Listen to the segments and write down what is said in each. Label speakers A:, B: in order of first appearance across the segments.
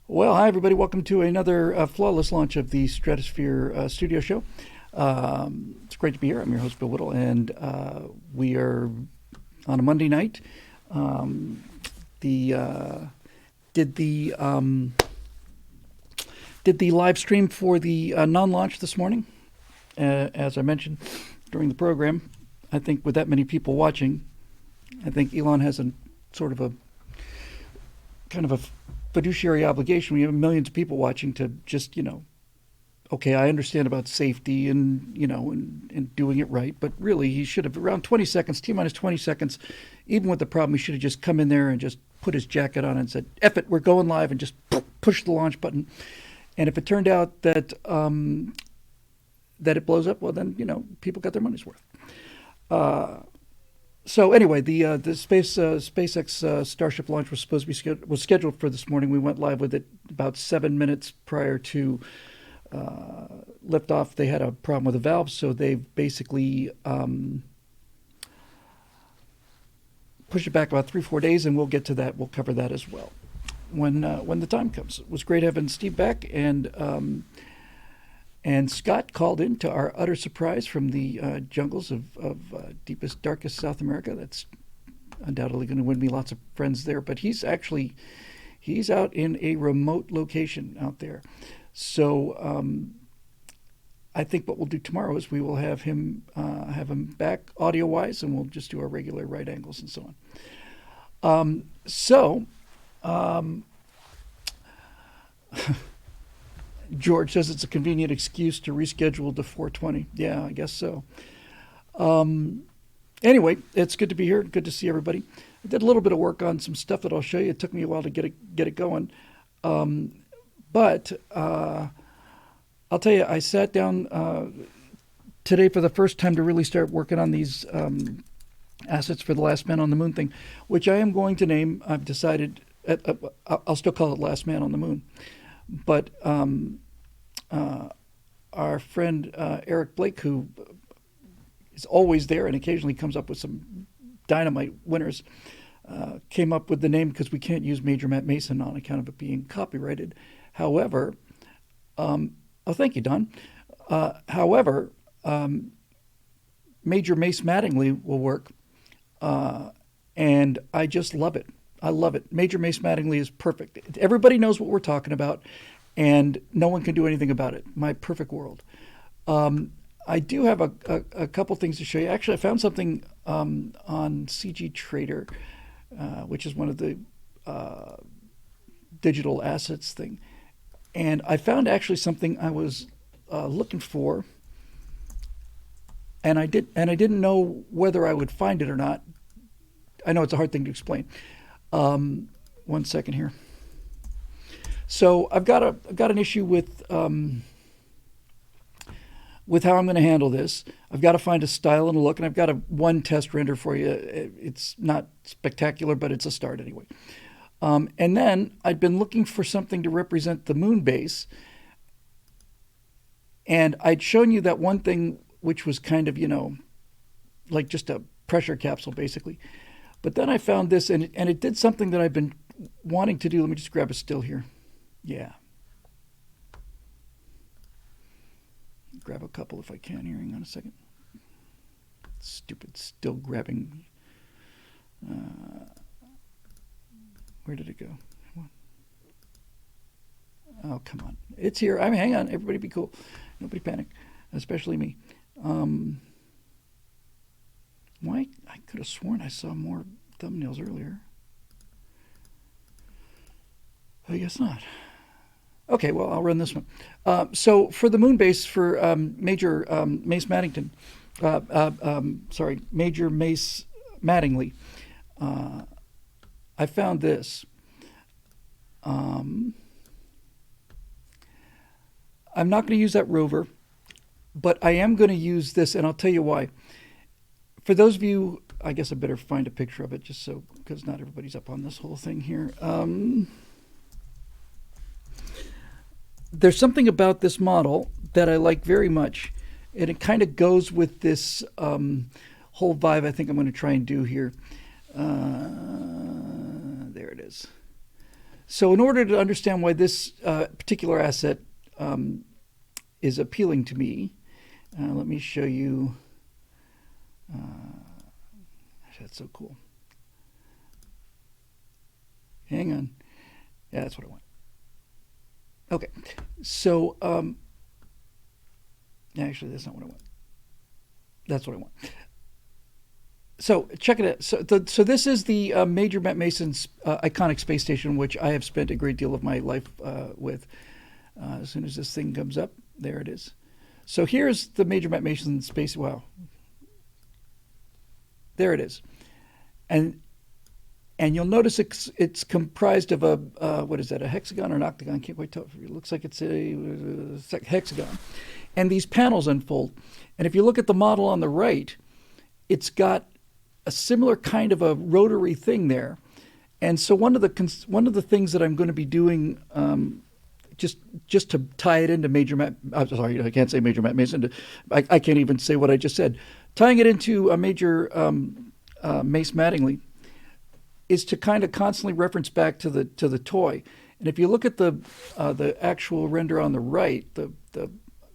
A: Well, hi everybody. Welcome to another flawless launch of the Stratosphere studio show. It's great to be here. I'm your host, Bill Whittle, and we are on a Monday night. Um, the did the did the live stream for the non-launch this morning. As I mentioned during the program, I think with that many people watching, I think Elon has a sort of a kind of a fiduciary obligation. We have millions of people watching to just, okay, I understand about safety and doing it right, but really he should have around 20 seconds, T minus 20 seconds, even with the problem, he should have just come in there and just put his jacket on and said, F it, we're going live, and just push the launch button. And if it turned out that that it blows up, well, then, people got their money's worth. Uh, so anyway, the SpaceX Starship launch was supposed to be was scheduled for this morning. We went live with it about 7 minutes prior to liftoff. They had a problem with the valve, so they've basically pushed it back about 3-4 days, and we'll get to that. We'll cover that as well when the time comes. It was great having Steve back, and Scott called in to our utter surprise from the jungles of deepest, darkest South America. That's undoubtedly going to win me lots of friends there. But he's out in a remote location out there. So I think what we'll do tomorrow is we will have him back audio wise, and we'll just do our regular right angles and so on. George says it's a convenient excuse to reschedule to 4:20. Yeah, I guess so. Anyway, it's good to be here. Good to see everybody. I did a little bit of work on some stuff that I'll show you. It took me a while to get it going, but I'll tell you, I sat down today for the first time to really start working on these assets for the Last Man on the Moon thing, which I am going to name. I've decided. I'll still call it Last Man on the Moon. But our friend Eric Blake, who is always there and occasionally comes up with some dynamite winners, came up with the name because we can't use Major Matt Mason on account of it being copyrighted. However, thank you, Don. However, Major Mace Mattingly will work, and I just love it. I love it. Major Mace Mattingly is perfect. Everybody knows what we're talking about, and no one can do anything about it. My perfect world. I do have a couple things to show you. Actually, I found something on CG Trader, which is one of the digital assets thing. And I found actually something I was looking for, and I didn't know whether I would find it or not. I know it's a hard thing to explain. 1 second here. So I've got an issue with how I'm going to handle this. I've got to find a style and a look, and I've got one test render for you. It's not spectacular, but it's a start anyway. And then I'd been looking for something to represent the moon base, and I'd shown you that one thing which was kind of, like just a pressure capsule basically. But then I found this, and it did something that I've been wanting to do. Let me just grab a still here. Yeah. Grab a couple if I can here. Hang on a second. Stupid still grabbing. Where did it go? Come on. Oh, come on. It's here. I mean, hang on. Everybody be cool. Nobody panic, especially me. Why? I could have sworn I saw more thumbnails earlier. I guess not. Okay, well, I'll run this one. So for the moon base for Major Mace Maddington, Major Mace Mattingly, I found this. I'm not going to use that rover, but I am going to use this, and I'll tell you why. For those of you, I guess I better find a picture of it just so, because not everybody's up on this whole thing here. There's something about this model that I like very much, and it kind of goes with this whole vibe I think I'm going to try and do here. There it is. So in order to understand why this particular asset is appealing to me, let me show you. That's so cool. Hang on. Yeah, that's what I want. Okay. So, actually, that's not what I want. That's what I want. So check it out. So this is the Major Matt Mason's iconic space station, which I have spent a great deal of my life with. As soon as this thing comes up, there it is. So here's the Major Matt Mason space. Wow. There it is. And you'll notice it's comprised of a, what is that, a hexagon or an octagon? Can't quite tell. It looks like it's a hexagon. And these panels unfold. And if you look at the model on the right, it's got a similar kind of a rotary thing there. And so one of the things that I'm going to be doing, just to tie it into Major Matt, I'm sorry, I can't say Major Matt Mason. I can't even say what I just said. Tying it into a Major Mace Mattingly is to kind of constantly reference back to the toy. And if you look at the actual render on the right, the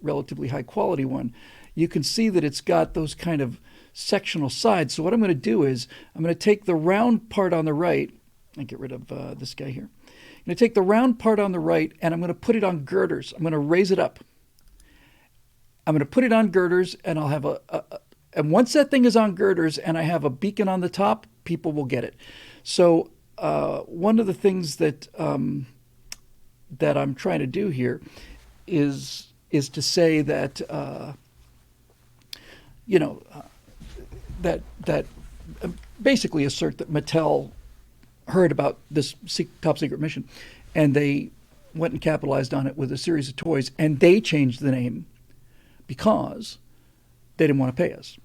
A: relatively high quality one, you can see that it's got those kind of sectional sides. So what I'm going to do is I'm going to take the round part on the right and get rid of this guy here. I'm going to take the round part on the right and I'm going to put it on girders. I'm going to raise it up. I'm going to put it on girders and I'll have and once that thing is on girders and I have a beacon on the top, people will get it. So one of the things that that I'm trying to do here is to say that that basically assert that Mattel heard about this top secret mission, and they went and capitalized on it with a series of toys, and they changed the name because they didn't want to pay us.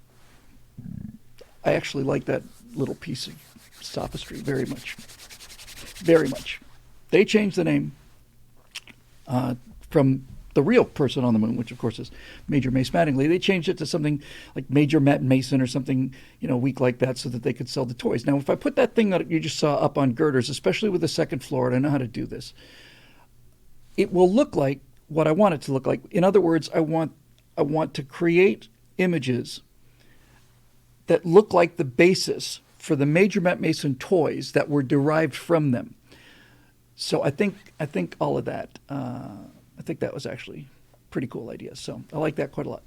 A: I actually like that little piece of sophistry very much. Very much. They changed the name from the real person on the moon, which of course is Major Mace Mattingly. They changed it to something like Major Matt Mason or something, weak like that, so that they could sell the toys. Now, if I put that thing that you just saw up on girders, especially with the second floor, and I know how to do this, it will look like what I want it to look like. In other words, I want to create images that look like the basis for the Major Matt Mason toys that were derived from them. So I think all of that. I think that was actually a pretty cool idea. So I like that quite a lot.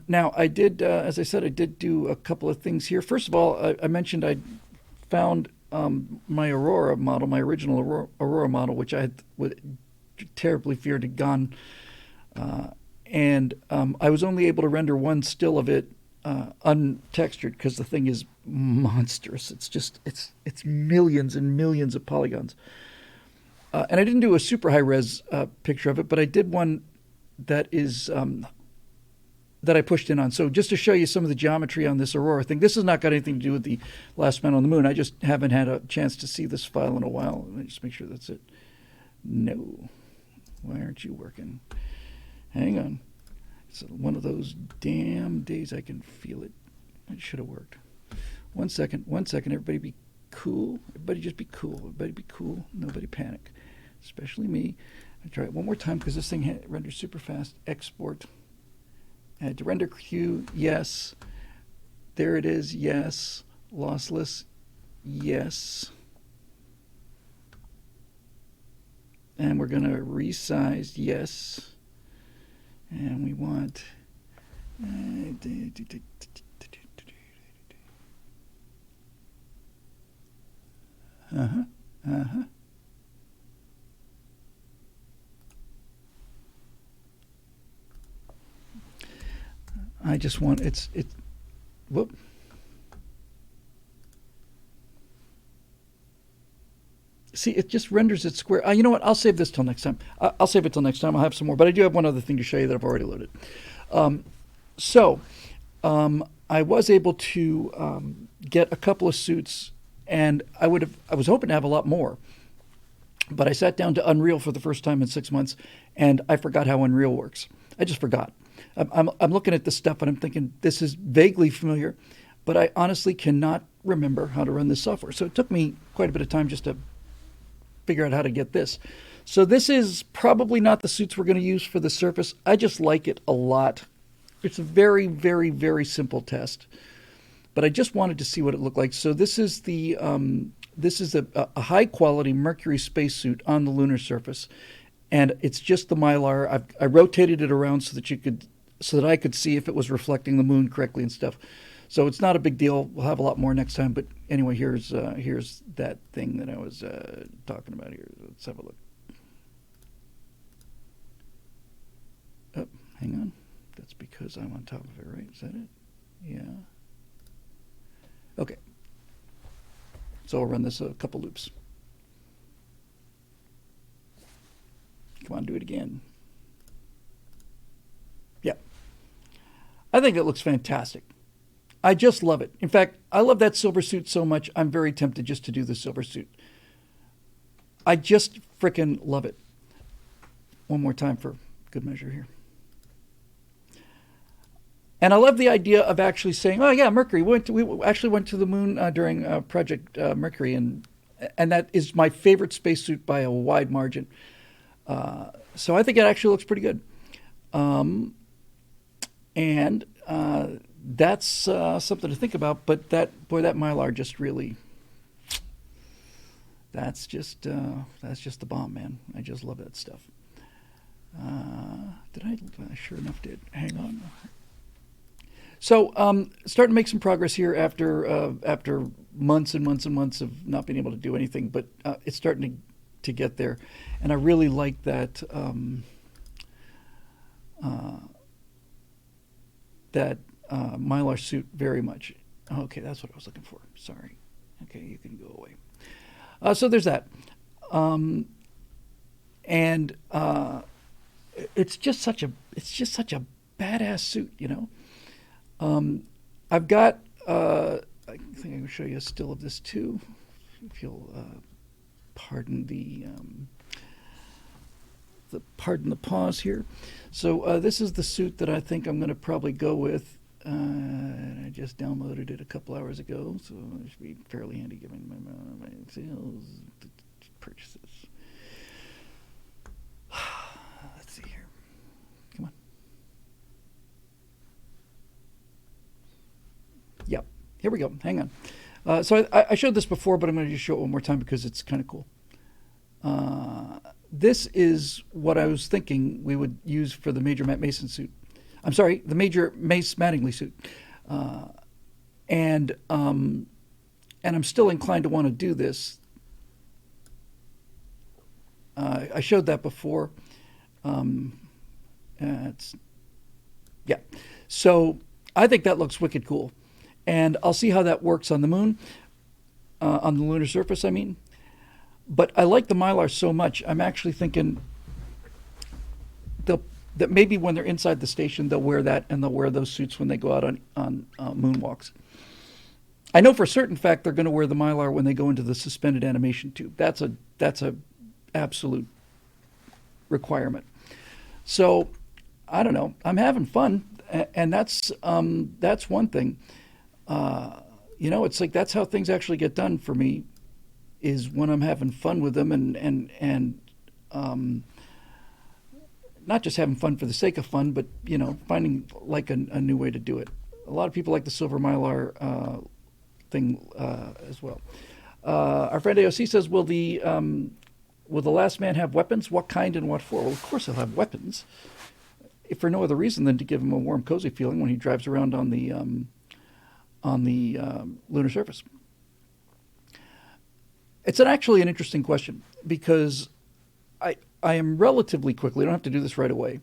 A: Now I did, as I said, I did do a couple of things here. First of all, I mentioned I found my Aurora model, my original Aurora model, which I had terribly feared had gone, and I was only able to render one still of it untextured because the thing is monstrous. It's millions and millions of polygons. And I didn't do a super high res picture of it, but I did one that is that I pushed in on. So just to show you some of the geometry on this Aurora thing, this has not got anything to do with the Last Man on the Moon. I just haven't had a chance to see this file in a while. Let me just make sure that's it. No. Why aren't you working? Hang on. It's one of those damn days I can feel it. It should have worked. 1 second. Everybody be cool. Everybody just be cool. Everybody be cool. Nobody panic. Especially me. I try it one more time because this thing renders super fast. Export. Add to render queue. Yes. There it is. Yes. Lossless. Yes. And we're going to resize. Yes. And we want I just want whoop. See, it just renders it square. You know what? I'll save this till next time. I'll save it till next time. I'll have some more. But I do have one other thing to show you that I've already loaded. I was able to get a couple of suits, and I was hoping to have a lot more. But I sat down to Unreal for the first time in 6 months, and I forgot how Unreal works. I just forgot. I'm looking at this stuff, and I'm thinking, this is vaguely familiar, but I honestly cannot remember how to run this software. So it took me quite a bit of time just to figure out how to get this. So this is probably not the suits we're going to use for the surface. I just like it a lot. It's a very, very, very simple test, but I just wanted to see what it looked like. So this is a high quality Mercury spacesuit on the lunar surface, and it's just the Mylar. I rotated it around so that I could see if it was reflecting the moon correctly and stuff. So it's not a big deal. We'll have a lot more next time. But anyway, here's that thing that I was talking about here. Let's have a look. Oh, hang on. That's because I'm on top of it, right? Is that it? Yeah. Okay. So I'll run this a couple loops. Come on, do it again. Yeah. I think it looks fantastic. I just love it. In fact, I love that silver suit so much, I'm very tempted just to do the silver suit. I just frickin' love it. One more time for good measure here. And I love the idea of actually saying, "Oh yeah, Mercury. We actually went to the moon during Project Mercury, and that is my favorite spacesuit by a wide margin." So I think it actually looks pretty good, and that's something to think about. But that Mylar just really, that's just the bomb, man. I just love that stuff. Did I sure enough did. Hang on. So, starting to make some progress here after months and months and months of not being able to do anything, but it's starting to get there, and I really like that Mylar suit very much. Okay, that's what I was looking for. Sorry. Okay, you can go away. So there's that, and it's just such a badass suit, you know. I've got, I think I can show you a still of this too, if you'll pardon the pause here. So this is the suit that I think I'm going to probably go with. I just downloaded it a couple hours ago, so it should be fairly handy given my sales purchases. Let's see here. Come on. Yep. Here we go. Hang on. So I showed this before, but I'm going to just show it one more time because it's kind of cool. This is what I was thinking we would use for the Major Matt Mason suit. I'm sorry, the Major Mace Mattingly suit. And I'm still inclined to want to do this. I showed that before. Yeah. So I think that looks wicked cool. And I'll see how that works on the moon, on the lunar surface, I mean. But I like the Mylar so much, I'm actually thinking that maybe when they're inside the station, they'll wear that, and they'll wear those suits when they go out on moonwalks. I know for a certain fact they're going to wear the Mylar when they go into the suspended animation tube. That's a absolute requirement. So I don't know. I'm having fun, and that's one thing. It's like that's how things actually get done for me, is when I'm having fun with them and not just having fun for the sake of fun, but finding like a new way to do it. A lot of people like the silver Mylar thing as well. Our friend AOC says, will the last man have weapons? What kind and what for? Well, of course he'll have weapons, if for no other reason than to give him a warm, cozy feeling when he drives around on the lunar surface. It's actually an interesting question, because I am relatively quickly, I don't have to do this right away,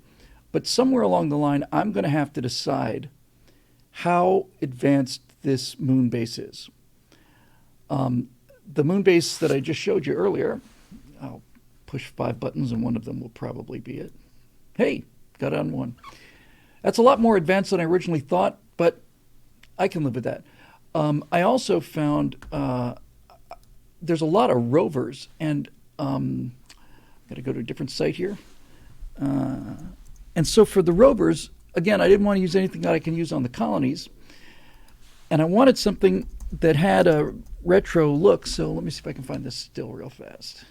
A: but somewhere along the line, I'm going to have to decide how advanced this moon base is. The moon base that I just showed you earlier, I'll push 5 buttons and one of them will probably be it. Hey, got on one. That's a lot more advanced than I originally thought, but I can live with that. I also found there's a lot of rovers, and got to go to a different site here. And so for the rovers, again, I didn't want to use anything that I can use on the colonies, and I wanted something that had a retro look. So let me see if I can find this still real fast.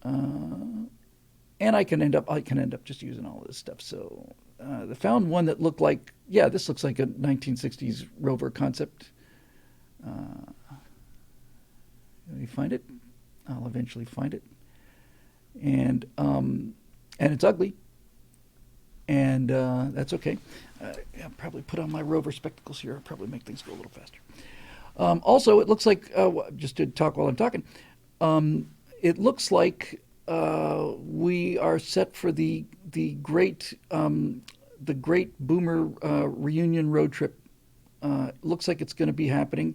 A: And I can end up just using all of this stuff. So they found one that looked like, yeah, this looks like a 1960s rover concept. Let me find it. I'll eventually find it. And it's ugly, and that's okay. I'll probably put on my rover spectacles here. I'll probably make things go a little faster. Also, it looks like, just to talk while I'm talking, it looks like we are set for the great Boomer reunion road trip. Looks like it's going to be happening,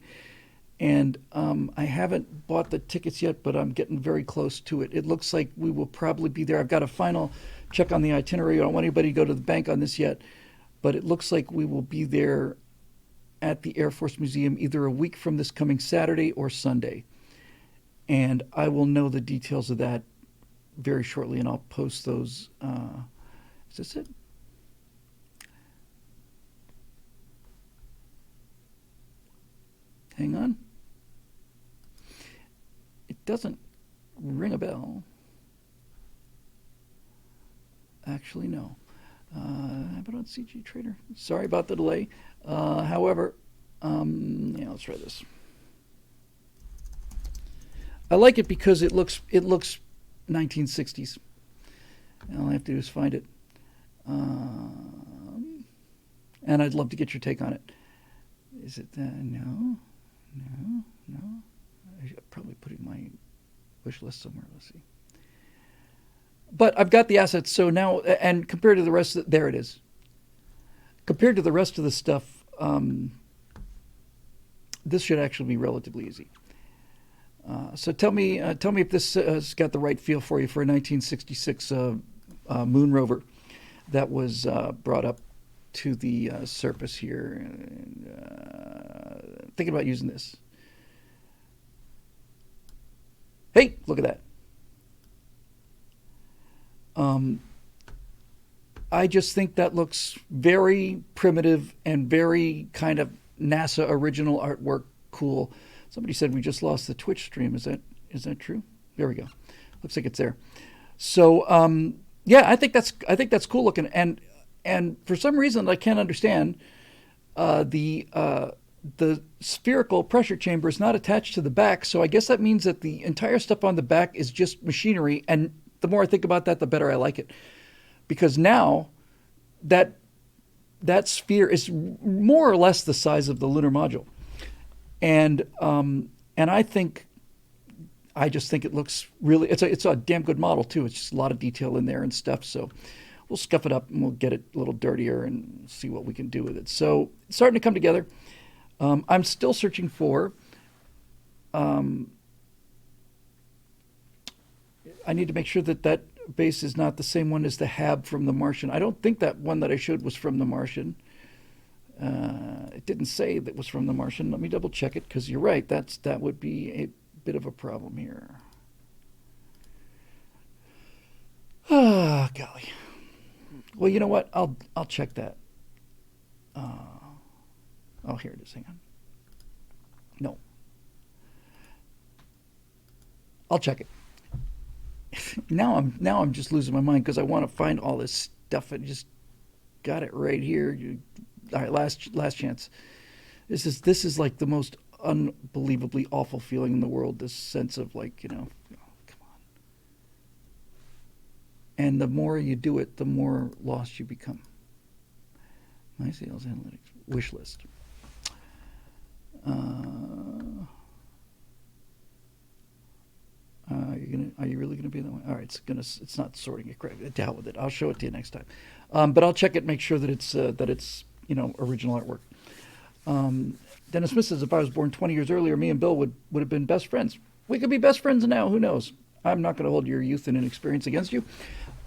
A: and I haven't bought the tickets yet, but I'm getting very close to it. It looks like we will probably be there. I've got a final check on the itinerary. I don't want anybody to go to the bank on this yet, but it looks like we will be there at the Air Force Museum either a week from this coming Saturday or Sunday. And I will know the details of that very shortly, and I'll post those. Is this it? Hang on. It doesn't ring a bell. Actually, no. How about on CG Trader? Sorry about the delay. However, yeah, let's try this. I like it because it looks 1960s. All I have to do is find it. And I'd love to get your take on it. Is it no? I should probably put it in my wish list somewhere. Let's see. But I've got the assets, so now, and compared to the rest of there it is. Compared to the rest of the stuff, this should actually be relatively easy. So tell me if this has got the right feel for you for a 1966 moon rover that was brought up to the surface here. And, thinking about using this. Hey, look at that. I just think that looks very primitive and very kind of NASA original artwork cool. Somebody said we just lost the Twitch stream. Is that true? There we go. Looks like it's there. So yeah, I think that's cool looking. And for some reason I can't understand, the spherical pressure chamber is not attached to the back. So I guess that means that the entire stuff on the back is just machinery. And the more I think about that, the better I like it, because now that sphere is more or less the size of the lunar module. And I just think it looks really, it's a damn good model too. It's just a lot of detail in there and stuff. So we'll scuff it up and we'll get it a little dirtier and see what we can do with it. So it's starting to come together. I'm still searching for, I need to make sure that base is not the same one as the Hab from The Martian. I don't think that one that I showed was from The Martian. It didn't say that was from The Martian. Let me double check it, because you're right. That would be a bit of a problem here. Ah, golly. Well, you know what? I'll check that. Oh, here it is. Hang on. No. I'll check it. Now I'm just losing my mind because I want to find all this stuff and just got it right here. All right, last chance. This is like the most unbelievably awful feeling in the world. This sense of like, oh, come on. And the more you do it, the more lost you become. My sales analytics wish list. Are you really gonna be that way? All right, it's not sorting it correctly. To hell with it. I'll show it to you next time. But I'll check it, make sure that it's original artwork. Dennis Smith says, if I was born 20 years earlier, me and Bill would have been best friends. We could be best friends now. Who knows? I'm not going to hold your youth and inexperience against you.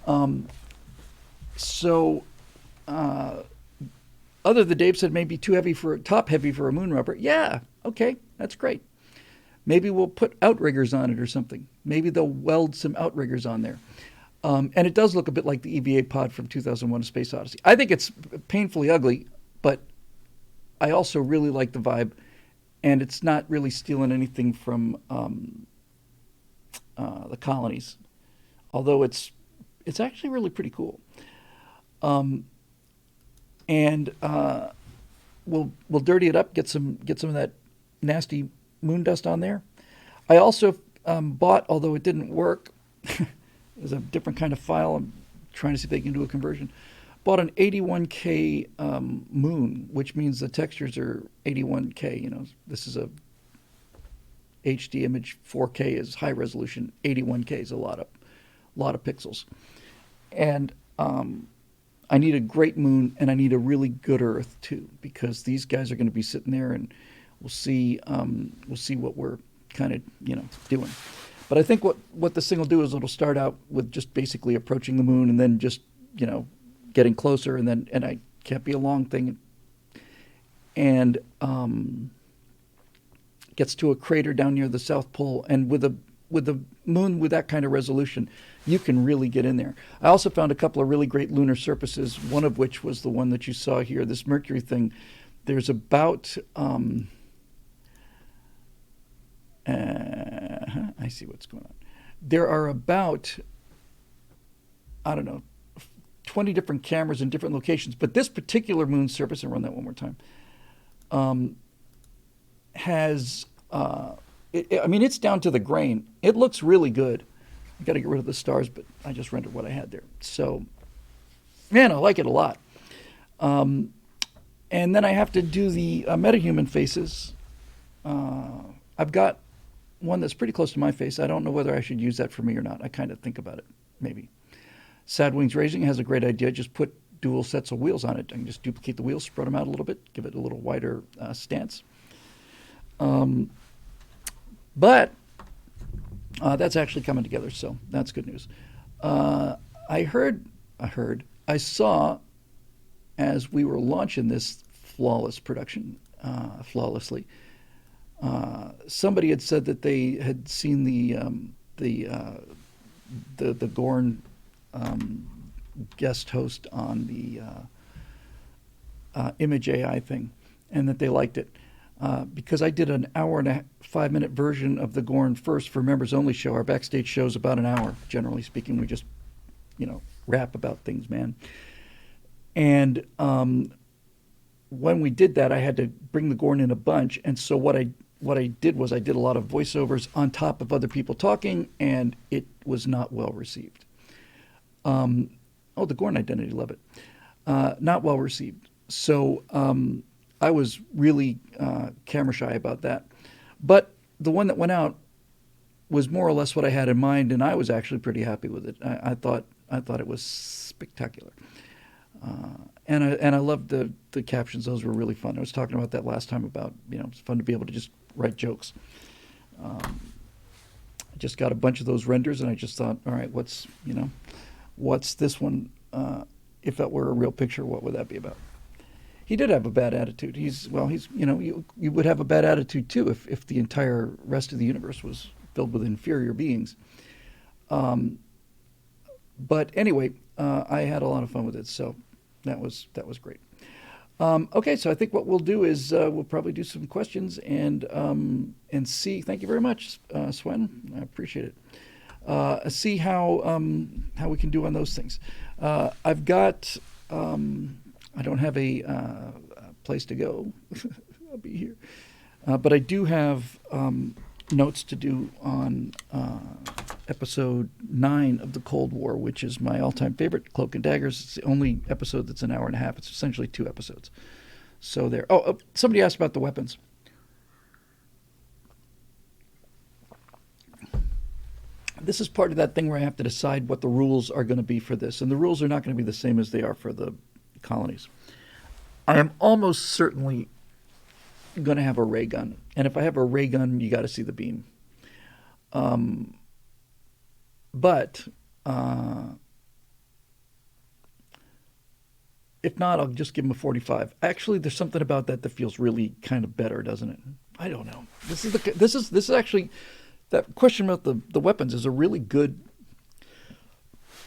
A: Other than Dave said, maybe top heavy for a moon rover. Yeah, okay, that's great. Maybe we'll put outriggers on it or something. Maybe they'll weld some outriggers on there. And it does look a bit like the EVA pod from 2001: A Space Odyssey. I think it's painfully ugly, but I also really like the vibe, and it's not really stealing anything from the colonies. although it's actually really pretty cool. Um, and we'll dirty it up, get some of that nasty moon dust on there. I also bought, although it didn't work, it was a different kind of file. I'm trying to see if they can do a conversion. Bought an 81K moon, which means the textures are 81K. You know, this is a HD image. 4K is high resolution. 81K is a lot of pixels. And I need a great moon, and I need a really good Earth too, because these guys are going to be sitting there, and we'll see what we're kind of doing. But I think what this thing will do is it'll start out with just basically approaching the moon, and then just getting closer, and I can't be a long thing, and gets to a crater down near the South Pole, and with the moon with that kind of resolution, you can really get in there. I also found a couple of really great lunar surfaces, one of which was the one that you saw here, this Mercury thing. There's about I see what's going on. There are about, I don't know, 20 different cameras in different locations, but this particular moon surface, and run that one more time, has, I mean, it's down to the grain. It looks really good. I got to get rid of the stars, but I just rendered what I had there. So, man, I like it a lot. And then I have to do the metahuman faces. I've got one that's pretty close to my face. I don't know whether I should use that for me or not. I kind of think about it, maybe. Sad Wings Racing has a great idea. Just put dual sets of wheels on it. I can just duplicate the wheels, spread them out a little bit, give it a little wider stance. But that's actually coming together, so that's good news. I saw, as we were launching this flawless production, flawlessly, somebody had said that they had seen the Gorn guest host on the Image AI thing, and that they liked it. Because I did an hour and a 5-minute version of the Gorn first for members only show. Our backstage show's about an hour, generally speaking. We just, rap about things, man. And when we did that, I had to bring the Gorn in a bunch. And so what I did was I did a lot of voiceovers on top of other people talking, and it was not well received. The Gorn identity, love it. Not well received. So I was really camera shy about that. But the one that went out was more or less what I had in mind, and I was actually pretty happy with it. I thought it was spectacular. And I loved the captions. Those were really fun. I was talking about that last time about, it's fun to be able to just write jokes. I just got a bunch of those renders, and I just thought, all right, what's this one? If that were a real picture, what would that be about? He did have a bad attitude. You would have a bad attitude too if the entire rest of the universe was filled with inferior beings. But anyway, I had a lot of fun with it, so that was great. Okay, so I think what we'll do is we'll probably do some questions and see. Thank you very much, Swen. I appreciate it. See how we can do on those things. I've got. I don't have a place to go. I'll be here. But I do have notes to do on episode 9 of the Cold War, which is my all-time favorite, Cloak and Daggers. It's the only episode that's an hour and a half. It's essentially 2 episodes. So there. Somebody asked about the weapons. This is part of that thing where I have to decide what the rules are going to be for this. And the rules are not going to be the same as they are for the colonies. I am almost certainly going to have a ray gun. And if I have a ray gun, you got to see the beam. But if not, I'll just give him a 45. Actually, there's something about that feels really kind of better, doesn't it? I don't know. This is actually, that question about the weapons is a really good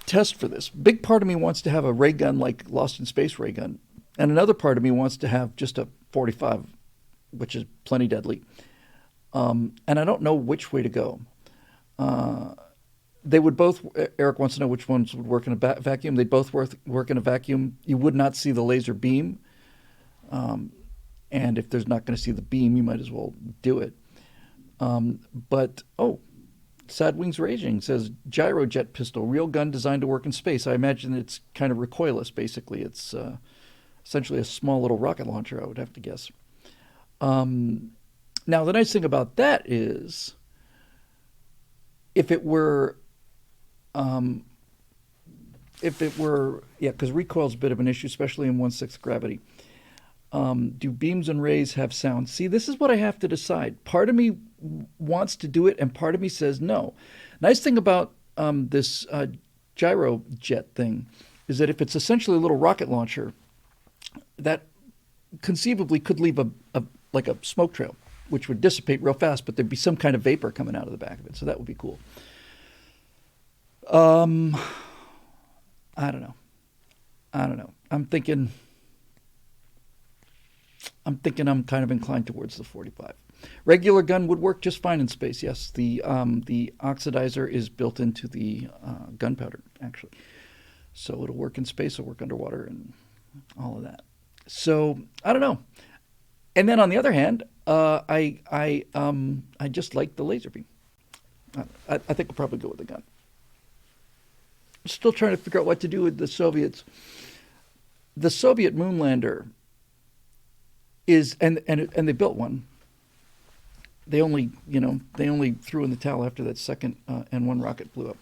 A: test for this. Big part of me wants to have a ray gun like Lost in Space ray gun, and another part of me wants to have just a 45, which is plenty deadly. And I don't know which way to go. They would both. Eric wants to know which ones would work in a vacuum. They both work in a vacuum. You would not see the laser beam, and if there's not going to see the beam, you might as well do it. But Sad Wings Raging says gyrojet pistol, real gun designed to work in space. I imagine it's kind of recoilless. Basically, it's essentially a small little rocket launcher. I would have to guess. Now, the nice thing about that is, if it were, yeah, because recoil's a bit of an issue, especially in 1/6 gravity. Do beams and rays have sound? See, this is what I have to decide. Part of me wants to do it, and part of me says no. Nice thing about this gyro jet thing is that if it's essentially a little rocket launcher, that conceivably could leave like a smoke trail, which would dissipate real fast, but there'd be some kind of vapor coming out of the back of it, so that would be cool. I don't know. I'm thinking I'm kind of inclined towards the 45. Regular gun would work just fine in space. Yes, the oxidizer is built into the gunpowder, actually, so it'll work in space. It'll work underwater and all of that. So I don't know. And then on the other hand, I just like the laser beam. I think I'll probably go with the gun. Still trying to figure out what to do with the Soviets. The Soviet moon lander is, and they built one. They only threw in the towel after that second N1 rocket blew up.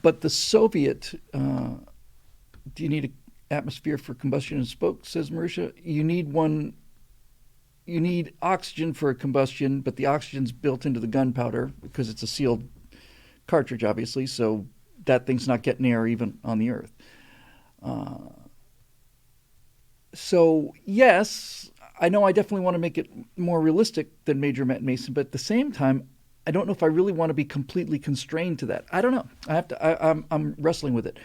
A: But the Soviet, do you need an atmosphere for combustion and smoke? Says Marisha. You need one. You need oxygen for a combustion, but the oxygen's built into the gunpowder because it's a sealed cartridge, obviously. So that thing's not getting air even on the Earth. So yes, I know I definitely want to make it more realistic than Major Matt Mason, but at the same time, I don't know if I really want to be completely constrained to that. I don't know. I'm wrestling with it.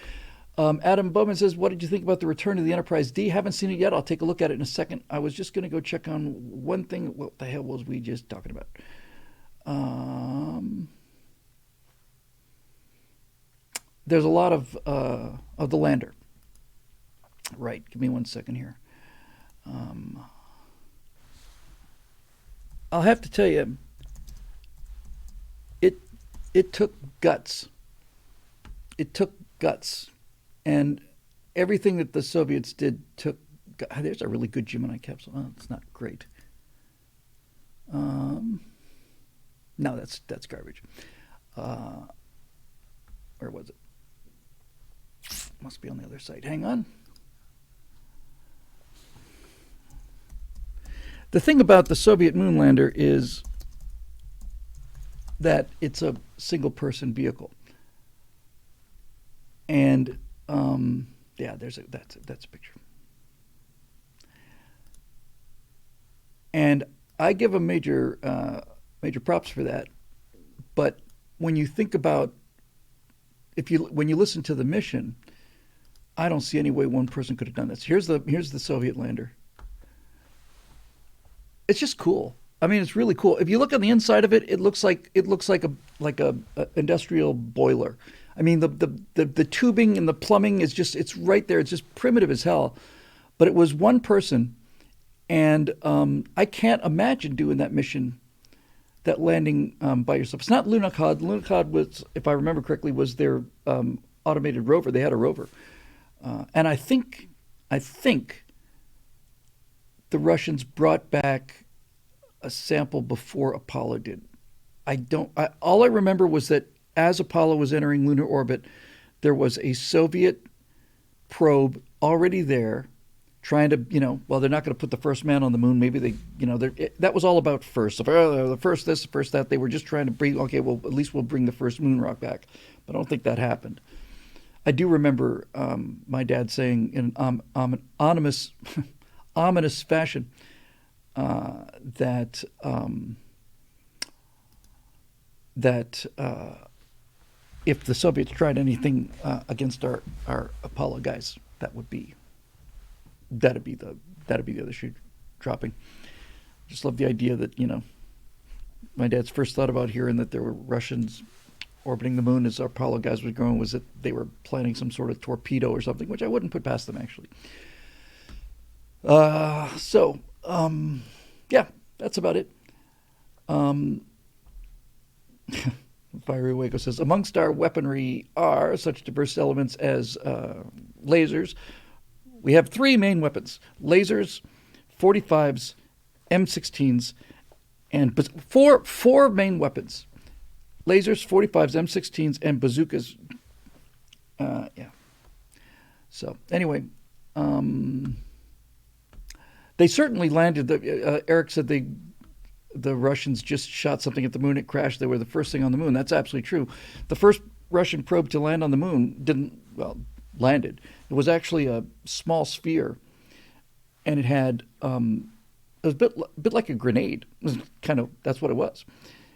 A: Adam Bowman says, what did you think about the return of the Enterprise D? Haven't seen it yet. I'll take a look at it in a second. I was just going to go check on one thing. What the hell was we just talking about? There's a lot of the lander. Right. Give me 1 second here. I'll have to tell you, it took guts. It took guts. And everything that the Soviets did took. There's a really good Gemini capsule. Oh, it's not great. No, that's garbage. Where was it? Must be on the other side. Hang on. The thing about the Soviet moon lander is that it's a single-person vehicle, and yeah, that's a picture. And I give them major props for that. But when you think about when you listen to the mission, I don't see any way one person could have done this. Here's the Soviet lander. It's just cool. I mean, it's really cool. If you look on the inside of it, it looks like a industrial boiler. I mean, the tubing and the plumbing is it's right there. It's just primitive as hell. But it was one person, and I can't imagine doing that mission, that landing by yourself. It's not Lunokhod. Lunokhod was, if I remember correctly, was their automated rover. They had a rover, and I think the Russians brought back a sample before Apollo did. All I remember was that as Apollo was entering lunar orbit, there was a Soviet probe already there trying to, they're not going to put the first man on the moon. Maybe that was all about first. The first this, the first that. They were just trying to bring, okay, well, at least we'll bring the first moon rock back. But I don't think that happened. I do remember my dad saying in an ominous fashion that if the Soviets tried anything against our Apollo guys, that'd be the other shoe dropping. Just love the idea that my dad's first thought about hearing that there were Russians orbiting the moon as our Apollo guys were going was that they were planning some sort of torpedo or something, which I wouldn't put past them actually. Yeah, that's about it. Um, Fiery Waco says, amongst our weaponry are such diverse elements as lasers. We have three main weapons: lasers, 45s, M16s, and four main weapons: lasers, 45s, M16s, and bazookas. Yeah. So anyway, they certainly landed. Eric said the Russians just shot something at the moon. It crashed. They were the first thing on the moon. That's absolutely true. The first Russian probe to land on the moon landed. It was actually a small sphere, and it had it was a bit like a grenade. It was that's what it was.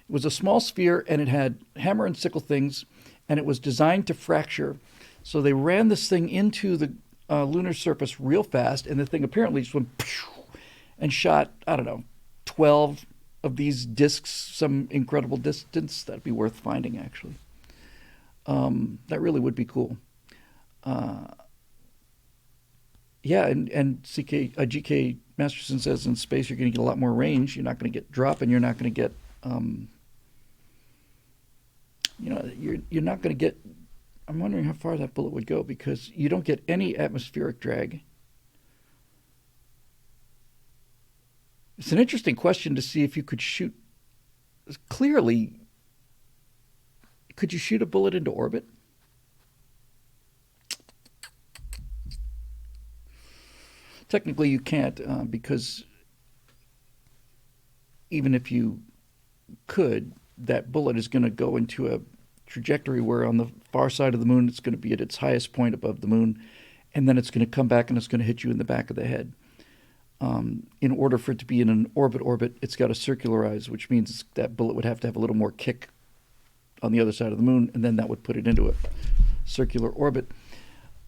A: It was a small sphere, and it had hammer and sickle things, and it was designed to fracture. So they ran this thing into the lunar surface real fast, and the thing apparently just went and shot, I don't know, 12 of these discs some incredible distance. That'd be worth finding, actually. That really would be cool. Yeah, and GK Masterson says in space you're going to get a lot more range. You're not going to get drop, and you're not going to get, you're not going to get. I'm wondering how far that bullet would go because you don't get any atmospheric drag. It's an interesting question to see if you could shoot. Clearly, could you shoot a bullet into orbit? Technically, you can't because even if you could, that bullet is going to go into a trajectory where on the far side of the moon it's going to be at its highest point above the moon, and then it's going to come back and it's going to hit you in the back of the head. In order for it to be in an orbit, it's got to circularize, which means that bullet would have to have a little more kick on the other side of the moon, and then that would put it into a circular orbit.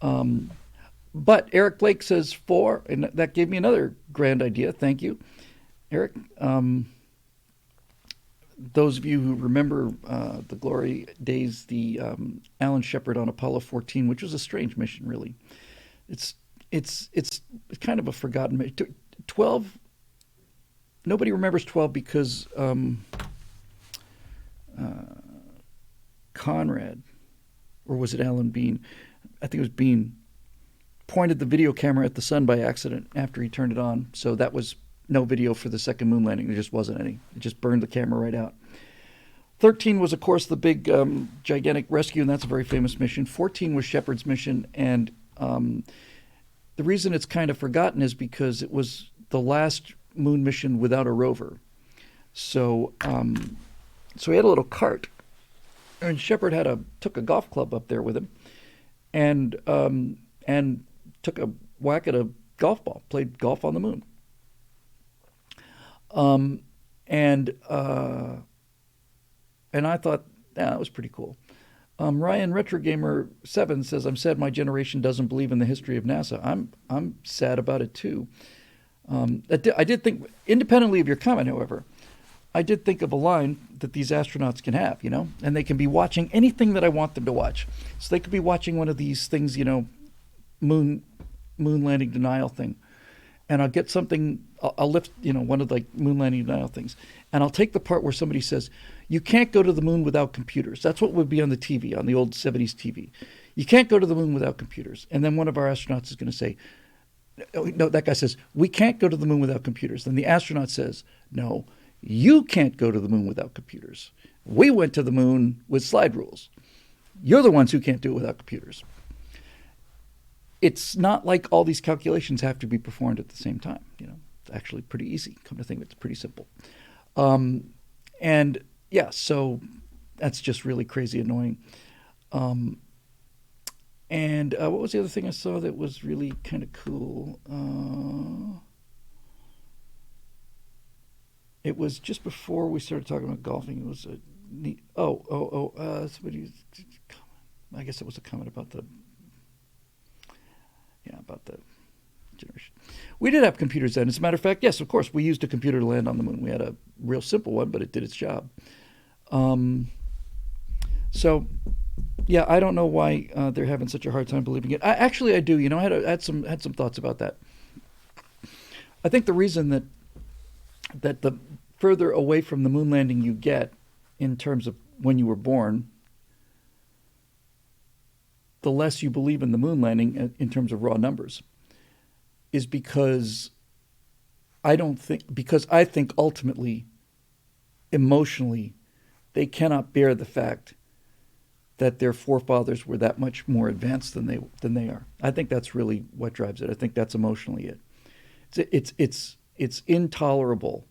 A: But Eric Blake says 4, and that gave me another grand idea. Thank you, Eric. Those of you who remember the glory days, the Alan Shepard on Apollo 14, which was a strange mission, really. It's kind of a forgotten mission. 12. Nobody remembers 12 because Conrad, or was it Alan Bean? I think it was Bean. Pointed the video camera at the sun by accident after he turned it on, so that was no video for the second moon landing. There just wasn't any. It just burned the camera right out. 13 was, of course, the big gigantic rescue, and that's a very famous mission. 14 was Shepard's mission, and the reason it's kind of forgotten is because it was the last moon mission without a rover. So he had a little cart, and Shepard took a golf club up there with him, and took a whack at a golf ball, played golf on the moon. And I thought, that was pretty cool. Ryan Retrogamer 7 says, I'm sad my generation doesn't believe in the history of NASA. I'm sad about it too. I did think, independently of your comment, however, I did think of a line that these astronauts can have, and they can be watching anything that I want them to watch. So they could be watching one of these things, moon landing denial thing. And I'll get something, I'll lift, one of the moon landing denial things. And I'll take the part where somebody says, you can't go to the moon without computers. That's what would be on the TV, on the old 70s TV. You can't go to the moon without computers. And then one of our astronauts is going to say, no, that guy says, we can't go to the moon without computers. Then the astronaut says, no, you can't go to the moon without computers. We went to the moon with slide rules. You're the ones who can't do it without computers. It's not like all these calculations have to be performed at the same time. It's actually pretty easy. Come to think of it, it's pretty simple. And yeah, so that's just really crazy annoying. And what was the other thing I saw that was really kind of cool? It was just before we started talking about golfing. It was a neat. Somebody. I guess it was a comment about the generation. We did have computers then. As a matter of fact, yes, of course, we used a computer to land on the moon. We had a real simple one, but it did its job. So, yeah, I don't know why they're having such a hard time believing it. I do. You know, I had some thoughts about that. I think the reason that the further away from the moon landing you get in terms of when you were born, the less you believe in the moon landing in terms of raw numbers, is because I think ultimately, emotionally, they cannot bear the fact that their forefathers were that much more advanced than they are. I think that's really what drives it. I think that's emotionally it. It's intolerable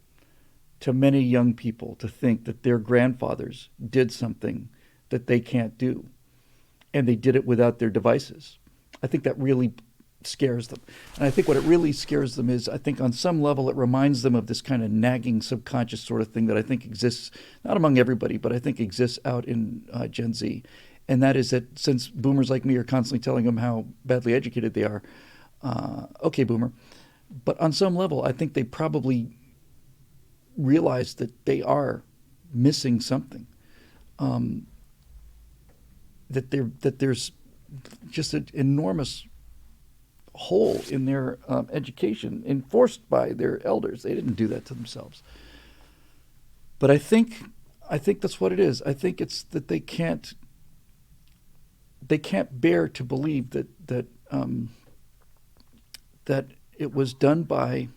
A: to many young people to think that their grandfathers did something that they can't do, and they did it without their devices. I think that really scares them. And I think what it really scares them is, I think on some level it reminds them of this kind of nagging subconscious sort of thing that I think exists, not among everybody, but I think exists out in Gen Z. And that is that since boomers like me are constantly telling them how badly educated they are, okay, boomer. But on some level, I think they probably realize that they are missing something. That there's just an enormous hole in their education enforced by their elders. They didn't do that to themselves. But I think that's what it is. I think it's that they can't bear to believe that it was done by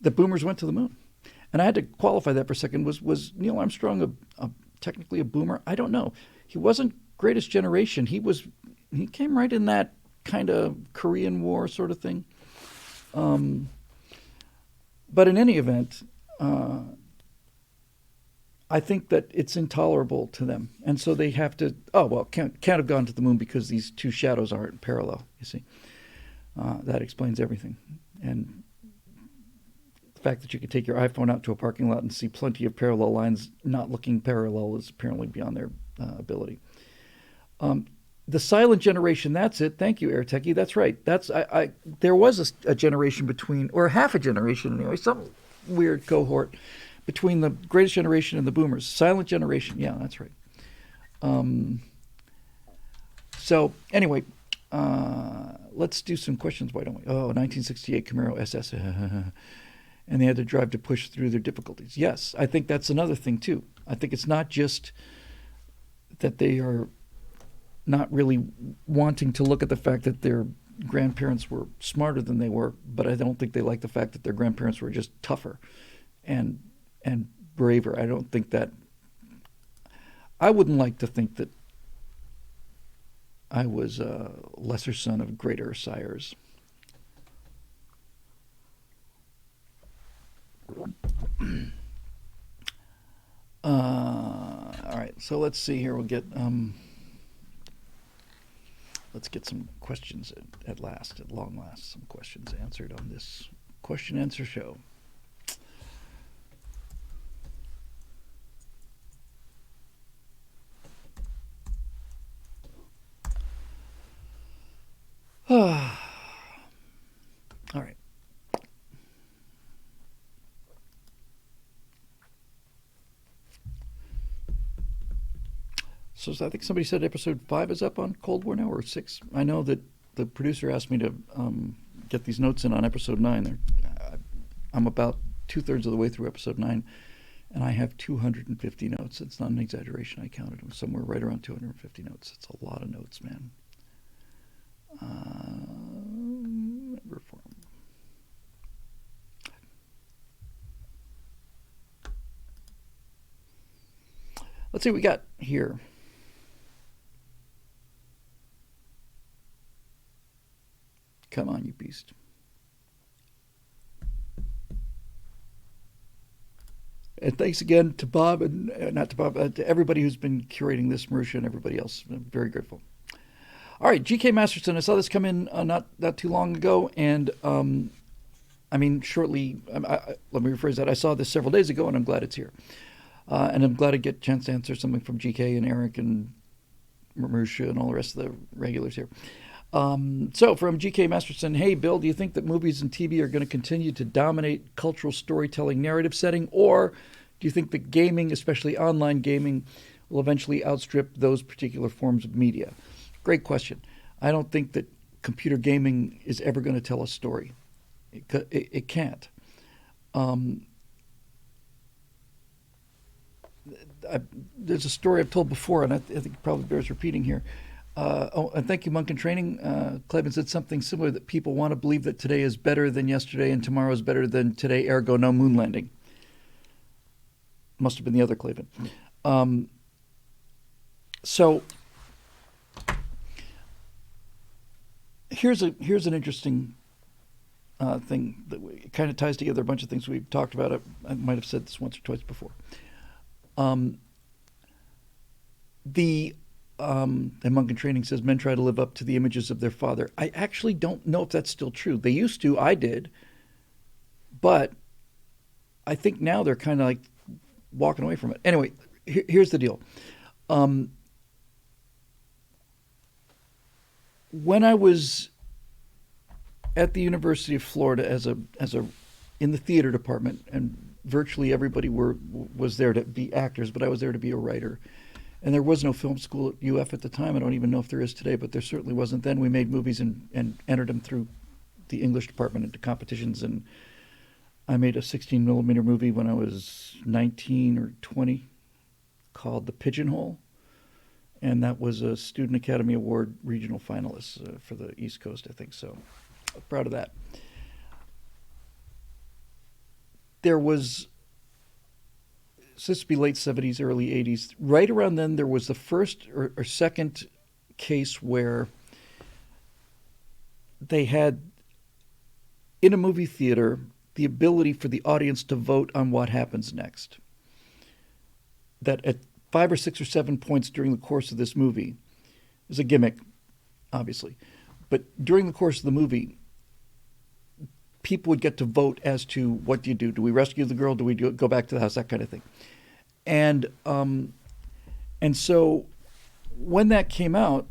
A: that boomers went to the moon. And I had to qualify that for a second. Was Neil Armstrong technically a boomer? I don't know. He wasn't greatest generation. He came right in that kind of Korean War sort of thing. But in any event, I think that it's intolerable to them. And so they have to, can't have gone to the moon because these two shadows aren't parallel, you see. That explains everything. And the fact that you could take your iPhone out to a parking lot and see plenty of parallel lines not looking parallel is apparently beyond their ability. The silent generation, that's it. Thank you, Air Techie. That's right. There was a generation between, or half a generation anyway, some weird cohort between the greatest generation and the boomers. Silent generation. Yeah, that's right. So anyway, let's do some questions. Why don't we? 1968 Camaro SS. And they had to drive to push through their difficulties. Yes, I think that's another thing too. I think it's not just that they are not really wanting to look at the fact that their grandparents were smarter than they were, but I don't think they like the fact that their grandparents were just tougher and braver. I don't think that. I wouldn't like to think that I was a lesser son of greater sires. All right, so let's see here. We'll get let's get some questions at long last, some questions answered on this question answer show. All right. So I think somebody said episode 5 is up on Cold War now, or 6. I know that the producer asked me to get these notes in on episode 9. I'm about 2/3 of the way through episode 9, and I have 250 notes. It's not an exaggeration. I counted them somewhere right around 250 notes. It's a lot of notes, man. Reform. Let's see what we got here. Come on, you beast. And thanks again to Bob, and not to Bob, to everybody who's been curating this, Marusha, and everybody else. I'm very grateful. All right, GK Masterson. I saw this come in not too long ago, and shortly. Let me rephrase that. I saw this several days ago, and I'm glad it's here. And I'm glad to get a chance to answer something from GK and Eric and Marusha and all the rest of the regulars here. So from GK Masterson, hey Bill, do you think that movies and TV are going to continue to dominate cultural storytelling narrative setting, or do you think that gaming, especially online gaming, will eventually outstrip those particular forms of media? Great question. I don't think that computer gaming is ever going to tell a story. It can't. There's a story I've told before, and I think it probably bears repeating here. And thank you, Monk in Training. Clevin said something similar, that people want to believe that today is better than yesterday and tomorrow is better than today, ergo no moon landing. Must have been the other Clevin. So here's an interesting thing that kind of ties together a bunch of things we've talked about. I might have said this once or twice before. And Monk in Training says men try to live up to the images of their father. I actually don't know if that's still true. They used to. I did. But I think now they're kind of like walking away from it. Anyway, here's the deal. When I was at the University of Florida as a in the theater department, and virtually everybody was there to be actors, but I was there to be a writer. And there was no film school at UF at the time. I don't even know if there is today, but there certainly wasn't then. We made movies and entered them through the English department into competitions. And I made a 16 millimeter movie when I was 19 or 20 called The Pigeonhole. And that was a Student Academy Award regional finalist for the East Coast, I think. So I'm proud of that. There was, so this would be late 70s, early 80s. Right around then, there was the first or second case where they had, in a movie theater, the ability for the audience to vote on what happens next. That at 5 or 6 or 7 points during the course of this movie, is a gimmick, obviously, but during the course of the movie, people would get to vote as to what do you do? Do we rescue the girl? Do we go back to the house? That kind of thing. And so when that came out,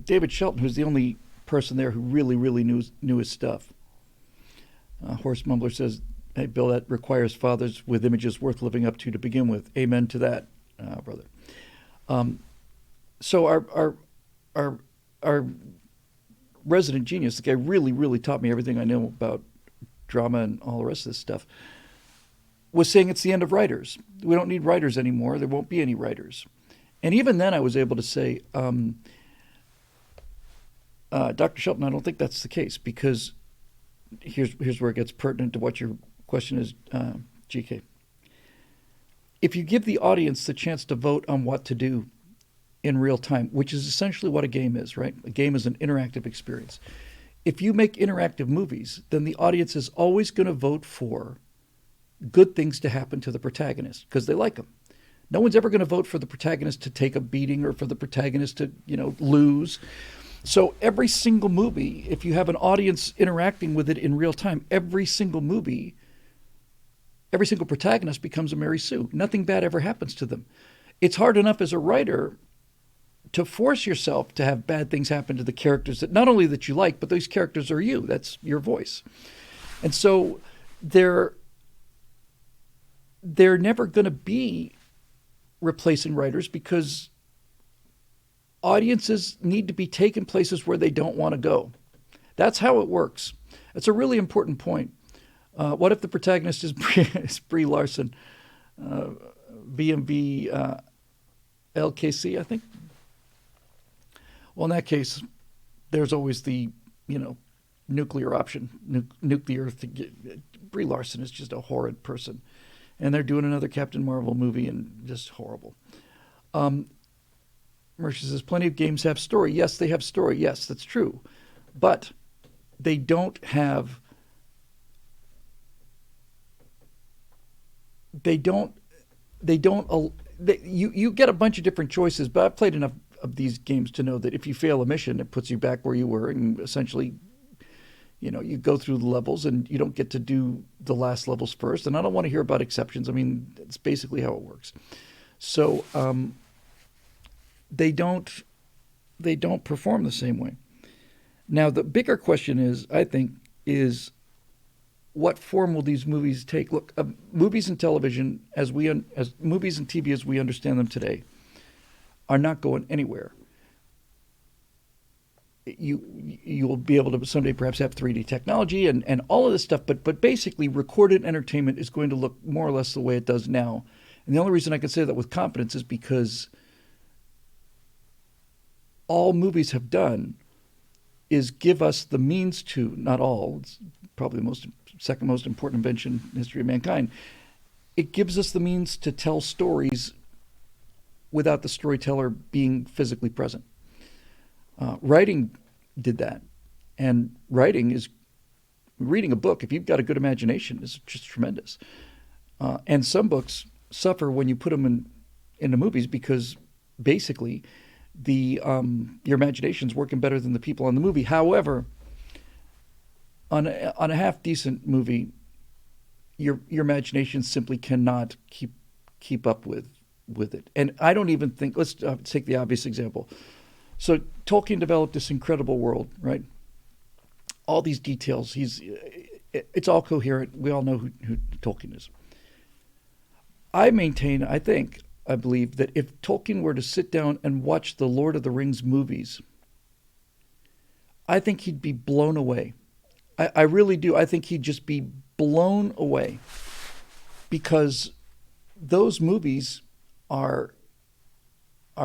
A: David Shelton, who's the only person there who really knew his stuff. Horse Mumbler says, "Hey, Bill, that requires fathers with images worth living up to begin with." Amen to that, brother. So our resident genius, the guy really taught me everything I know about drama and all the rest of this stuff, was saying it's the end of writers. We don't need writers anymore. There won't be any writers. And even then I was able to say, Dr. Shelton, I don't think that's the case, because here's where it gets pertinent to what your question is, GK. If you give the audience the chance to vote on what to do in real time, which is essentially what a game is, right? A game is an interactive experience. If you make interactive movies, then the audience is always going to vote for good things to happen to the protagonist because they like them. No one's ever going to vote for the protagonist to take a beating or for the protagonist to, lose. So every single movie, if you have an audience interacting with it in real time, every single movie, every single protagonist becomes a Mary Sue. Nothing bad ever happens to them. It's hard enough as a writer to force yourself to have bad things happen to the characters that not only that you like, but those characters are you. That's your voice. And so they're never going to be replacing writers because audiences need to be taken places where they don't want to go. That's how it works. It's a really important point. What if the protagonist is Brie Larson, BMV LKC, I think? Well, in that case, there's always the, nuclear option. Nuclear. Brie Larson is just a horrid person. And they're doing another Captain Marvel movie and just horrible. Mercer says, plenty of games have story. Yes, they have story. Yes, that's true. But they don't have... You get a bunch of different choices, but I've played enough of these games to know that if you fail a mission, it puts you back where you were, and essentially, you go through the levels and you don't get to do the last levels first. And I don't want to hear about exceptions. I mean, it's basically how it works. So they don't perform the same way. Now, the bigger question is, I think, is what form will these movies take? Look, movies and television, as movies and TV as we understand them today, are not going anywhere. You'll be able to someday perhaps have 3D technology and all of this stuff, but basically recorded entertainment is going to look more or less the way it does now. And the only reason I can say that with confidence is because all movies have done is give us the means to, not all, it's probably the second most important invention in the history of mankind. It gives us the means to tell stories without the storyteller being physically present. Writing did that. And reading a book, if you've got a good imagination, is just tremendous. And some books suffer when you put them into movies because basically your imagination's working better than the people on the movie. However, on a half decent movie, your imagination simply cannot keep up with it. And I don't even think, let's take the obvious example. So Tolkien developed this incredible world, right? All these details. It's all coherent. We all know who Tolkien is. I believe that if Tolkien were to sit down and watch the Lord of the Rings movies, I think he'd be blown away. I really do. I think he'd just be blown away because those movies are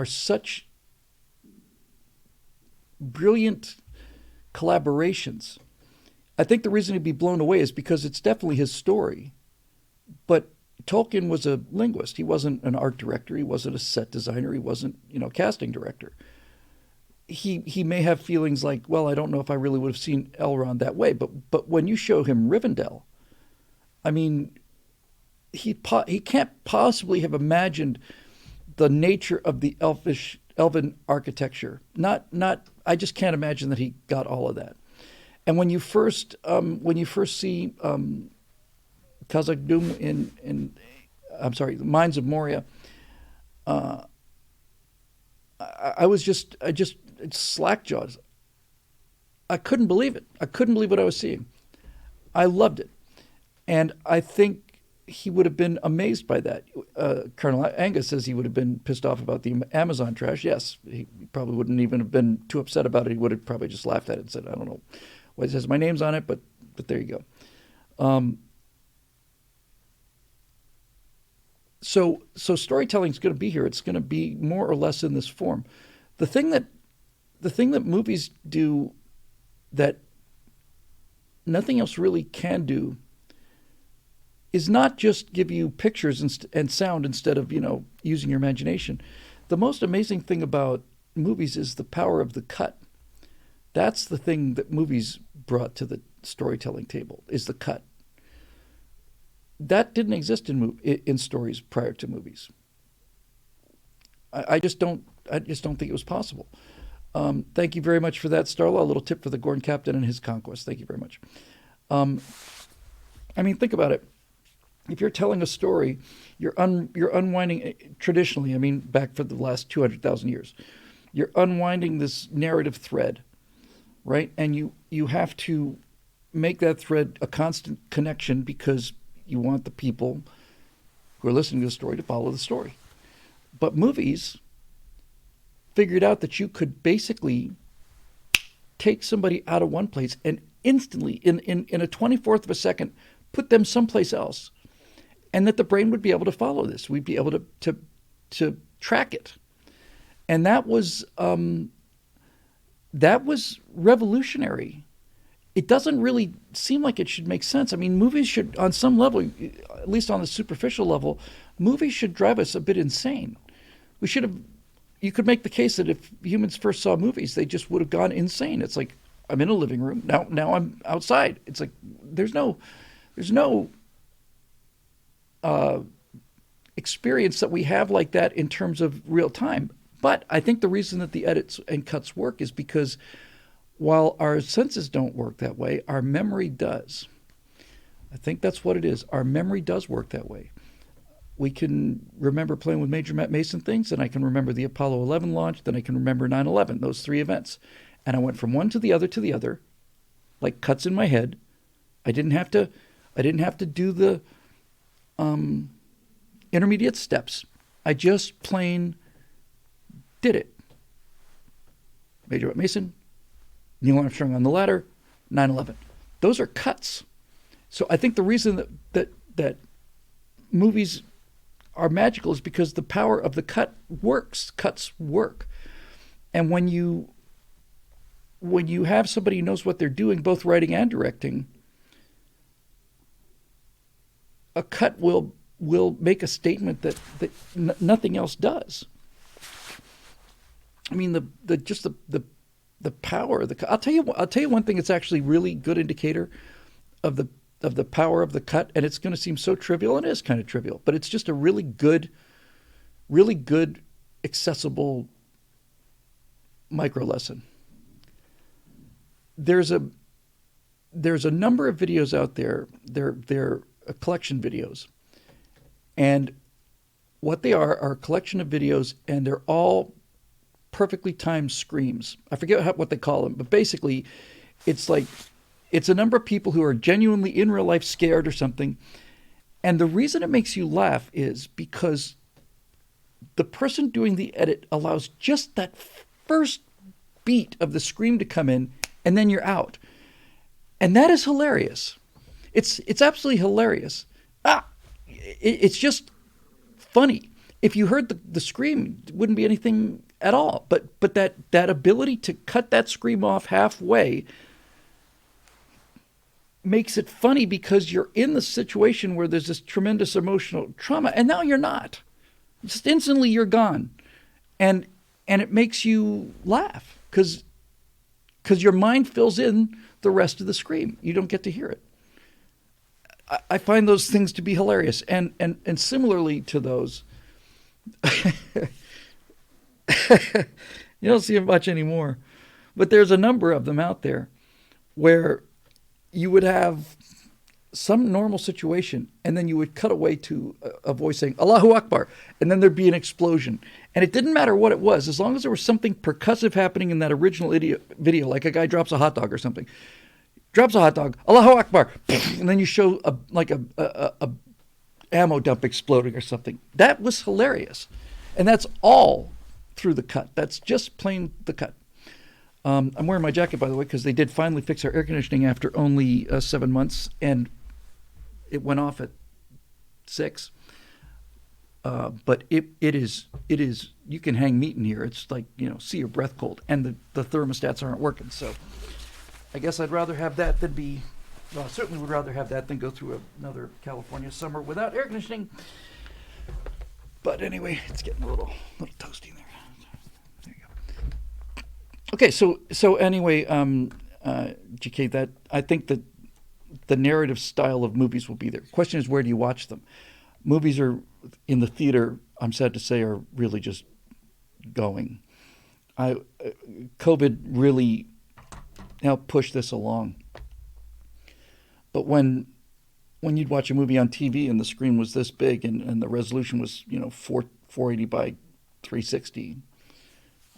A: such brilliant collaborations. I think the reason he'd be blown away is because it's definitely his story. But Tolkien was a linguist. He wasn't an art director. He wasn't a set designer. He wasn't, a casting director. He may have feelings like, well, I don't know if I really would have seen Elrond that way. But when you show him Rivendell, I mean, he can't possibly have imagined the nature of the elven architecture. I just can't imagine that he got all of that. And when you first see Khazad-dûm the Mines of Moria, it's slack-jawed. I couldn't believe it. I couldn't believe what I was seeing. I loved it. And I think he would have been amazed by that. Colonel Angus says he would have been pissed off about the Amazon trash. Yes, he probably wouldn't even have been too upset about it. He would have probably just laughed at it and said, I don't know why it says my name's on it, but there you go. So storytelling is going to be here. It's going to be more or less in this form. The thing that movies do that nothing else really can do is not just give you pictures and sound instead of using your imagination. The most amazing thing about movies is the power of the cut. That's the thing that movies brought to the storytelling table, is the cut. That didn't exist in stories prior to movies. I just don't think it was possible. Thank you very much for that, Starlaw. A little tip for the Gorn Captain and his conquest. Thank you very much. Think about it. If you're telling a story, you're unwinding traditionally. Back for the last 200,000 years, you're unwinding this narrative thread, right? And you have to make that thread a constant connection because you want the people who are listening to the story to follow the story. But movies figured out that you could basically take somebody out of one place and instantly, in a 24th of a second, put them someplace else. And that the brain would be able to follow this. We'd be able to track it. And that was revolutionary. It doesn't really seem like it should make sense. Movies should, on some level, at least on the superficial level, movies should drive us a bit insane. You could make the case that if humans first saw movies, they just would have gone insane. It's like, I'm in a living room, now I'm outside. It's like, there's no experience that we have like that in terms of real time. But I think the reason that the edits and cuts work is because while our senses don't work that way, our memory does. I think that's what it is. Our memory does work that way. We can remember playing with Major Matt Mason things, and I can remember the Apollo 11 launch, then I can remember 9/11, those three events. And I went from one to the other, like cuts in my head. I didn't have to I didn't have to do the intermediate steps. I just plain did it. Major Mason, Neil Armstrong on the ladder, 9/11. Those are cuts. So I think the reason that movies are magical is because the power of the cut works. Cuts work. And when you have somebody who knows what they're doing, both writing and directing, a cut will make a statement that nothing else does. I mean, the power of the cut. I'll tell you one thing that's actually really good indicator of the power of the cut, and it's going to seem so trivial, and it is kind of trivial, but it's just a really good, accessible micro lesson. There's a number of videos out there. They're collection videos, and what they are a collection of videos, and they're all perfectly timed screams. I forget what they call them, but basically, it's a number of people who are genuinely in real life scared or something, and the reason it makes you laugh is because the person doing the edit allows just that first beat of the scream to come in, and then you're out, and that is hilarious. It's absolutely hilarious. It's just funny. If you heard the scream, it wouldn't be anything at all. But that ability to cut that scream off halfway makes it funny because you're in the situation where there's this tremendous emotional trauma, and now you're not. Just instantly you're gone, and it makes you laugh because your mind fills in the rest of the scream. You don't get to hear it. I find those things to be hilarious, and similarly to those, you don't see them much anymore, but there's a number of them out there where you would have some normal situation, and then you would cut away to a voice saying Allahu Akbar, and then there'd be an explosion, and it didn't matter what it was, as long as there was something percussive happening in that original video, like a guy drops a hot dog or something. Drops a hot dog, Allahu Akbar, and then you show a ammo dump exploding or something. That was hilarious, and that's all through the cut. That's just plain the cut. I'm wearing my jacket, by the way, because they did finally fix our air conditioning after only 7 months, and it went off at 6. But it is. You can hang meat in here. It's like see your breath cold, and the thermostats aren't working. So I guess I'd rather have that than be. Well, I certainly would rather have that than go through another California summer without air conditioning. But anyway, it's getting a little toasty there. There you go. Okay, so anyway, GK, that I think that the narrative style of movies will be there. Question is, where do you watch them? Movies are in the theater, I'm sad to say, are really just going. COVID really helped push this along. But when you'd watch a movie on TV and the screen was this big and the resolution was 480 by 360,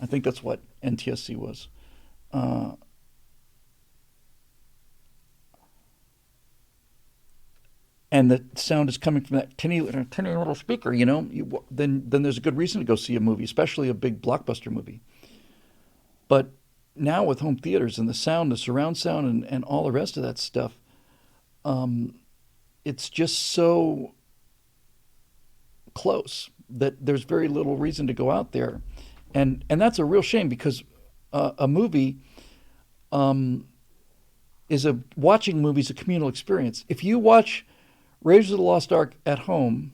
A: I think that's what NTSC was. And the sound is coming from that tiny little speaker, then there's a good reason to go see a movie, especially a big blockbuster movie. But now with home theaters and the sound, the surround sound, and all the rest of that stuff, it's just so close that there's very little reason to go out there. And that's a real shame because a movie watching movies a communal experience. If you watch Raiders of the Lost Ark at home,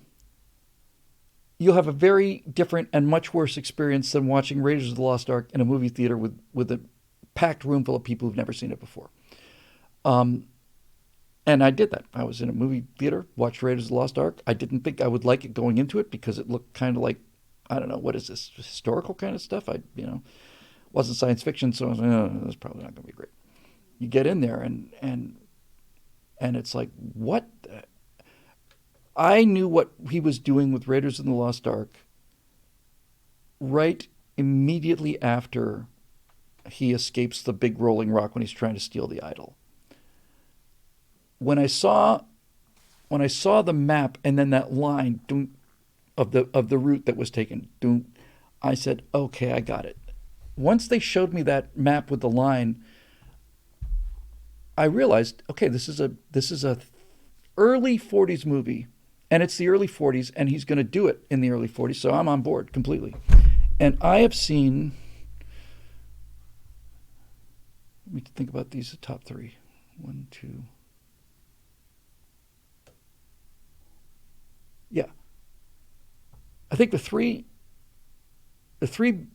A: you'll have a very different and much worse experience than watching Raiders of the Lost Ark in a movie theater with a packed room full of people who've never seen it before. And I did that. I was in a movie theater, watched Raiders of the Lost Ark. I didn't think I would like it going into it because it looked kind of like, I don't know, what is this, historical kind of stuff? Wasn't science fiction, so I was like, oh, that's probably not going to be great. You get in there and it's like, what? I knew what he was doing with Raiders of the Lost Ark right immediately after he escapes the big rolling rock when he's trying to steal the idol. When I saw when I saw the map and then that line of the route that was taken, I said, okay, I got it. Once they showed me that map with the line, I realized, okay, this is a early 40s movie, and it's the early 40s, and he's going to do it in the early 40s, so I'm on board completely. And I have seen, let me think about these top three. One, two. Yeah. I think the three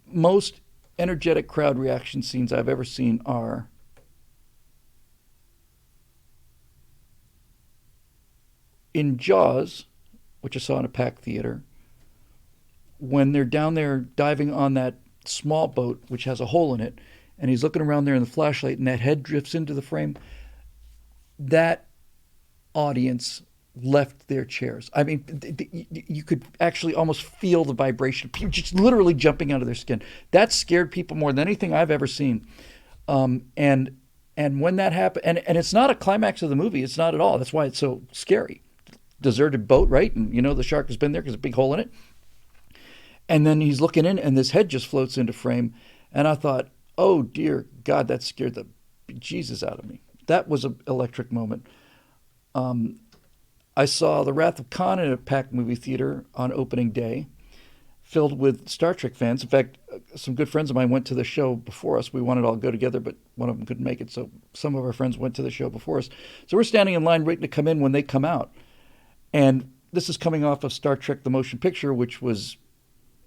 A: most energetic crowd reaction scenes I've ever seen are in Jaws, which I saw in a packed theater, when they're down there diving on that small boat, which has a hole in it, and he's looking around there in the flashlight, and that head drifts into the frame. That audience left their chairs. I mean, you could actually almost feel the vibration, people just literally jumping out of their skin. That scared people more than anything I've ever seen. And when that happened, and it's not a climax of the movie, it's not at all. That's why it's so scary. Deserted boat, right? And the shark has been there because there's a big hole in it. And then he's looking in, and this head just floats into frame. And I thought, oh dear God, that scared the Jesus out of me. That was an electric moment. I saw The Wrath of Khan in a packed movie theater on opening day, filled with Star Trek fans. In fact, some good friends of mine went to the show before us. We wanted to all go together, but one of them couldn't make it, so some of our friends went to the show before us. So we're standing in line waiting to come in when they come out. And this is coming off of Star Trek: The Motion Picture, which was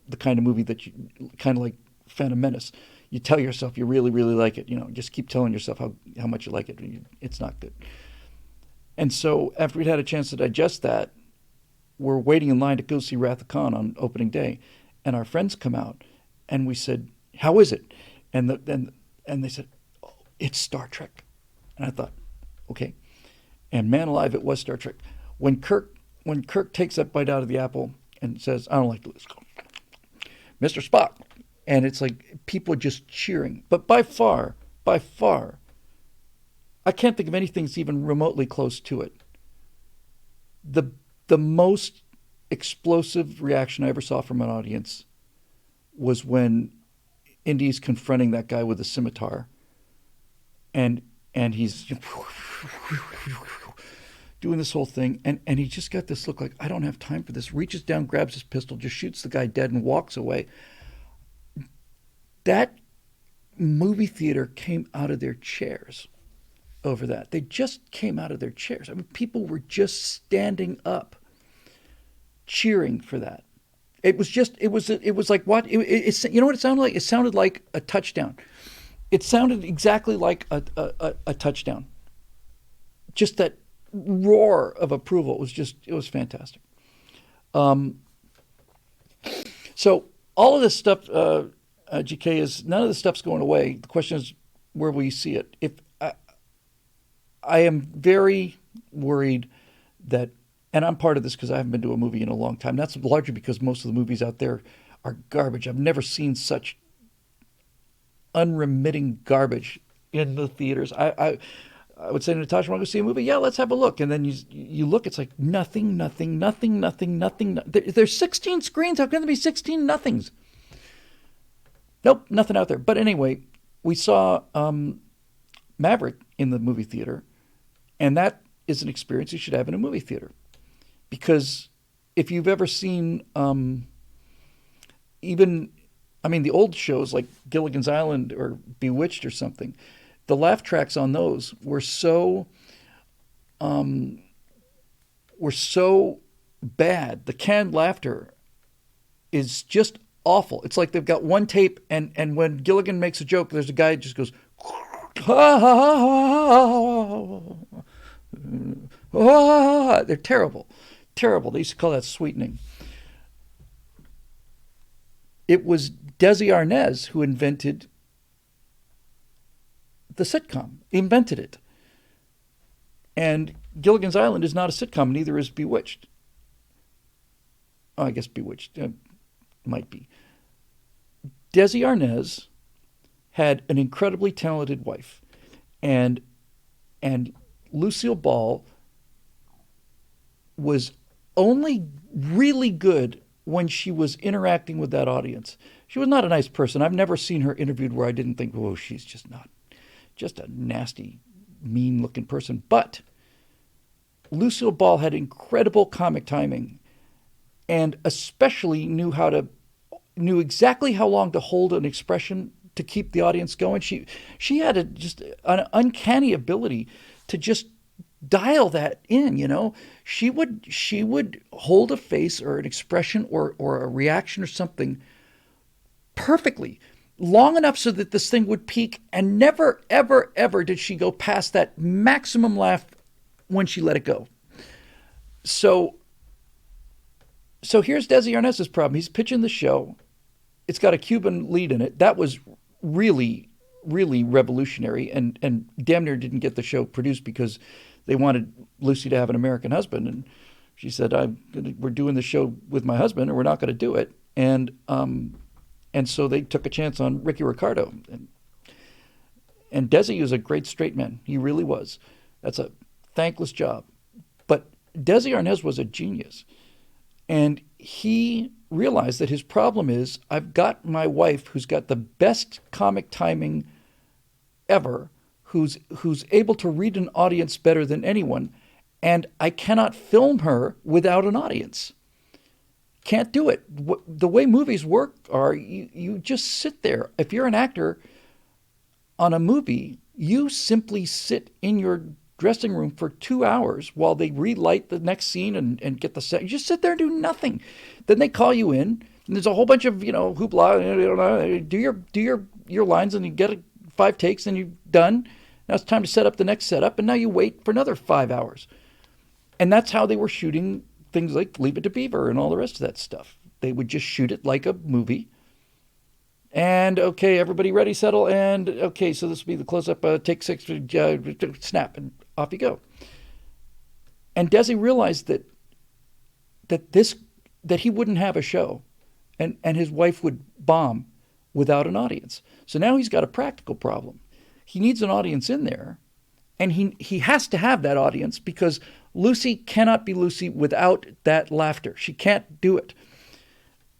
A: the kind of movie that you kind of like Phantom Menace. You tell yourself you really, really like it. Just keep telling yourself how much you like it. It's not good. And so after we'd had a chance to digest that, we're waiting in line to go see Wrath of Khan on opening day. And our friends come out, and we said, how is it? And they said, oh, it's Star Trek. And I thought, okay. And man alive, it was Star Trek. When Kirk takes that bite out of the apple and says, I don't like this, Mr. Spock. And it's like people are just cheering. But by far, I can't think of anything that's even remotely close to it. The most explosive reaction I ever saw from an audience was when Indy's confronting that guy with a scimitar, and he's doing this whole thing, and he just got this look like, I don't have time for this, reaches down, grabs his pistol, just shoots the guy dead and walks away. That movie theater came out of their chairs over that. They just came out of their chairs. I mean, people were just standing up, cheering for that. It was like what? You know what it sounded like? It sounded like a touchdown. It sounded exactly like a touchdown. Just that roar of approval. It was fantastic. So all of this stuff, GK, is none of this stuff's going away. The question is, where will you see it? If I am very worried that, and I'm part of this because I haven't been to a movie in a long time. That's largely because most of the movies out there are garbage. I've never seen such unremitting garbage in the theaters. I would say to Natasha, want to go see a movie? Yeah, let's have a look. And then you look, it's like nothing. There's 16 screens. How can there be 16 nothings? Nope, nothing out there. But anyway, we saw Maverick in the movie theater, and that is an experience you should have in a movie theater. Because if you've ever seen the old shows like Gilligan's Island or Bewitched or something, the laugh tracks on those were so bad. The canned laughter is just awful. It's like they've got one tape, and when Gilligan makes a joke, there's a guy who just goes, they're terrible. Terrible. They used to call that sweetening. It was Desi Arnaz who invented the sitcom. He invented it. And Gilligan's Island is not a sitcom, neither is Bewitched. Oh, I guess Bewitched might be. Desi Arnaz had an incredibly talented wife, and Lucille Ball was only really good when she was interacting with that audience. She was not a nice person. I've never seen her interviewed where I didn't think, oh, she's just a nasty, mean-looking person. But Lucille Ball had incredible comic timing, and especially knew exactly how long to hold an expression to keep the audience going. She had just an uncanny ability to just dial that in. She would hold a face or an expression or a reaction or something perfectly long enough so that this thing would peak, and never ever ever did she go past that maximum laugh when she let it go. So here's Desi Arnaz's problem. He's pitching the show. It's got a Cuban lead in it. That was really, really revolutionary, and damn near didn't get the show produced because they wanted Lucy to have an American husband. And she said, we're doing the show with my husband, or we're not going to do it. And so they took a chance on Ricky Ricardo. And Desi was a great straight man. He really was. That's a thankless job. But Desi Arnaz was a genius. And he realized that his problem is, I've got my wife who's got the best comic timing ever, who's able to read an audience better than anyone, and I cannot film her without an audience. Can't do it. The way movies work are you just sit there. If you're an actor on a movie, you simply sit in your dressing room for 2 hours while they relight the next scene and get the set. You just sit there and do nothing. Then they call you in, and there's a whole bunch of hoopla. Do your lines, and you get 5 takes, and you're done. Now it's time to set up the next setup, and now you wait for another 5 hours. And that's how they were shooting things like Leave It to Beaver and all the rest of that stuff. They would just shoot it like a movie. And okay, everybody ready, settle, and okay, so this will be the close-up, take 6, snap, and off you go. And Desi realized that he wouldn't have a show, and his wife would bomb without an audience. So now he's got a practical problem. He needs an audience in there, and he has to have that audience because Lucy cannot be Lucy without that laughter. She can't do it.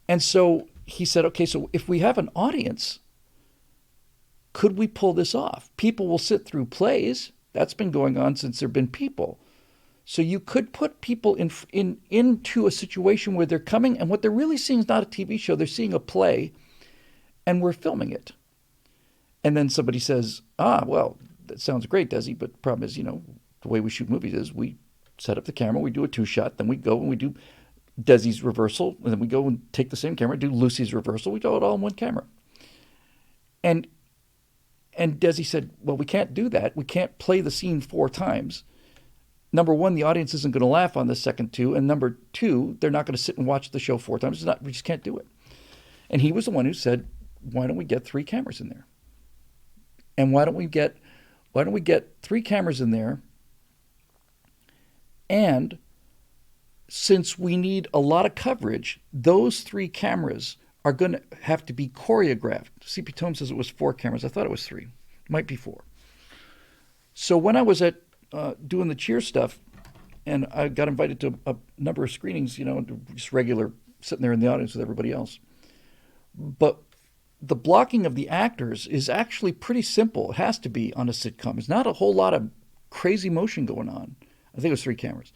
A: And so he said, okay, so if we have an audience, could we pull this off? People will sit through plays. That's been going on since there have been people. So you could put people into a situation where they're coming, and what they're really seeing is not a TV show. They're seeing a play, and we're filming it. And then somebody says, well, that sounds great, Desi, but the problem is, the way we shoot movies is we set up the camera, we do a 2-shot, then we go and we do Desi's reversal, and then we go and take the same camera, do Lucy's reversal. We do it all in one camera. And Desi said, well, we can't do that. We can't play the scene 4 times. Number one, the audience isn't going to laugh on the second 2. And number 2, they're not going to sit and watch the show 4 times. We just can't do it. And he was the one who said, why don't we get 3 cameras in there? And why don't we get 3 cameras in there? And since we need a lot of coverage, those 3 cameras are going to have to be choreographed. CP Tome says it was 4 cameras. I thought it was 3. It might be 4. So when I was at doing the Cheer stuff, and I got invited to a number of screenings, just regular sitting there in the audience with everybody else. But the blocking of the actors is actually pretty simple. It has to be on a sitcom. There's not a whole lot of crazy motion going on. I think it was 3 cameras.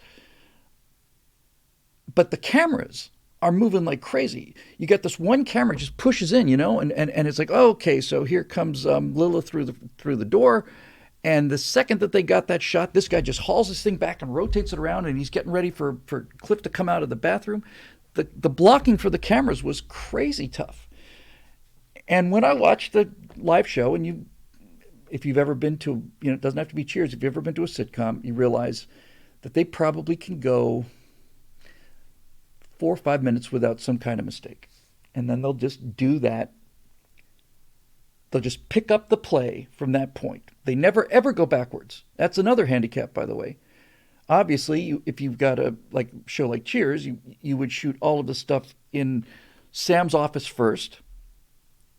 A: But the cameras are moving like crazy. You get this one camera just pushes in, and it's like, oh, okay, so here comes Lilith through the door. And the second that they got that shot, this guy just hauls this thing back and rotates it around, and he's getting ready for Cliff to come out of the bathroom. The blocking for the cameras was crazy tough. And when I watched the live show, and if you've ever been to, it doesn't have to be Cheers, if you've ever been to a sitcom, you realize that they probably can go 4 or 5 minutes without some kind of mistake. And then they'll just do that. They'll just pick up the play from that point. They never, ever go backwards. That's another handicap, by the way. Obviously, if you've got a show like Cheers, you would shoot all of the stuff in Sam's office first,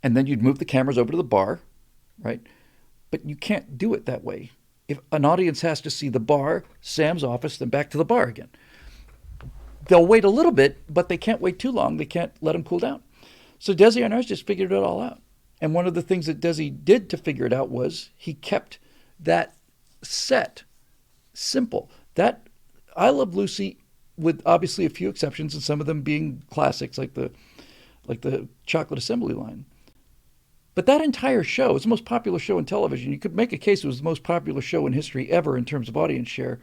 A: and then you'd move the cameras over to the bar, right? But you can't do it that way. If an audience has to see the bar, Sam's office, then back to the bar again. they'll wait a little bit, but they can't wait too long. They can't let them cool down. So Desi Arnaz just figured it all out. And one of the things that Desi did to figure it out was he kept that set simple. That I Love Lucy, with obviously a few exceptions, and some of them being classics like the Chocolate Assembly Line. But that entire show is the most popular show in television. You could make a case it was the most popular show in history ever in terms of audience share.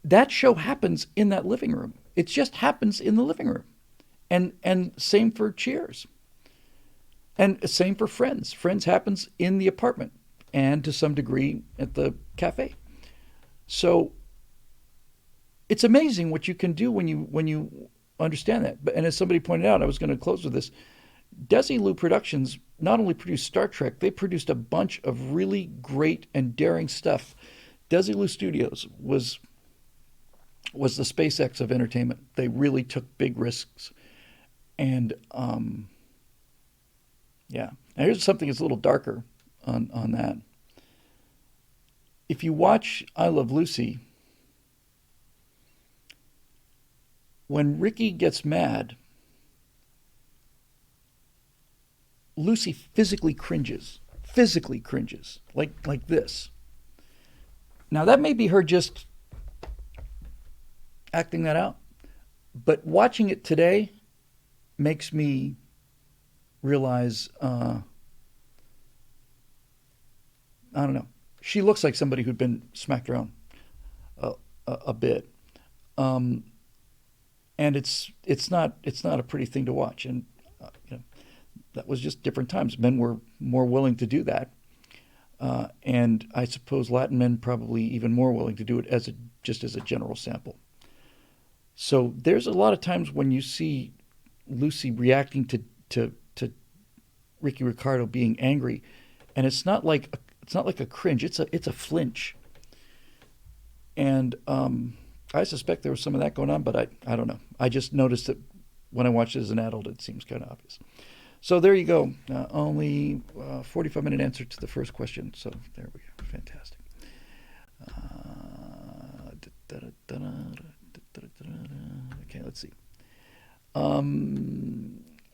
A: That show happens in that living room. It just happens in the living room. And same for Cheers. And same for Friends. Friends happens in the apartment and to some degree at the cafe. So it's amazing what you can do when you understand that. And as somebody pointed out, I was going to close with this. Desilu Productions not only produced Star Trek, they produced a bunch of really great and daring stuff. Desilu Studios was the SpaceX of entertainment. They really took big risks. And yeah. Now here's something that's a little darker on that. If you watch I Love Lucy, when Ricky gets mad, Lucy physically cringes, like this. Now that may be her just acting that out, but watching it today makes me realize, I don't know. She looks like somebody who'd been smacked around a bit, and it's not a pretty thing to watch. And that was just different times. Men were more willing to do that, and I suppose Latin men probably even more willing to do it just as a general sample. So there's a lot of times when you see Lucy reacting to Ricky Ricardo being angry, and it's not like a cringe. It's a flinch. And I suspect there was some of that going on, but I don't know. I just noticed that when I watched it as an adult, it seems kind of obvious. So there you go. Only 45-minute answer to the first question. So there we go. Fantastic. Okay, let's see.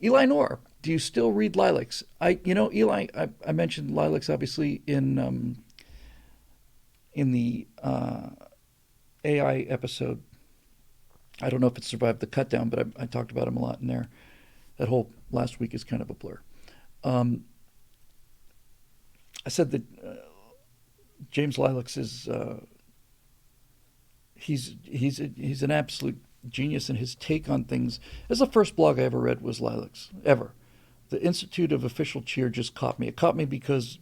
A: Eli Noor, do you still read Lilacs? Eli, I mentioned Lilacs obviously in the AI episode. I don't know if it survived the cut down, but I talked about him a lot in there. That whole last week is kind of a blur. I said that James Lilacs is he's an absolute genius, and his take on things. As the first blog I ever read was Lilacs, ever. The Institute of Official Cheer just caught me. It caught me because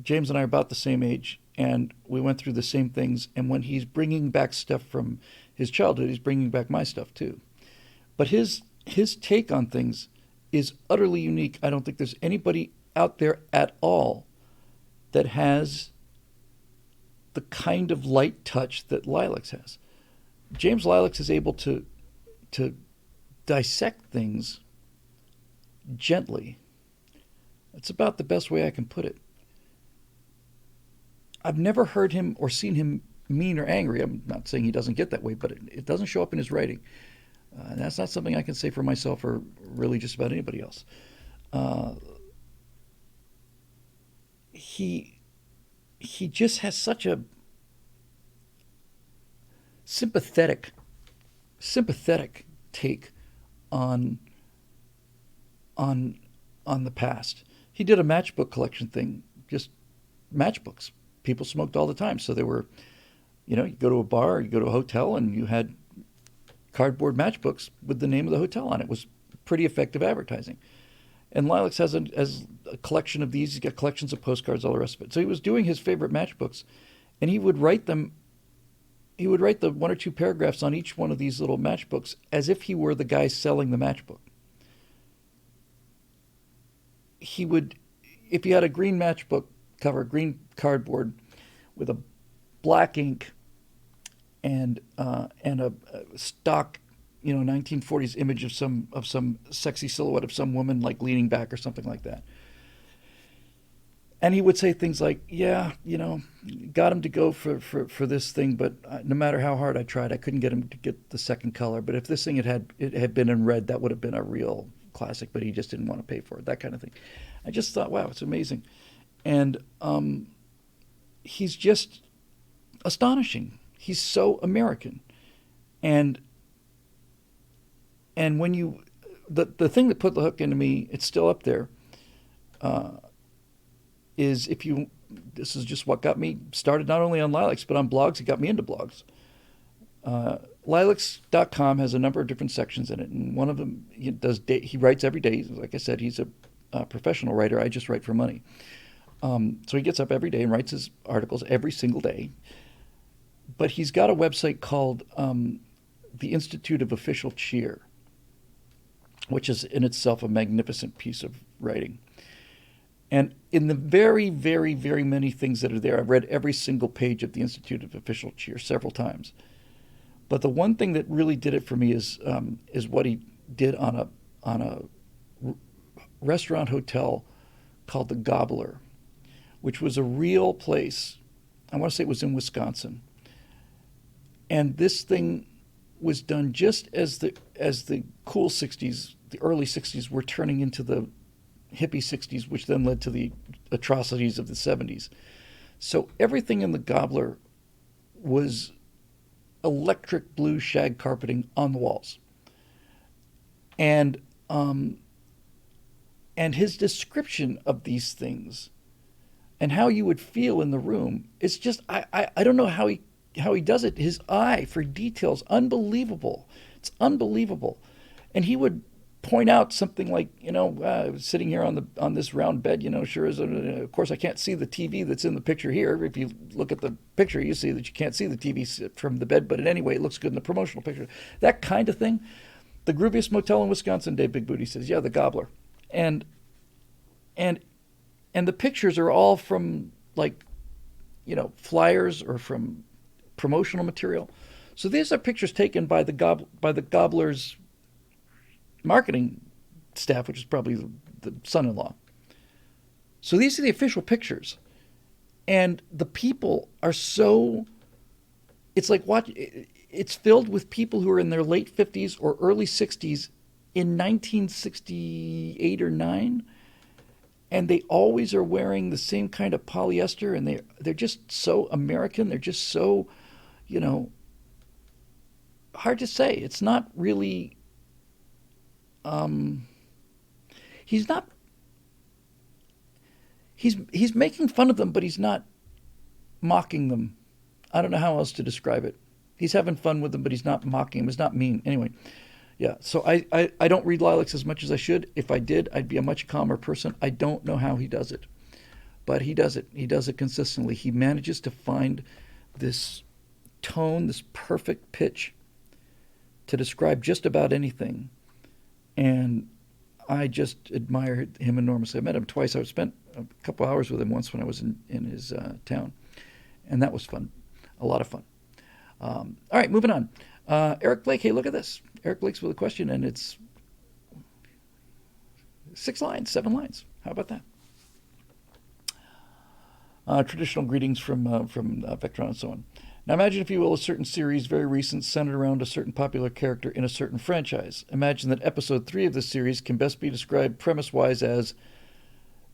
A: James and I are about the same age, and we went through the same things. And when he's bringing back stuff from his childhood, he's bringing back my stuff too. But his take on things is utterly unique. I don't think there's anybody out there at all that has the kind of light touch that Lilacs has. James Lilacs is able to dissect things gently. That's about the best way I can put it. I've never heard him or seen him mean or angry. I'm not saying he doesn't get that way, but it doesn't show up in his writing. And that's not something I can say for myself or really just about anybody else. He just has such a sympathetic take on the past. He did a matchbook collection thing, just matchbooks. People smoked all the time, so there were, you go to a bar, you go to a hotel, and you had cardboard matchbooks with the name of the hotel on it. It was pretty effective advertising. And Lilacs has a collection of these. He's got collections of postcards, all the rest of it. So he was doing his favorite matchbooks, and he would write them. He would write the one or two paragraphs on each one of these little matchbooks as if he were the guy selling the matchbook. He would, if he had a green matchbook cover, green cardboard with a black ink and a stock, 1940s image of some sexy silhouette of some woman like leaning back or something like that. And he would say things like, "Yeah, got him to go for this thing, but no matter how hard I tried, I couldn't get him to get the second color. But if this thing had been in red, that would have been a real classic. But he just didn't want to pay for it. That kind of thing." I just thought, wow, it's amazing, and he's just astonishing. He's so American, and when you the thing that put the hook into me, it's still up there. Is if you this is just what got me started not only on Lilacs but on blogs. It got me into blogs. Lilacs.com has a number of different sections in it, and one of them he writes every day. Like I said, he's a professional writer. I just write for money. So he gets up every day and writes his articles every single day. But he's got a website called the Institute of Official Cheer, which is in itself a magnificent piece of writing. And in the very, very, very many things that are there, I've read every single page of the Institute of Official Cheer several times. But the one thing that really did it for me is what he did on a restaurant hotel called the Gobbler, which was a real place. I want to say it was in Wisconsin. And this thing was done just as the cool 60s, the early 60s were turning into the hippie 60s, which then led to the atrocities of the 70s. So everything in the Gobbler was electric blue shag carpeting on the walls. And his description of these things and how you would feel in the room, it's just, I don't know how he does it. His eye for details, unbelievable. It's unbelievable. And he would point out something like, sitting here on this round bed, sure as, of course I can't see the TV that's in the picture here. If you look at the picture, you see that you can't see the TV from the bed, but anyway, it looks good in the promotional picture. That kind of thing. The grooviest motel in Wisconsin, Dave Big Booty says, yeah, the Gobbler. And the pictures are all from flyers or from promotional material. So these are pictures taken by the Gobbler's marketing staff, which is probably the son-in-law. So these are the official pictures, and the people are so. It's like it's filled with people who are in their late 50s or early 60s in 1968 or 9, and they always are wearing the same kind of polyester, and they're just so American. They're just so, hard to say. It's not really. He's not. He's making fun of them, but he's not mocking them. I don't know how else to describe it. He's having fun with them, but he's not mocking them. He's not mean. Anyway, yeah. So I don't read Lilacs as much as I should. If I did, I'd be a much calmer person. I don't know how he does it, but he does it. He does it consistently. He manages to find this tone, this perfect pitch to describe just about anything. And I just admire him enormously. I met him twice. I spent a couple hours with him once when I was in his town. And that was fun. A lot of fun. All right, moving on. Eric Blake, hey, look at this. Eric Blake's with a question, and it's 7 lines. How about that? Traditional greetings from Vectron and so on. Now imagine, if you will, a certain series, very recent, centered around a certain popular character in a certain franchise. Imagine that episode 3 of this series can best be described premise-wise as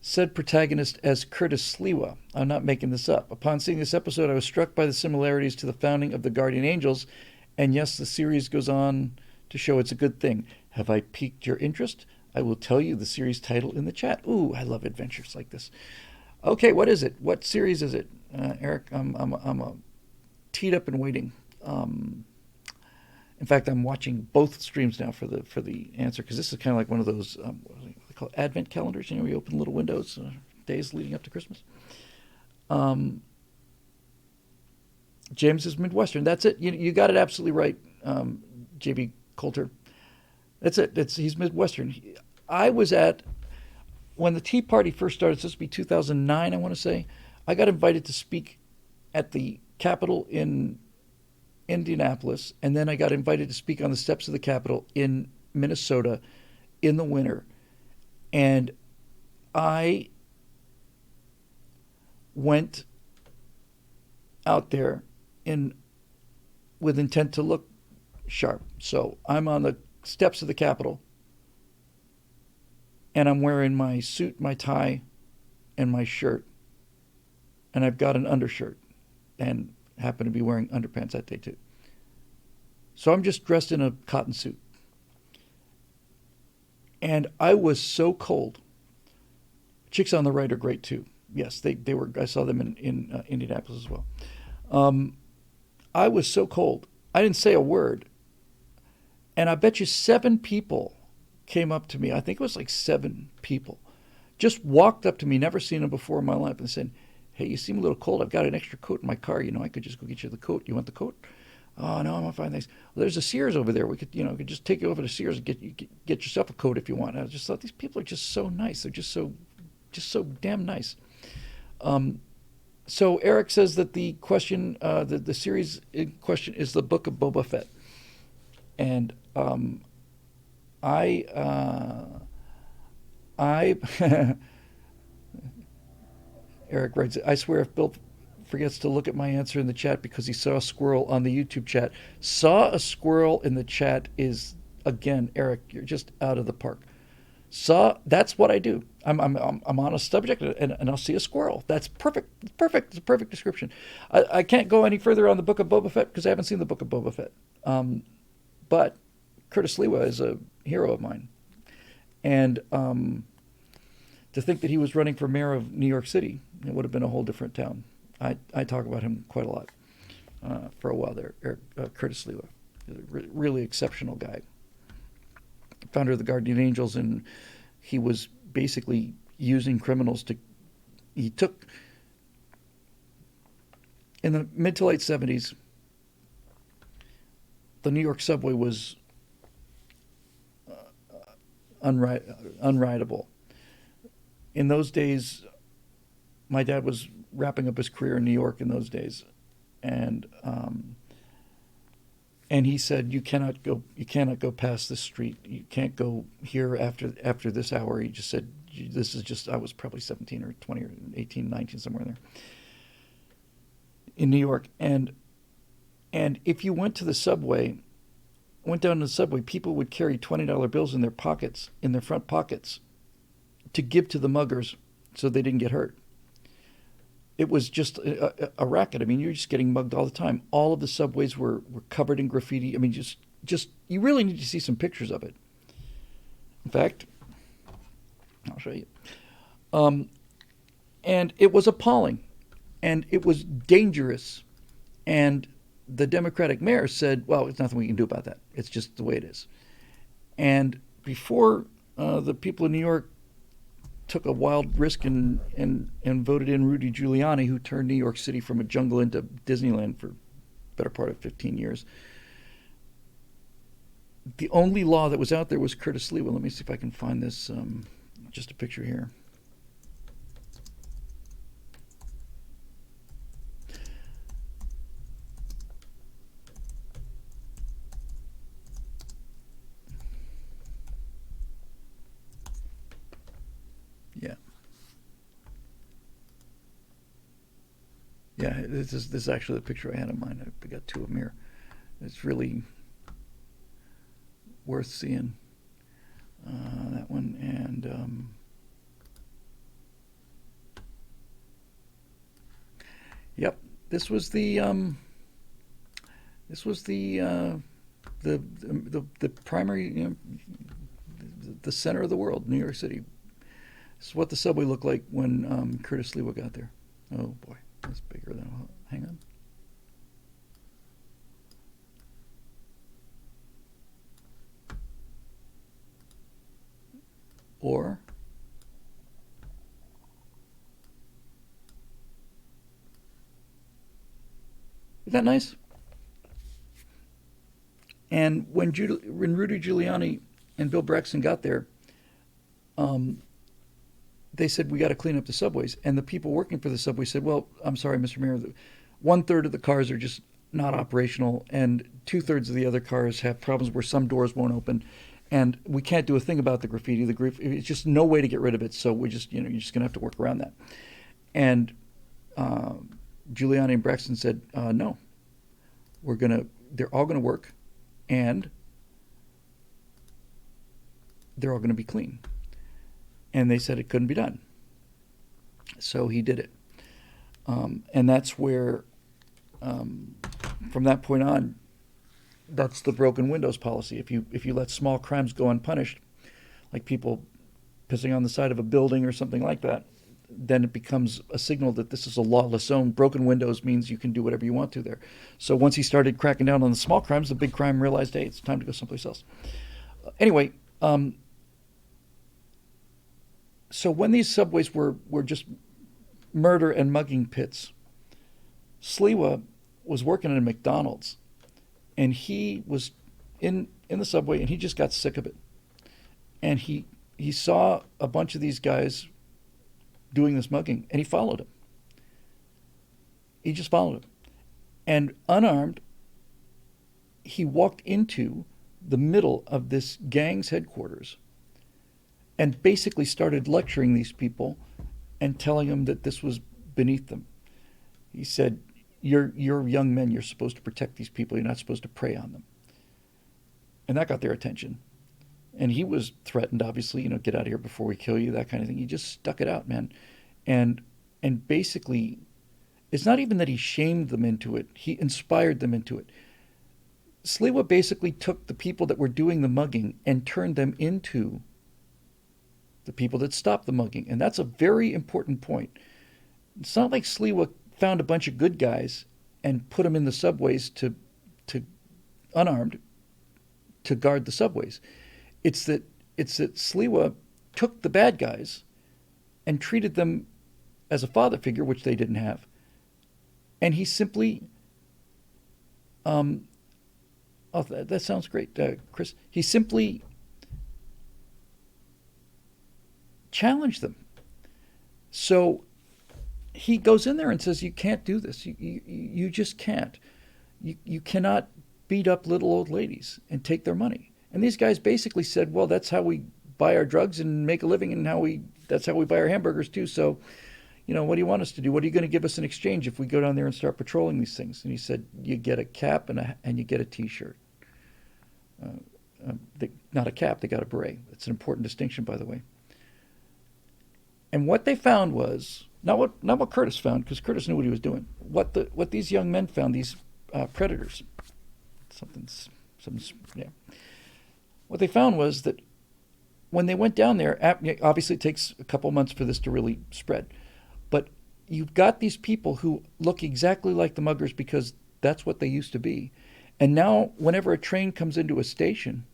A: said protagonist as Curtis Sliwa. I'm not making this up. Upon seeing this episode, I was struck by the similarities to the founding of the Guardian Angels, and yes, the series goes on to show it's a good thing. Have I piqued your interest? I will tell you the series title in the chat. Ooh, I love adventures like this. Okay, what is it? What series is it? Eric, I'm teed up and waiting. In fact, I'm watching both streams now for the answer, because this is kind of like one of those what do they call it? Advent calendars. We open little windows, days leading up to Christmas. James is Midwestern. That's it. You got it absolutely right, JB Coulter. That's it. He's Midwestern. I was at, when the Tea Party first started, this would be 2009, I want to say, I got invited to speak at the Capitol in Indianapolis, and then I got invited to speak on the steps of the Capitol in Minnesota in the winter. And I went out there in with intent to look sharp. So I'm on the steps of the Capitol, and I'm wearing my suit, my tie, and my shirt, and I've got an undershirt, and happen to be wearing underpants that day too. So I'm just dressed in a cotton suit, and I was so cold. Chicks on the right are great too. Yes, they were. I saw them in Indianapolis as well. I was so cold. I didn't say a word. And I bet you 7 people came up to me. I think it was like 7 people. Just walked up to me, never seen them before in my life, and said, "Hey, you seem a little cold. I've got an extra coat in my car. I could just go get you the coat. You want the coat?" "Oh, no, I'm fine, thanks." "Well, there's a Sears over there. We could just take you over to Sears and get yourself a coat if you want." And I just thought, these people are just so nice. They're just so damn nice. So Eric says that the question, the series in question is the Book of Boba Fett, and I Eric writes, "I swear if Bill forgets to look at my answer in the chat because he saw a squirrel on the YouTube chat." Saw a squirrel in the chat is, again, Eric, you're just out of the park. That's what I do. I'm on a subject and I'll see a squirrel. That's perfect. It's perfect. It's a perfect description. I can't go any further on the Book of Boba Fett because I haven't seen the Book of Boba Fett. But Curtis Lewa is a hero of mine. And to think that he was running for mayor of New York City, it would have been a whole different town. I talk about him quite a lot for a while there. Curtis Lewa, really exceptional guy. Founder of the Guardian Angels, and he was basically using criminals he took, in the mid to late 70s, the New York subway was unrideable. In those days, my dad was wrapping up his career in New York in those days, and he said, you cannot go past this street. You can't go here after this hour. He just said, this is just, I was probably 17 or 20 or 18, 19, somewhere there in New York. And if you went down to the subway, people would carry $20 bills in their pockets, in their front pockets, to give to the muggers so they didn't get hurt. It was just a racket. I mean, you're just getting mugged all the time. All of the subways were covered in graffiti. I mean, just you really need to see some pictures of it. In fact, I'll show you. And it was appalling, and it was dangerous. And the Democratic mayor said, "Well, there's nothing we can do about that. It's just the way it is." And before the people in New York took a wild risk and voted in Rudy Giuliani, who turned New York City from a jungle into Disneyland for the better part of 15 years. The only law that was out there was Curtis Lewa. Let me see if I can find this, just a picture here. Yeah. Yeah, this is actually the picture I had in mind. I got 2 of them here. It's really worth seeing. That one, and yep, this was the primary, the center of the world, New York City. This is what the subway looked like when Curtis Lewa got there. Oh boy, that's bigger than. Hang on. Or isn't that nice? And when Rudy Giuliani and Bill Braxton got there, they said, we got to clean up the subways. And the people working for the subway said, well, I'm sorry, Mr. Mayor, 1/3 of the cars are just not operational, and 2/3 of the other cars have problems where some doors won't open, and we can't do a thing about the graffiti. It's just no way to get rid of it. So you're just going to have to work around that. And uh, Giuliani and Braxton said, no, they're all gonna work, and they're all gonna be clean. And they said it couldn't be done, so he did it. And that's where, from that point on, that's the broken windows policy. If you let small crimes go unpunished, like people pissing on the side of a building or something like that, then it becomes a signal that this is a lawless zone. Broken windows means you can do whatever you want to there. So once he started cracking down on the small crimes, the big crime realized, hey, it's time to go someplace else. Anyway, so when these subways were just murder and mugging pits, Sliwa was working at a McDonald's, and he was in the subway, and he just got sick of it. And he saw a bunch of these guys doing this mugging, and he followed him. He just followed him. And unarmed, he walked into the middle of this gang's headquarters and basically started lecturing these people and telling them that this was beneath them. He said, you're young men, you're supposed to protect these people, you're not supposed to prey on them. And that got their attention. And he was threatened, obviously, get out of here before we kill you, that kind of thing. He just stuck it out, man. And basically, it's not even that he shamed them into it, he inspired them into it. Sliwa basically took the people that were doing the mugging and turned them into the people that stopped the mugging. And that's a very important point. It's not like Sliwa found a bunch of good guys and put them in the subways to unarmed to guard the subways. It's that Sliwa took the bad guys and treated them as a father figure, which they didn't have. And he simply, that sounds great, Chris. He simply challenged them. So he goes in there and says, you can't do this. You just can't. You cannot beat up little old ladies and take their money. And these guys basically said, well, that's how we buy our drugs and make a living, and that's how we buy our hamburgers too. So, what do you want us to do? What are you going to give us in exchange if we go down there and start patrolling these things? And he said, you get a cap and you get a T-shirt. Not a cap, they got a beret. That's an important distinction, by the way. And what they found was not what Curtis found, because Curtis knew what he was doing. What these young men found, these predators, yeah. What they found was that when they went down there, obviously it takes a couple months for this to really spread, but you've got these people who look exactly like the muggers because that's what they used to be. And now whenever a train comes into a station,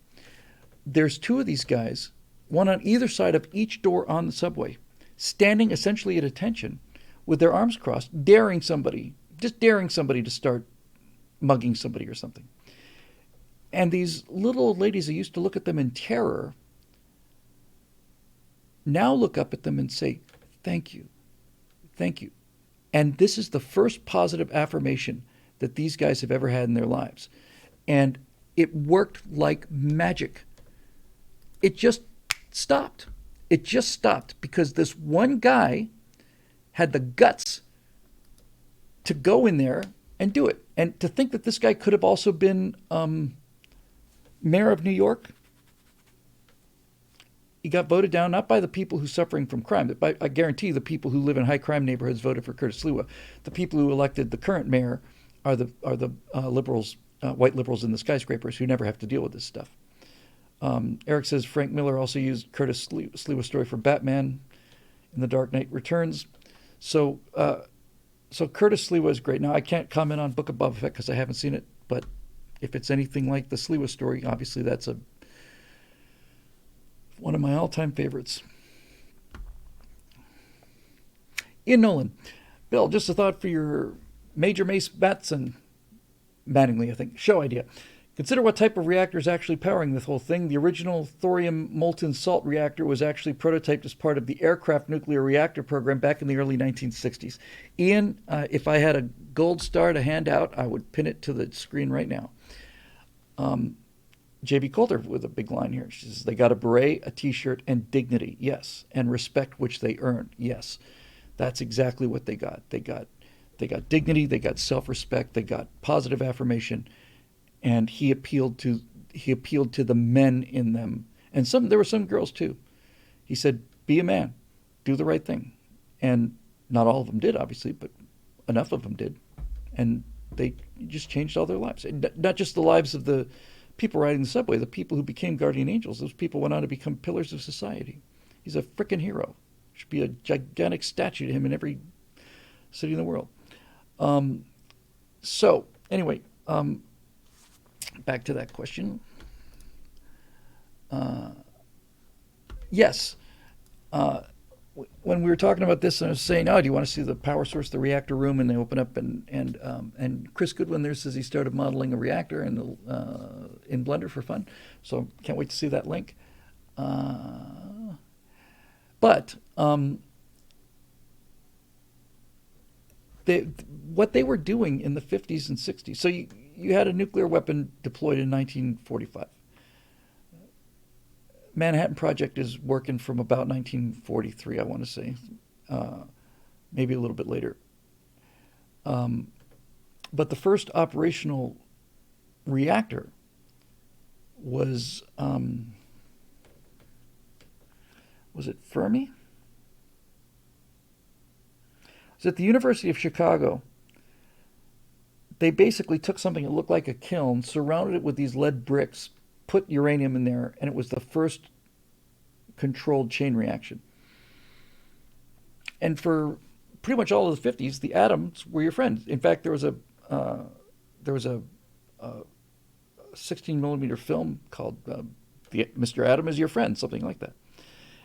A: there's two of these guys, one on either side of each door on the subway, standing essentially at attention with their arms crossed, daring somebody to start mugging somebody or something. And these little old ladies who used to look at them in terror now look up at them and say, thank you, thank you. And this is the first positive affirmation that these guys have ever had in their lives. And it worked like magic. It just stopped. It just stopped because this one guy had the guts to go in there and do it. And to think that this guy could have also been mayor of New York. He got voted down not by the people who are suffering from crime. But I guarantee the people who live in high crime neighborhoods voted for Curtis Sliwa. The people who elected the current mayor are the liberals, white liberals in the skyscrapers who never have to deal with this stuff. Eric says Frank Miller also used Curtis Sliwa's story for Batman in The Dark Knight Returns. So Curtis Sliwa is great. Now, I can't comment on Book of Boba Fett because I haven't seen it, but if it's anything like the Sliwa story, obviously that's one of my all-time favorites. Ian Nolan. Bill, just a thought for your Major Mace Mattingly, I think, show idea. Consider what type of reactor is actually powering this whole thing. The original thorium molten salt reactor was actually prototyped as part of the aircraft nuclear reactor program back in the early 1960s. Ian, if I had a gold star to hand out, I would pin it to the screen right now. J.B. Coulter with a big line here. She says, they got a beret, a T-shirt, and dignity, yes, and respect which they earned, yes. That's exactly what they got. They got They got dignity, they got self-respect, they got positive affirmation, and he appealed to the men in them, and some there were some girls too. He said, "Be a man, do the right thing," and not all of them did, obviously, but enough of them did, and they just changed all their lives. Not just the lives of the people riding the subway, the people who became guardian angels. Those people went on to become pillars of society. He's a freaking hero. Should be a gigantic statue to him in every city in the world. So anyway, back to that question. Yes. When we were talking about this, I was saying, "Oh, do you want to see the power source, the reactor room?" And they open up, and Chris Goodwin there says he started modeling a reactor in Blender for fun. So can't wait to see that link. But what they were doing in the 50s and 60s. So you had a nuclear weapon deployed in 1945. Manhattan Project is working from about 1943, I want to say, maybe a little bit later. But the first operational reactor was it Fermi? It was at the University of Chicago. They basically took something that looked like a kiln, surrounded it with these lead bricks, put uranium in there, and it was the first controlled chain reaction. And for pretty much all of the 50s, the atoms were your friend. In fact, there was a 16 millimeter film called "Mr. Atom is Your Friend," something like that.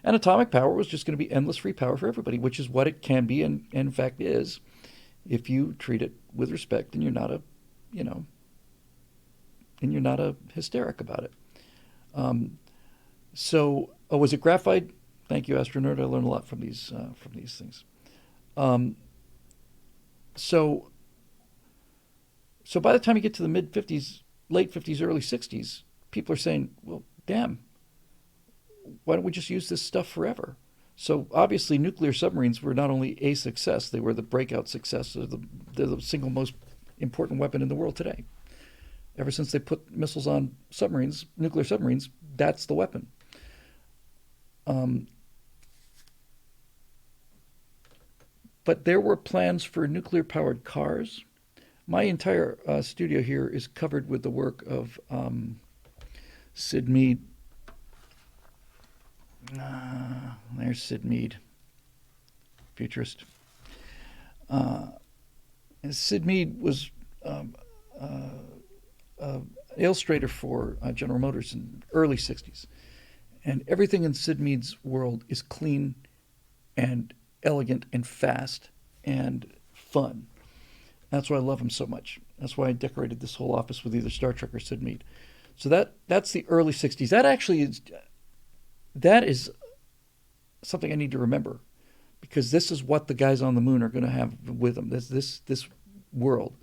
A: And atomic power was just going to be endless free power for everybody, which is what it can be, and in fact is, if you treat it with respect and you're not a, and you're not a hysteric about it. Was it graphite? Thank you, Astronaut. I learned a lot from these things. So by the time you get to the mid 50s, late 50s, early 60s, people are saying, well, damn, why don't we just use this stuff forever? So obviously nuclear submarines were not only a success, they were the breakout success. They're the single most important weapon in the world today. Ever since they put missiles on submarines, nuclear submarines, that's the weapon. But there were plans for nuclear-powered cars. My entire studio here is covered with the work of Sid Mead. There's Sid Mead, futurist. And Sid Mead was illustrator for General Motors in the early 60s. And everything in Sid Mead's world is clean and elegant and fast and fun. That's why I love him so much. That's why I decorated this whole office with either Star Trek or Sid Mead. So that's the early 60s. That is something I need to remember, because this is what the guys on the moon are going to have with them, this world.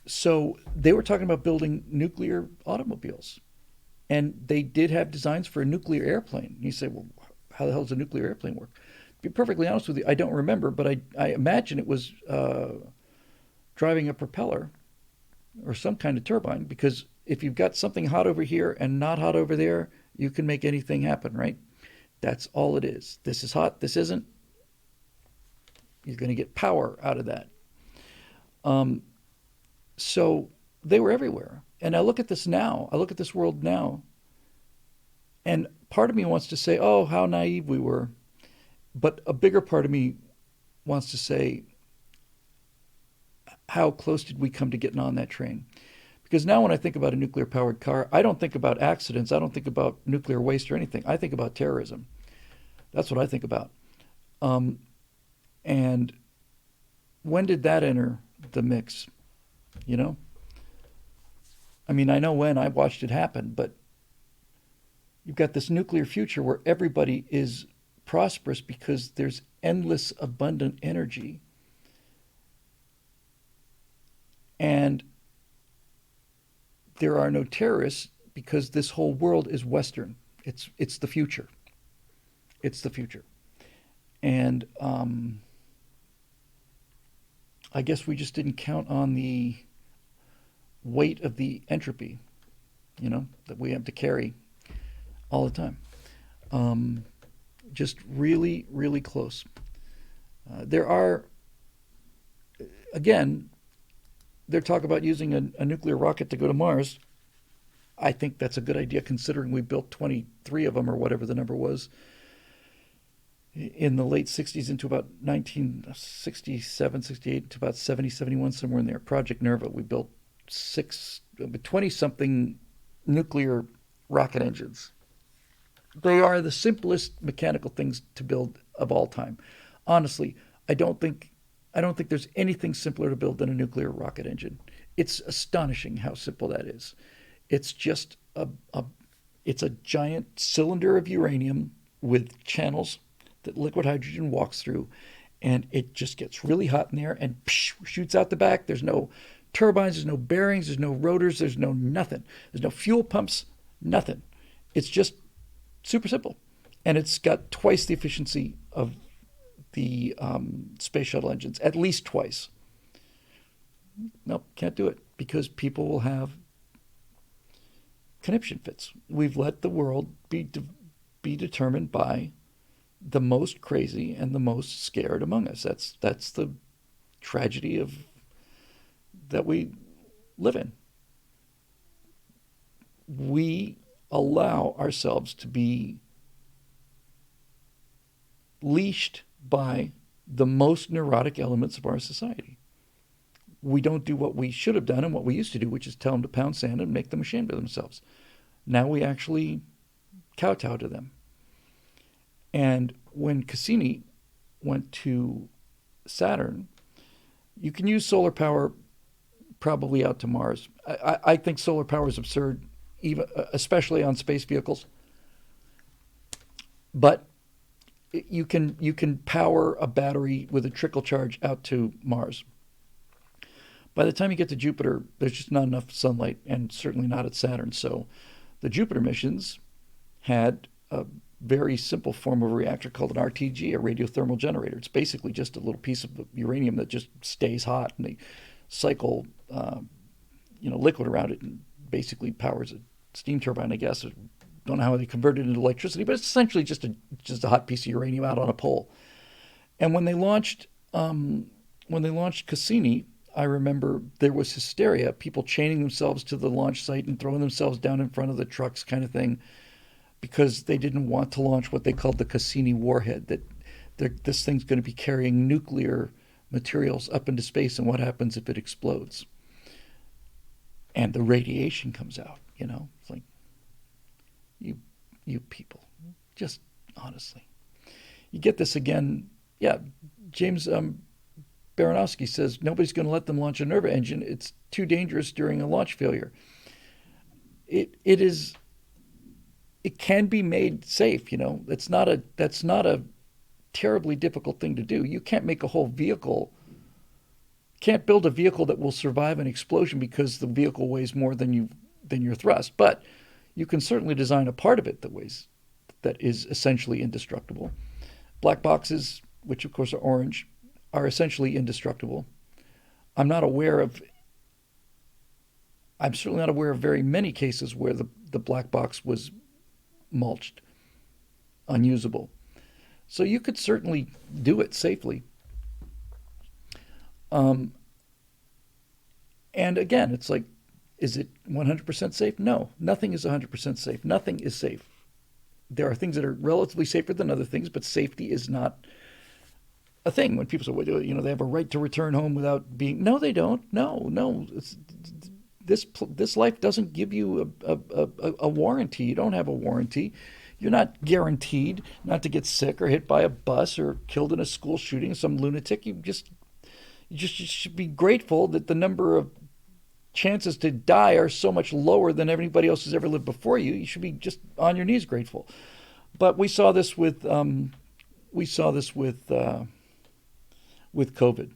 A: So they were talking about building nuclear automobiles. And they did have designs for a nuclear airplane. And you say, well, how the hell does a nuclear airplane work? To be perfectly honest with you, I don't remember, but I imagine it was driving a propeller or some kind of turbine, because if you've got something hot over here and not hot over there, you can make anything happen, right? That's all it is. This is hot, this isn't. You're going to get power out of that. So they were everywhere. And I look at this now. I look at this world now. And part of me wants to say, oh, how naive we were. But a bigger part of me wants to say, how close did we come to getting on that train? Because now when I think about a nuclear-powered car, I don't think about accidents. I don't think about nuclear waste or anything. I think about terrorism. That's what I think about. And when did that enter the mix? I mean, I know when. I watched it happen, but you've got this nuclear future where everybody is prosperous because there's endless abundant energy. And there are no terrorists because this whole world is Western. It's the future. It's the future. And I guess we just didn't count on the weight of the entropy, that we have to carry all the time. Um, just really, really close. There are, again, they're talking about using a nuclear rocket to go to Mars. I think that's a good idea considering we built 23 of them or whatever the number was in the late 60s into about 1967, 68 to about 70, 71, somewhere in there. Project Nerva, we built 20 something nuclear rocket engines. They are the simplest mechanical things to build of all time. Honestly, I don't think I don't think there's anything simpler to build than a nuclear rocket engine. It's astonishing how simple that is. It's just a it's a giant cylinder of uranium with channels that liquid hydrogen walks through, and it just gets really hot in there and shoots out the back. There's no turbines, there's no bearings, there's no rotors, there's no nothing. There's no fuel pumps, nothing. It's just super simple, and it's got twice the efficiency of the space shuttle engines, at least twice. Nope, can't do it because people will have conniption fits. We've let the world be determined by the most crazy and the most scared among us. That's the tragedy of that we live in. We allow ourselves to be leashed by the most neurotic elements of our society. We don't do what we should have done and what we used to do, which is tell them to pound sand and make them ashamed of themselves. Now we actually kowtow to them. And when Cassini went to Saturn, you can use solar power probably out to Mars. I think solar power is absurd, even especially on space vehicles. But you can power a battery with a trickle charge out to Mars. By the time you get to Jupiter, there's just not enough sunlight, and certainly not at Saturn. So the Jupiter missions had a very simple form of a reactor called an RTG, a radiothermal generator. It's basically just a little piece of uranium that just stays hot, and they cycle, liquid around it, and basically powers a steam turbine, I guess. I don't know how they convert it into electricity, but it's essentially just a hot piece of uranium out on a pole. And when they launched Cassini, I remember there was hysteria, people chaining themselves to the launch site and throwing themselves down in front of the trucks, kind of thing, because they didn't want to launch what they called the Cassini warhead, that this thing's going to be carrying nuclear materials up into space, and what happens if it explodes? And the radiation comes out, It's like, you people, just honestly. You get this again, yeah, James Baranowski says nobody's going to let them launch a Nerva engine. It's too dangerous during a launch failure. It can be made safe. That's not a terribly difficult thing to do. You can't make a whole vehicle. Can't build a vehicle that will survive an explosion because the vehicle weighs more than your thrust. But you can certainly design a part of it that is essentially indestructible. Black boxes, which of course are orange, are essentially indestructible. I'm certainly not aware of very many cases where the black box was mulched, unusable. So you could certainly do it safely. Um, and again, it's like, is it 100% safe? No, nothing is 100% safe. Nothing is safe. There are things that are relatively safer than other things, but safety is not a thing. When people say, well, they have a right to return home without being, no, they don't. No. This life doesn't give you a warranty. You don't have a warranty. You're not guaranteed not to get sick or hit by a bus or killed in a school shooting, some lunatic. You should be grateful that the number of chances to die are so much lower than everybody else who's ever lived before you. You should be just on your knees grateful. But we saw this with COVID,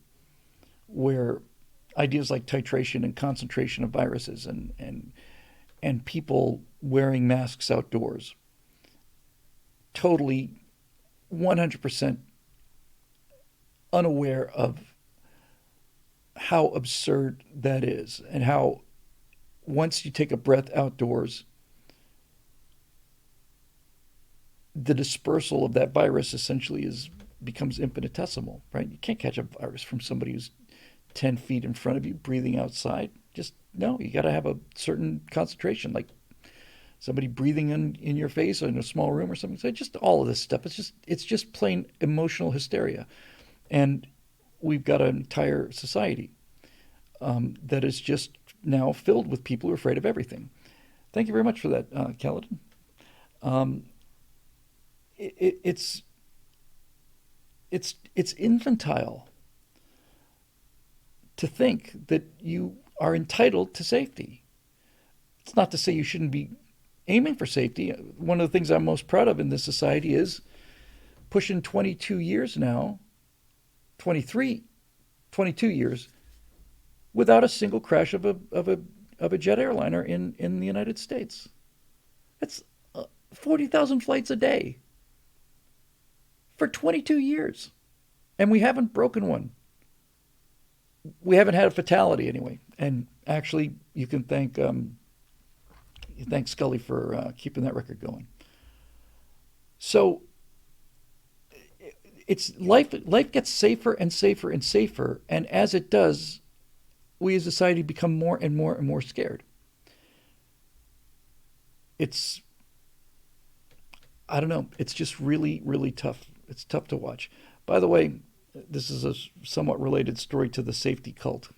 A: where ideas like titration and concentration of viruses and people wearing masks outdoors, totally 100% unaware of how absurd that is, and how once you take a breath outdoors, the dispersal of that virus essentially is becomes infinitesimal, right? You can't catch a virus from somebody who's 10 feet in front of you breathing outside. Just no, you got to have a certain concentration, like somebody breathing in your face or in a small room or something. So just all of this stuff. It's just plain emotional hysteria, and we've got an entire society that is just now filled with people who are afraid of everything. Thank you very much for that, Kaladin. Um, it, it's it's infantile to think that you are entitled to safety. It's not to say you shouldn't be aiming for safety. One of the things I'm most proud of in this society is pushing 22 years now, 23, 22 years without a single crash of a jet airliner in the United States. That's 40,000 flights a day for 22 years. And we haven't broken one. We haven't had a fatality anyway. And actually, you thank Scully for keeping that record going. So it's life. Life gets safer and safer and safer, and as it does, we as a society become more and more and more scared. It's I don't know. It's just really really tough. It's tough to watch. By the way, this is a somewhat related story to the safety cult,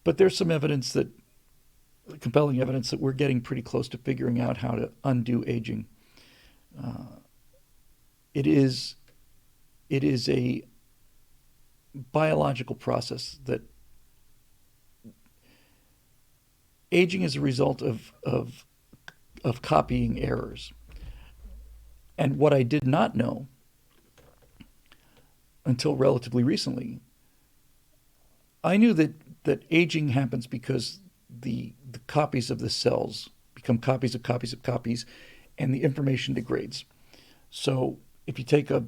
A: but there's some evidence that compelling evidence that we're getting pretty close to figuring out how to undo aging. Uh, it is it is a biological process that aging is a result of copying errors. And what I did not know until relatively recently, I knew that aging happens because the copies of the cells become copies of copies of copies, and the information degrades. So if you take a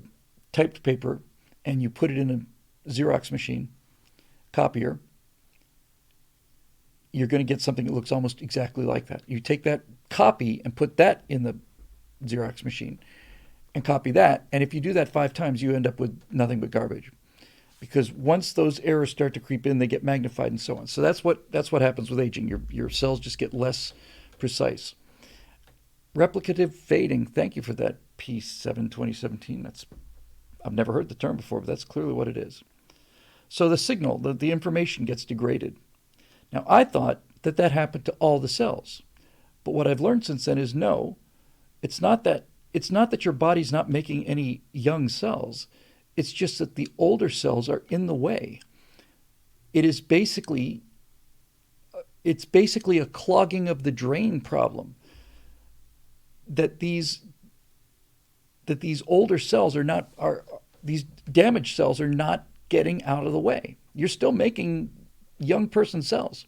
A: typed paper and you put it in a Xerox machine, copier, you're going to get something that looks almost exactly like that. You take that copy and put that in the Xerox machine and copy that. And if you do that 5 times, you end up with nothing but garbage. Because once those errors start to creep in, they get magnified and so on. So that's what happens with aging. Your cells just get less precise. Replicative fading. Thank you for that, P7 2017. I've never heard the term before, but that's clearly what it is. So the signal, the information gets degraded. Now I thought that happened to all the cells, but what I've learned since then is no, it's not that your body's not making any young cells. It's just that the older cells are in the way. It is basically it's basically a clogging of the drain problem. That these older cells are these damaged cells are not getting out of the way. You're still making young person cells,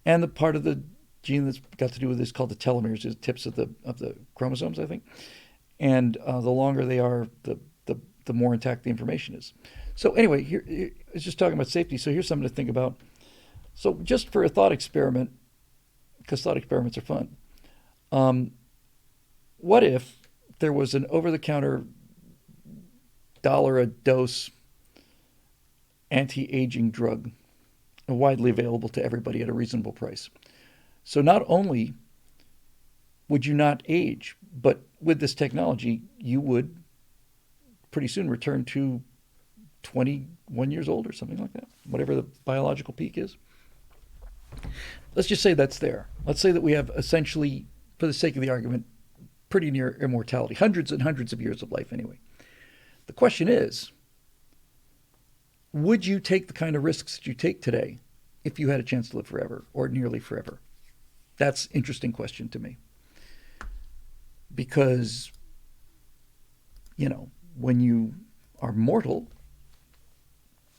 A: and the part of the gene that's got to do with this called the telomeres, is tips of the chromosomes, I think. And the longer they are, the more intact the information is. So anyway, here it's just talking about safety. So here's something to think about. So just for a thought experiment, because thought experiments are fun. What if there was an over-the-counter dollar a dose anti-aging drug, widely available to everybody at a reasonable price? So not only would you not age, but with this technology, you would pretty soon return to 21 years old or something like that, whatever the biological peak is. Let's just say that's there. Let's say that we have essentially, for the sake of the argument, pretty near immortality, hundreds and hundreds of years of life anyway. The question is, would you take the kind of risks that you take today if you had a chance to live forever or nearly forever? That's an interesting question to me. Because, when you are mortal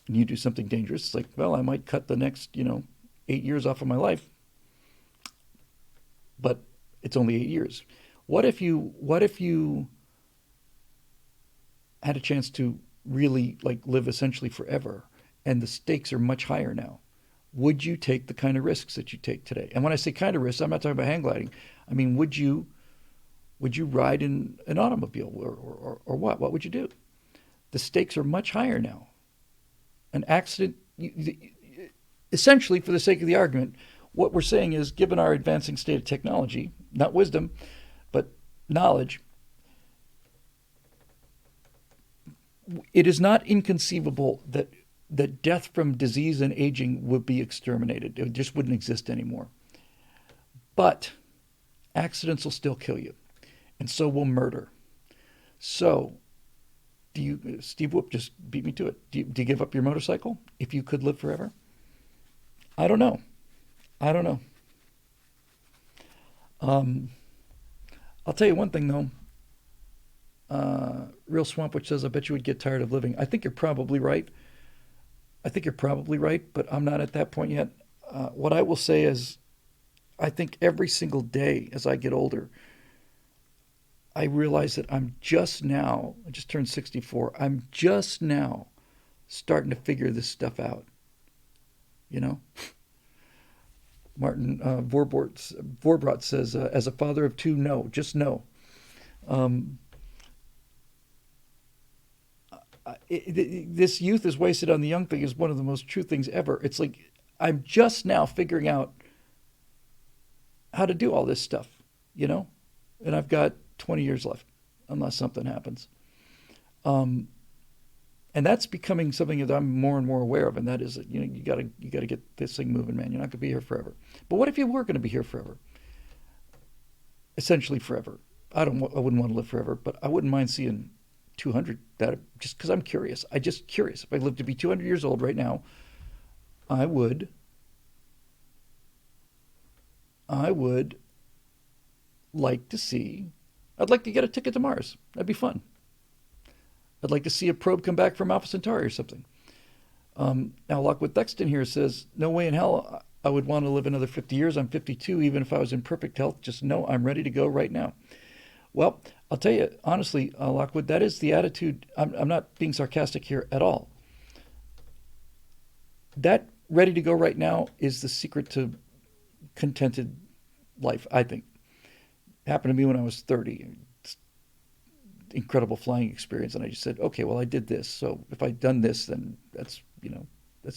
A: and you do something dangerous, it's like, well, I might cut the next, 8 years off of my life, but it's only 8 years. What if you had a chance to really live essentially forever, and the stakes are much higher now. Would you take the kind of risks that you take today? And when I say kind of risks, I'm not talking about hang gliding. I mean, would you ride in an automobile or what? What would you do? The stakes are much higher now. An accident, essentially, for the sake of the argument, what we're saying is, given our advancing state of technology, not wisdom, but knowledge, it is not inconceivable that death from disease and aging would be exterminated. It just wouldn't exist anymore. But accidents will still kill you, and so will murder. So, Steve Whoop just beat me to it. Do you give up your motorcycle if you could live forever? I don't know. I don't know. I'll tell you one thing though. Real Swamp, which says, "I bet you would get tired of living." I think you're probably right. I think you're probably right, but I'm not at that point yet. What I will say is, I think every single day as I get older, I realize that I just turned 64. I'm just now starting to figure this stuff out. You know? Martin Vorbrot says, as a father of two, no, just no. This youth is wasted on the young thing is one of the most true things ever. It's like I'm just now figuring out how to do all this stuff, you know? And I've got 20 years left, unless something happens. And that's becoming something that I'm more and more aware of, and that is that, you gotta get this thing moving, man. You're not gonna be here forever. But what if you were gonna be here forever? Essentially forever. I wouldn't want to live forever, but I wouldn't mind seeing 200. That just because I'm curious. I just curious. If I lived to be 200 years old right now, I would like to see. I'd like to get a ticket to Mars. That'd be fun. I'd like to see a probe come back from Alpha Centauri or something. Now, Lockwood Thexton here says, no way in hell I would want to live another 50 years. I'm 52, even if I was in perfect health. Just know I'm ready to go right now. Well, I'll tell you, honestly, Lockwood, that is the attitude. I'm not being sarcastic here at all. That ready to go right now is the secret to contented life, I think. It happened to me when I was 30. Incredible flying experience, and I just said, okay, well, I did this, so if I'd done this, then that's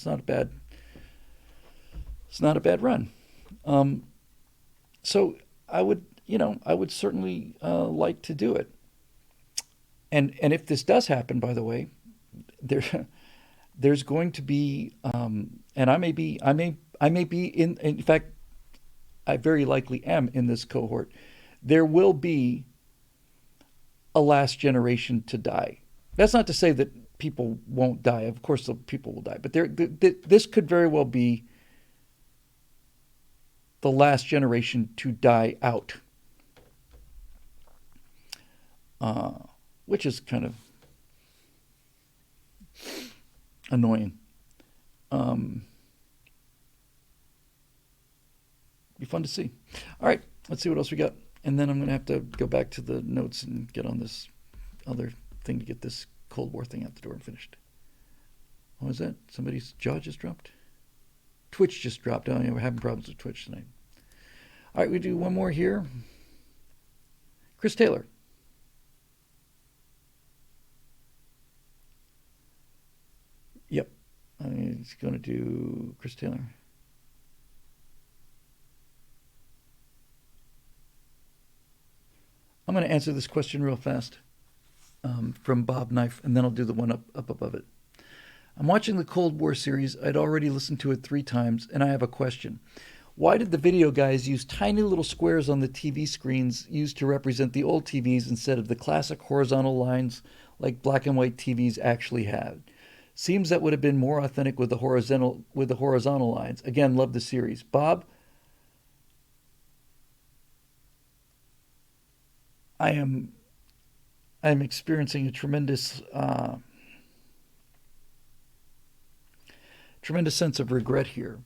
A: not a bad run. So I would certainly like to do it. And if this does happen, by the way, there's going to be, and I may be in fact, I very likely am in this cohort. There will be a last generation to die. That's not to say that people won't die. Of course, people will die. But this could very well be the last generation to die out, which is kind of annoying. Be fun to see. All right, let's see what else we got. And then I'm going to have to go back to the notes and get on this other thing to get this Cold War thing out the door and finished. What was that? Somebody's jaw just dropped? Twitch just dropped. Oh, yeah, we're having problems with Twitch tonight. All right, we do one more here. Chris Taylor. Yep. He's going to do Chris Taylor. I'm going to answer this question real fast from Bob Knife, and then I'll do the one up above it. I'm watching the Cold War series. I'd already listened to it 3 times, and I have a question. Why did the video guys use tiny little squares on the TV screens used to represent the old TVs instead of the classic horizontal lines like black and white TVs actually had? Seems that would have been more authentic with the horizontal lines. Again, love the series. Bob, I'm experiencing a tremendous sense of regret here.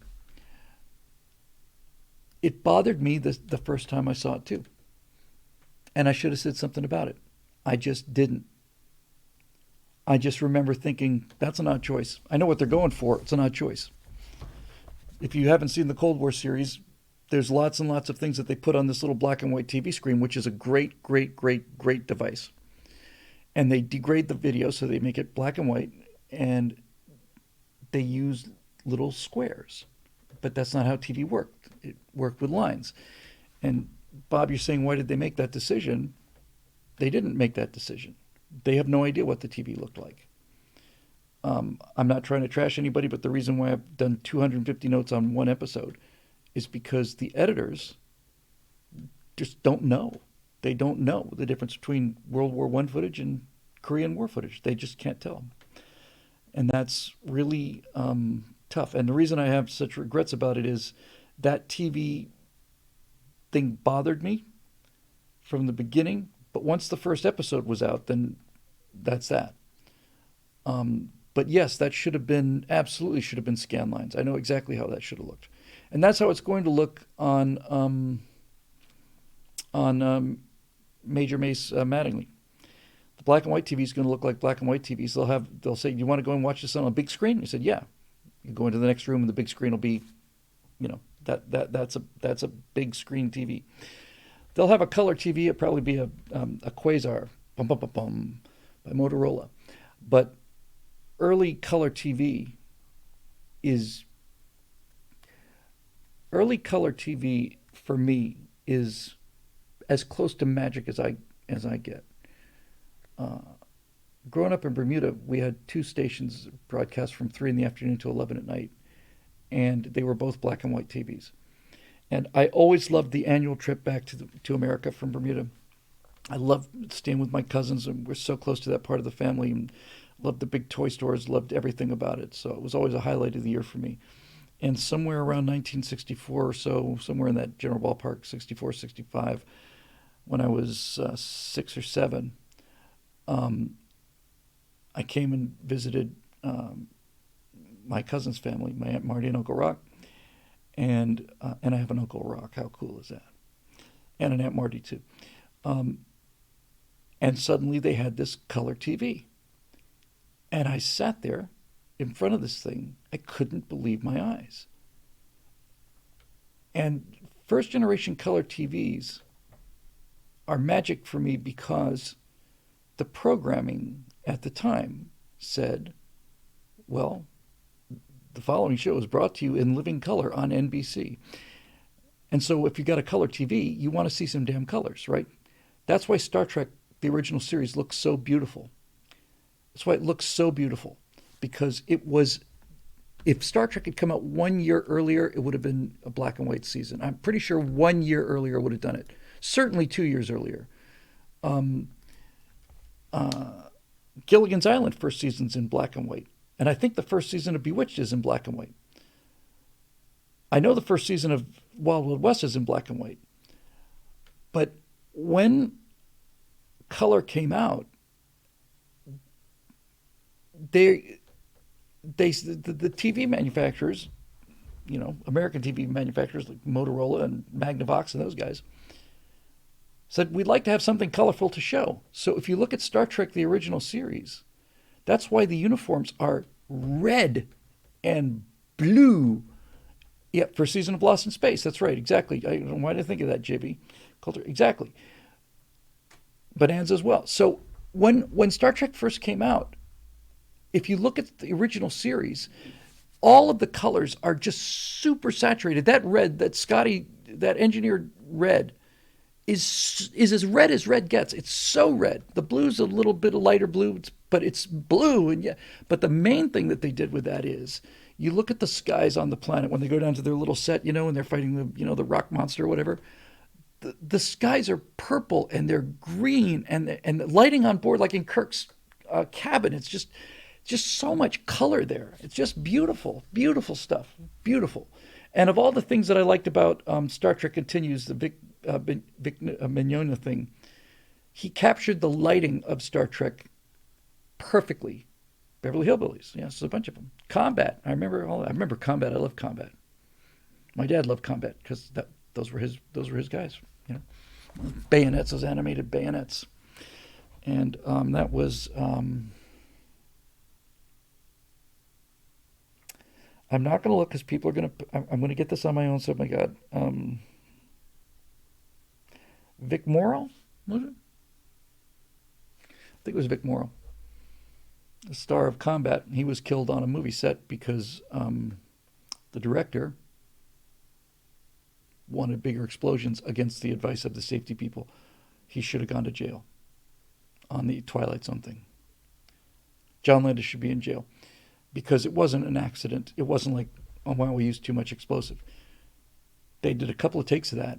A: It bothered me the first time I saw it too, and I should have said something about it. I just didn't. I just remember thinking, that's an odd choice. I know what they're going for. It's an odd choice. If you haven't seen the Cold War series, there's lots and lots of things that they put on this little black and white TV screen, which is a great, great, great, great device. And they degrade the video, so they make it black and white, and they use little squares. But that's not how TV worked. It worked with lines. And Bob, you're saying, why did they make that decision? They didn't make that decision. They have no idea what the TV looked like. I'm not trying to trash anybody, but the reason why I've done 250 notes on one episode is because the editors just don't know. They don't know the difference between World War I footage and Korean War footage. They just can't tell. And that's really tough. And the reason I have such regrets about it is that TV thing bothered me from the beginning. But once the first episode was out, then that's that. But yes, that should have been, absolutely should have been scan lines. I know exactly how that should have looked. And that's how it's going to look on Major Mace Mattingly. The black and white TV is going to look like black and white TVs. They'll say, "You want to go and watch this on a big screen?" I said, "Yeah." You go into the next room and the big screen will be, that's a big screen TV. They'll have a color TV. It'll probably be a Quasar, bum bum bum bum, by Motorola. But early color TV for me is as close to magic as I get. Growing up in Bermuda, we had two stations broadcast from 3 in the afternoon to 11 at night, and they were both black and white TVs. And I always loved the annual trip back to America from Bermuda. I loved staying with my cousins, and we're so close to that part of the family, and loved the big toy stores, loved everything about it. So it was always a highlight of the year for me. And somewhere around 1964 or so, somewhere in that general ballpark, 64, 65, when I was 6 or 7, I came and visited my cousin's family, my Aunt Marty and Uncle Rock. And I have an Uncle Rock. How cool is that? And an Aunt Marty, too. And suddenly they had this color TV. And I sat there in front of this thing. I couldn't believe my eyes. And first generation color TVs are magic for me because the programming at the time said, well, the following show is brought to you in living color on NBC. And so if you got a color TV, you want to see some damn colors, right? That's why Star Trek, the original series, looks so beautiful. That's why it looks so beautiful. Because it was, if Star Trek had come out 1 year earlier, it would have been a black and white season. I'm pretty sure 1 year earlier would have done it. Certainly 2 years earlier. Gilligan's Island first season's in black and white. And I think the first season of Bewitched is in black and white. I know the first season of Wild Wild West is in black and white. But when color came out, the TV manufacturers, American TV manufacturers like Motorola and Magnavox and those guys, said, we'd like to have something colorful to show. So if you look at Star Trek, the original series, that's why the uniforms are red and blue. Yeah, for Season of Lost in Space. That's right, exactly. I don't know why did I think of that, JB? Exactly. Bonanza as well. So when Star Trek first came out, if you look at the original series, all of the colors are just super saturated. That red, that engineered red, is as red gets. It's so red. The blue's a little bit of lighter blue, but it's blue. But the main thing that they did with that is, you look at the skies on the planet when they go down to their little set, and they're fighting the rock monster or whatever. The skies are purple and they're green, and the lighting on board, like in Kirk's cabin, it's just so much color there. It's just beautiful, beautiful stuff, beautiful. And of all the things that I liked about Star Trek Continues, the Vic Mignogna thing, he captured the lighting of Star Trek perfectly. Beverly Hillbillies, yes, a bunch of them. Combat, I remember Combat. I love Combat. My dad loved Combat because those were his guys. Bayonets, those animated bayonets, and that was I'm not going to look because people are going to. I'm going to get this on my own. So, oh my God, Vic Morrow was it? I think it was Vic Morrow, the star of Combat. He was killed on a movie set because the director wanted bigger explosions against the advice of the safety people. He should have gone to jail on the Twilight Zone thing. John Landis should be in jail because it wasn't an accident. It wasn't like, oh wow, we used too much explosive. They did a couple of takes of that.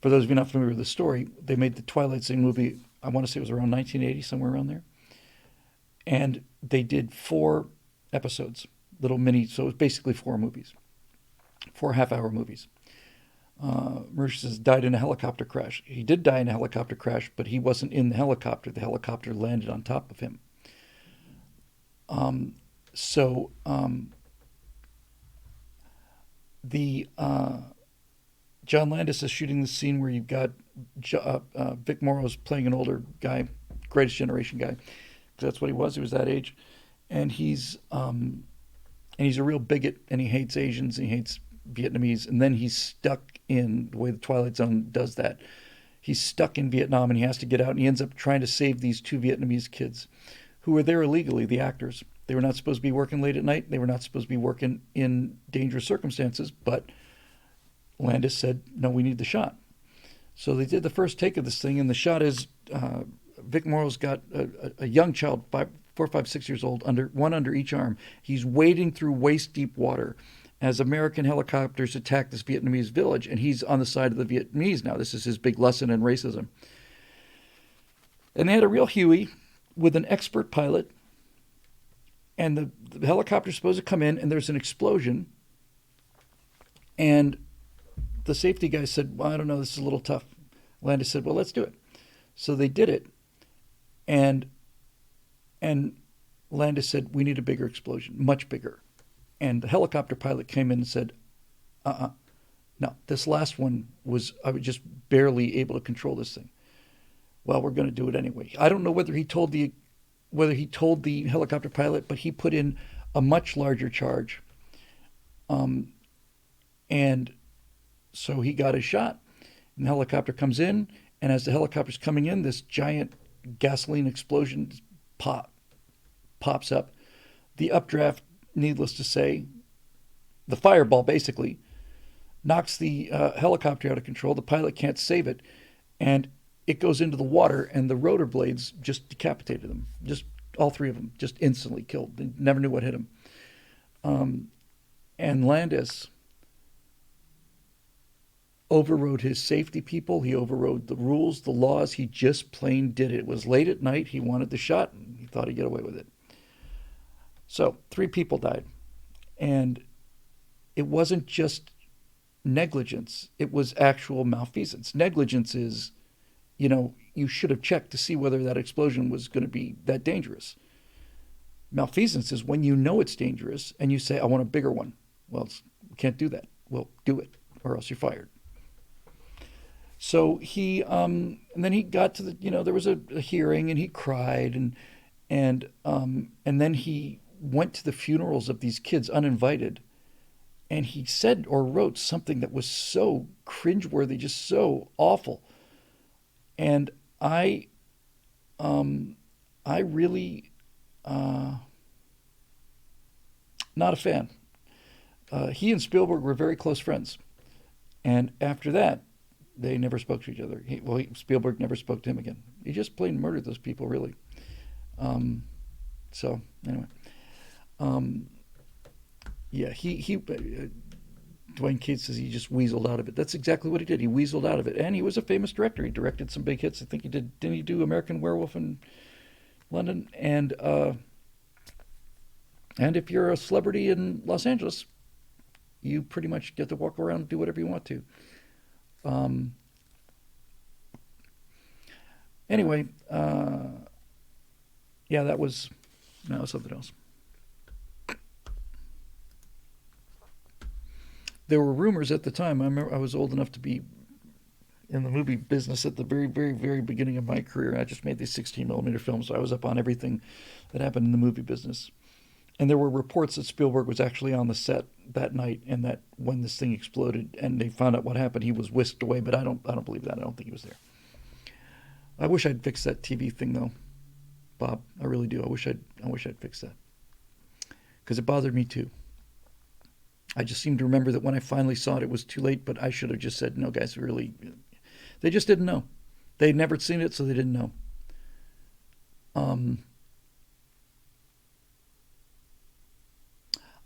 A: For those of you not familiar with the story, they made the Twilight Zone movie, I want to say it was around 1980, somewhere around there. And they did 4 episodes, little mini, so it was basically 4 movies, 4 half-hour movies. Mauritius died in a helicopter crash. He did die in a helicopter crash, but he wasn't in the helicopter. The helicopter landed on top of him. So the John Landis is shooting the scene where you've got Vic Morrow's playing an older guy, Greatest Generation guy, because that's what he was. He was that age, and he's a real bigot, and he hates Asians and he hates Vietnamese, and then he's stuck in the way the Twilight Zone does that. He's stuck in Vietnam, and he has to get out, and he ends up trying to save these 2 Vietnamese kids who were there illegally, the actors. They were not supposed to be working late at night. They were not supposed to be working in dangerous circumstances, but Landis said, no, we need the shot. So they did the first take of this thing, and the shot is Vic Morrow's got a young child, 4, 5, 6 years old, one under each arm. He's wading through waist-deep water as American helicopters attack this Vietnamese village, and he's on the side of the Vietnamese now. This is his big lesson in racism. And they had a real Huey with an expert pilot, and the helicopter's supposed to come in, and there's an explosion, and the safety guy said, well, I don't know, this is a little tough. Landis said, well, let's do it. So they did it, and Landis said, we need a bigger explosion, much bigger. And the helicopter pilot came in and said, no, this last one I was just barely able to control this thing. Well, we're going to do it anyway. I don't know whether he told the helicopter pilot, but he put in a much larger charge. And so he got his shot, and the helicopter comes in, and as the helicopter's coming in, this giant gasoline explosion pops up. The updraft, needless to say, the fireball basically knocks the helicopter out of control. The pilot can't save it, and it goes into the water, and the rotor blades just decapitated them. Just all 3 of them, just instantly killed. They never knew what hit them. And Landis overrode his safety people. He overrode the rules, the laws. He just plain did it. It was late at night. He wanted the shot, and he thought he'd get away with it. So 3 people died. And it wasn't just negligence. It was actual malfeasance. Negligence is, you should have checked to see whether that explosion was going to be that dangerous. Malfeasance is when you know it's dangerous and you say, I want a bigger one. Well, we can't do that. Well, do it, or else you're fired. So he, and then he got to there was a hearing, and he cried, and then he went to the funerals of these kids uninvited, and he said or wrote something that was so cringeworthy, just so awful. And I really, not a fan. He and Spielberg were very close friends, and after that, they never spoke to each other. Spielberg never spoke to him again. He just plain murdered those people, really. So anyway, Dwayne Cates says he just weaseled out of it. That's exactly what he did. He weaseled out of it, and he was a famous director. He directed some big hits. I think didn't he do American Werewolf in London? And if you're a celebrity in Los Angeles, you pretty much get to walk around and do whatever you want to. Anyway, that was something else. There were rumors at the time. I remember I was old enough to be in the movie business at the very, very, very beginning of my career. I just made these 16 millimeter films, so I was up on everything that happened in the movie business. And there were reports that Spielberg was actually on the set that night, and that when this thing exploded and they found out what happened, he was whisked away. But I don't believe that. I don't think he was there. I wish I'd fixed that TV thing though, Bob. I really do. I wish I'd fixed that because it bothered me too. I just seem to remember that when I finally saw it, it was too late. But I should have just said, "No, guys, really." They just didn't know. They'd never seen it, so they didn't know.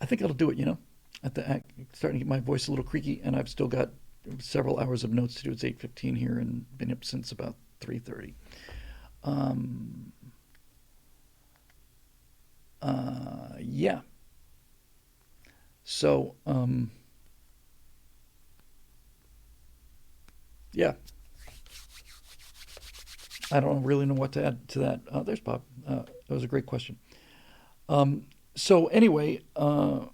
A: I think that'll do it. I'm starting to get my voice a little creaky, and I've still got several hours of notes to do. It's 8:15 here, and been up since about 3:30. Um, yeah. So, yeah. I don't really know what to add to that. There's Bob. That was a great question. So anyway, there's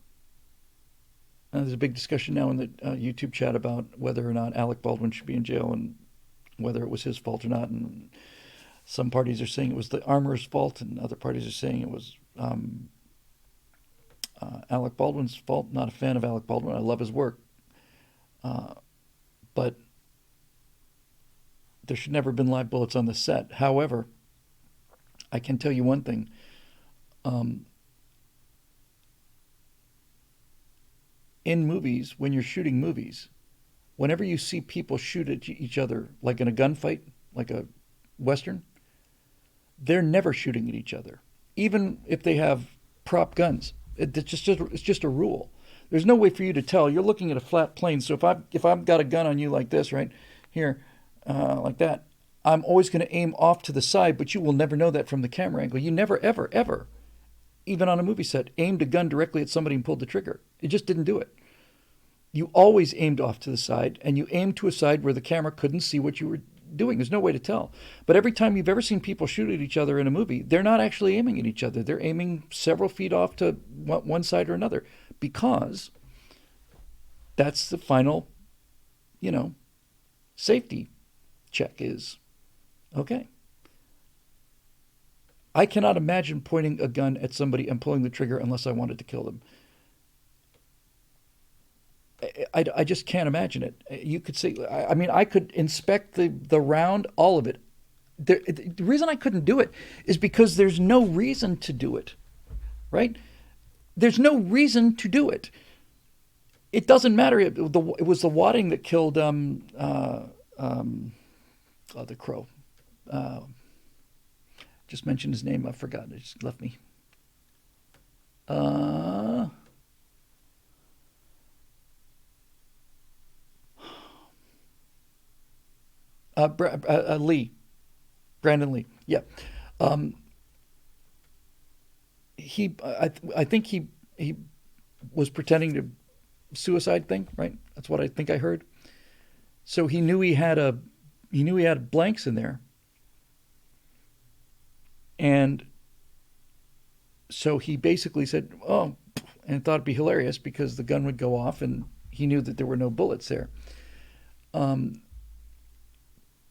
A: a big discussion now in the YouTube chat about whether or not Alec Baldwin should be in jail and whether it was his fault or not. And some parties are saying it was the armorer's fault, and other parties are saying it was Alec Baldwin's fault. Not a fan of Alec Baldwin. I love his work, but there should never have been live bullets on the set. However, I can tell you one thing. Um, in movies, when you're shooting movies, whenever you see people shoot at each other, like in a gunfight, like a Western, they're never shooting at each other, even if they have prop guns. It's just a rule. There's no way for you to tell. You're looking at a flat plane, so if I've got a gun on you like this, right here, like that, I'm always going to aim off to the side, but you will never know that from the camera angle. You never, ever, ever, even on a movie set, aimed a gun directly at somebody and pulled the trigger. It just didn't do it. You always aimed off to the side, and you aimed to a side where the camera couldn't see what you were doing. There's no way to tell. But every time you've ever seen people shoot at each other in a movie, they're not actually aiming at each other. They're aiming several feet off to one side or another, because that's the final, you know, safety check is, okay. I cannot imagine pointing a gun at somebody and pulling the trigger unless I wanted to kill them. I just can't imagine it. You could say, I mean, I could inspect the round, all of it. The reason I couldn't do it is because there's no reason to do it, right? There's no reason to do it. It doesn't matter. It was the wadding that killed the crow. Just mentioned his name. I forgot. It just left me. Uh, Lee, Brandon Lee. Yeah. Um, I think he was pretending to suicide thing, right? That's what I think I heard. So he knew he had blanks in there, and so he basically said, "Oh," and thought it'd be hilarious because the gun would go off, and he knew that there were no bullets there. Um,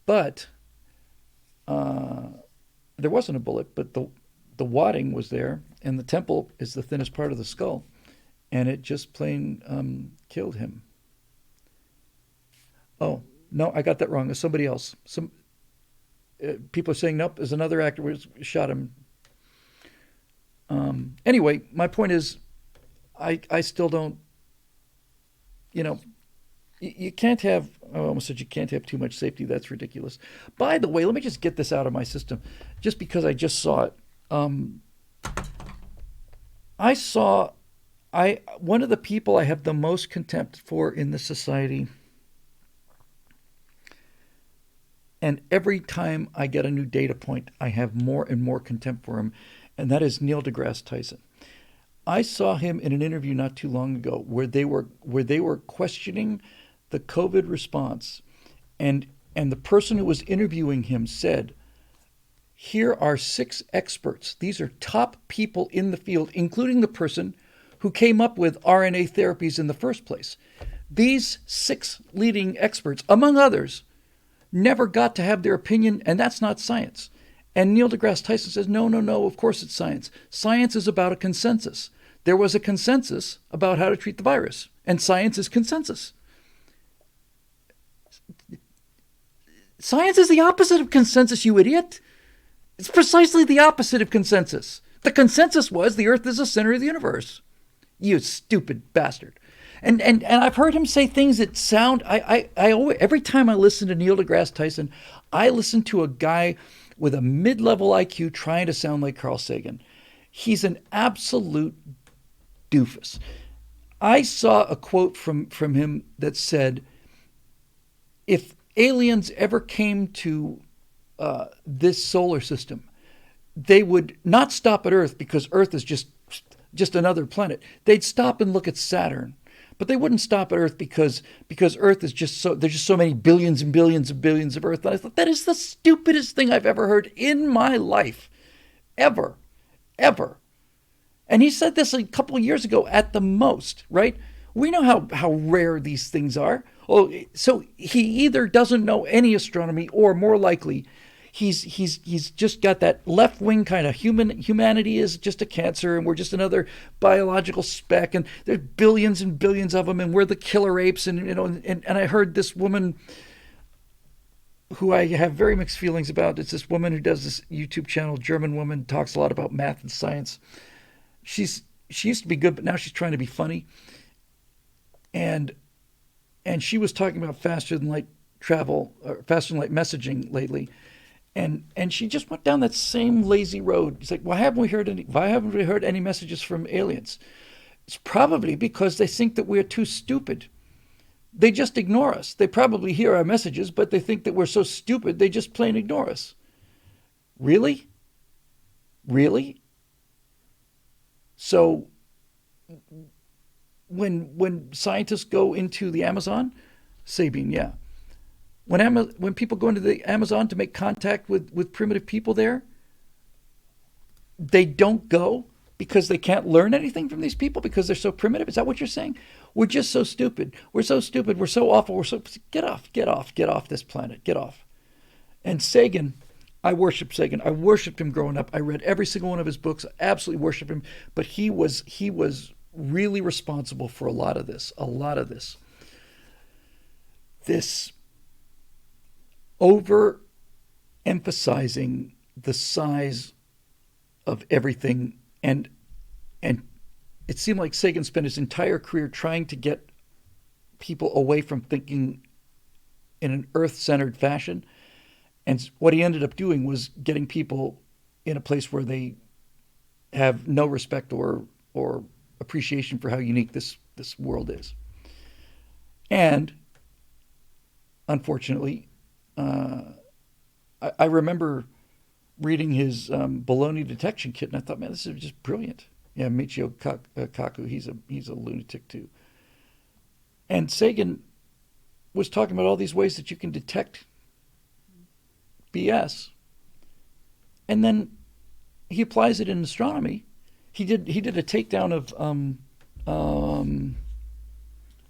A: but there wasn't a bullet, but the wadding was there, and the temple is the thinnest part of the skull, and it just plain killed him. Oh no, I got that wrong. It's somebody else. Some people are saying nope. There's another actor who shot him. Anyway, my point is, I still don't. You know, you can't have. I almost said you can't have too much safety. That's ridiculous. By the way, let me just get this out of my system, just because I just saw it. I saw. I One of the people I have the most contempt for in this society. And every time I get a new data point, I have more and more contempt for him, and that is Neil deGrasse Tyson. I saw him in an interview not too long ago where they were questioning the COVID response, and the person who was interviewing him said, "Here are 6 experts. These are top people in the field, including the person who came up with RNA therapies in the first place. These 6 leading experts, among others, never got to have their opinion, and that's not science." And Neil deGrasse Tyson says, no, of course it's science. Science is about a consensus. there was a consensus about how to treat the virus, and science is consensus. Science is the opposite of consensus, you idiot. It's precisely the opposite of consensus. The consensus was the Earth is the center of the universe. You stupid bastard. And I've heard him say things that sound. I always, every time I listen to Neil deGrasse Tyson, I listen to a guy with a mid-level IQ trying to sound like Carl Sagan. He's an absolute doofus. I saw a quote from him that said, if aliens ever came to this solar system, they would not stop at Earth because Earth is just another planet. They'd stop and look at Saturn, but they wouldn't stop at Earth because Earth is just so, there's just so many billions and billions and billions of Earth. And I thought, that is the stupidest thing I've ever heard in my life, ever. And he said this a couple of years ago at the most, right? We know how rare these things are. Oh, so he either doesn't know any astronomy, or more likely, he's just got that left wing kind of humanity is just a cancer, and we're just another biological speck, and there's billions and billions of them, and we're the killer apes, and I heard this woman who I have very mixed feelings about. It's this woman who does this YouTube channel, German woman, talks a lot about math and science. She used to be good, but now she's trying to be funny. And she was talking about faster than light travel, or faster than light messaging lately. And she just went down that same lazy road. It's like, why haven't we heard any messages from aliens? It's probably because they think that we're too stupid. They just ignore us. They probably hear our messages, but they think that we're so stupid, they just plain ignore us. Really? Really? So when scientists go into the Amazon, Sabine, yeah. When people go into the Amazon to make contact with primitive people there, they don't go because they can't learn anything from these people because they're so primitive. Is that what you're saying? We're just so stupid. We're so stupid. We're so awful. Get off this planet. Get off. And Sagan, I worship Sagan. I worshipped him growing up. I read every single one of his books. I absolutely worship him. But he was really responsible for a lot of this. This overemphasizing the size of everything, and it seemed like Sagan spent his entire career trying to get people away from thinking in an earth-centered fashion. And what he ended up doing was getting people in a place where they have no respect or appreciation for how unique this world is. And unfortunately, I remember reading his baloney detection kit, and I thought, man, this is just brilliant. Yeah, Michio Kaku, he's a lunatic too. And Sagan was talking about all these ways that you can detect BS, and then he applies it in astronomy. He did a takedown of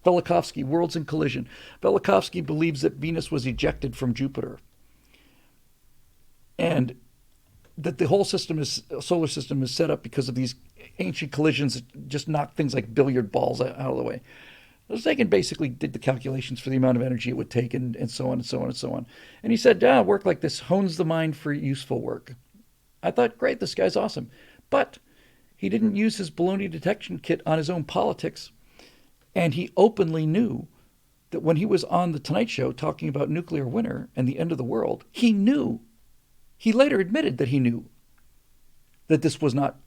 A: Velikovsky, Worlds in Collision. Velikovsky believes that Venus was ejected from Jupiter, and that the whole solar system is set up because of these ancient collisions that just knock things like billiard balls out of the way. Sagan basically did the calculations for the amount of energy it would take, and so on and so on and so on. And he said, work like this hones the mind for useful work. I thought, great, this guy's awesome. But he didn't use his baloney detection kit on his own politics. And he openly knew that when he was on The Tonight Show talking about nuclear winter and the end of the world, he later admitted that he knew that this was not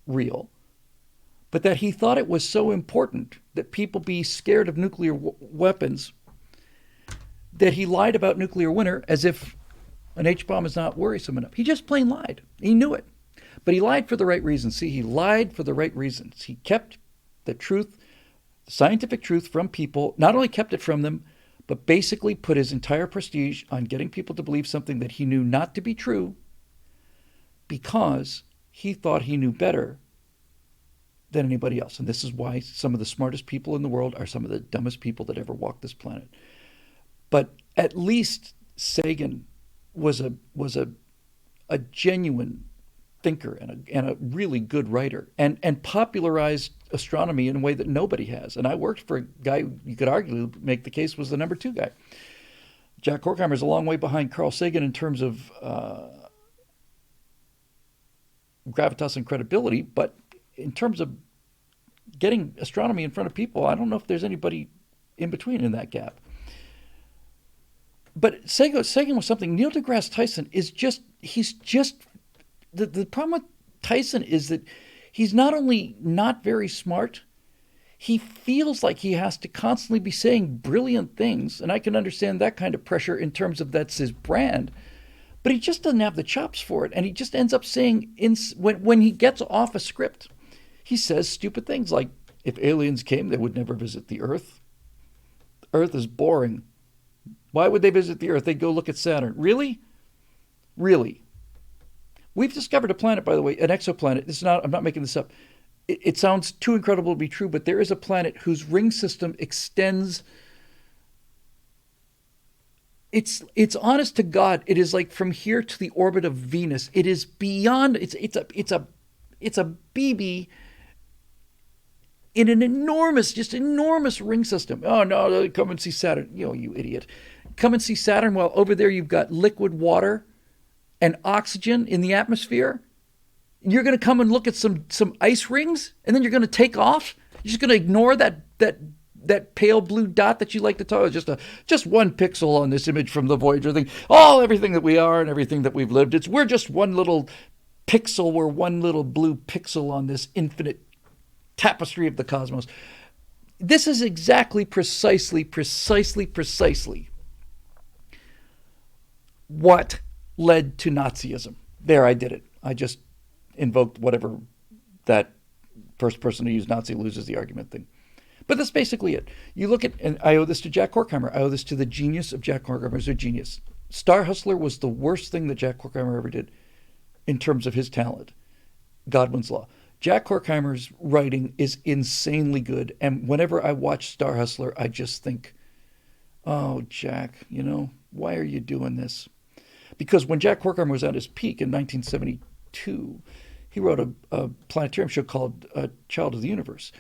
A: real, but that he thought it was so important that people be scared of nuclear weapons that he lied about nuclear winter as if an H-bomb is not worrisome enough. He just plain lied. He knew it. But he lied for the right reasons. See, he lied for the right reasons. He kept the truth, the scientific truth, from people, not only kept it from them, but basically put his entire prestige on getting people to believe something that he knew not to be true because he thought he knew better than anybody else. And this is why some of the smartest people in the world are some of the dumbest people that ever walked this planet. But at least Sagan was a genuine thinker and a really good writer, and popularized astronomy in a way that nobody has. And I worked for a guy who you could arguably make the case was the number two guy. Jack Horkheimer is a long way behind Carl Sagan in terms of gravitas and credibility, but in terms of getting astronomy in front of people, I don't know if there's anybody in between in that gap. But Sagan was something. Neil deGrasse Tyson is he's just, the problem with Tyson is that he's not only not very smart, he feels like he has to constantly be saying brilliant things. And I can understand that kind of pressure in terms of that's his brand. But he just doesn't have the chops for it. And he just ends up saying, when he gets off a script, he says stupid things like, if aliens came, they would never visit the Earth. Earth is boring. Why would they visit the Earth? They'd go look at Saturn. Really? Really? We've discovered a planet, by the way, an exoplanet. I'm not making this up. It sounds too incredible to be true, but there is a planet whose ring system extends. It's honest to God. It is like from here to the orbit of Venus. It is beyond. It's a BB in an enormous ring system. Oh no, come and see Saturn. You idiot. Come and see Saturn while over there you've got liquid water and oxygen in the atmosphere. You're going to come and look at some ice rings, and then you're going to take off. You're just going to ignore that pale blue dot that you like to talk about. Just one pixel on this image from the Voyager thing. Everything that we are and everything that we've lived. We're just one little pixel. We're one little blue pixel on this infinite tapestry of the cosmos. This is exactly, precisely what led to Nazism. There, I did it. I just invoked whatever that first person who used Nazi loses the argument thing. But that's basically it. You look at, and I owe this to Jack Horkheimer. I owe this to the genius of Jack Horkheimer as a genius. Star Hustler was the worst thing that Jack Horkheimer ever did in terms of his talent. Godwin's Law. Jack Horkheimer's writing is insanely good. And whenever I watch Star Hustler, I just think, oh, Jack, why are you doing this? Because when Jack Horkheimer was at his peak in 1972, he wrote a planetarium show called Child of the Universe.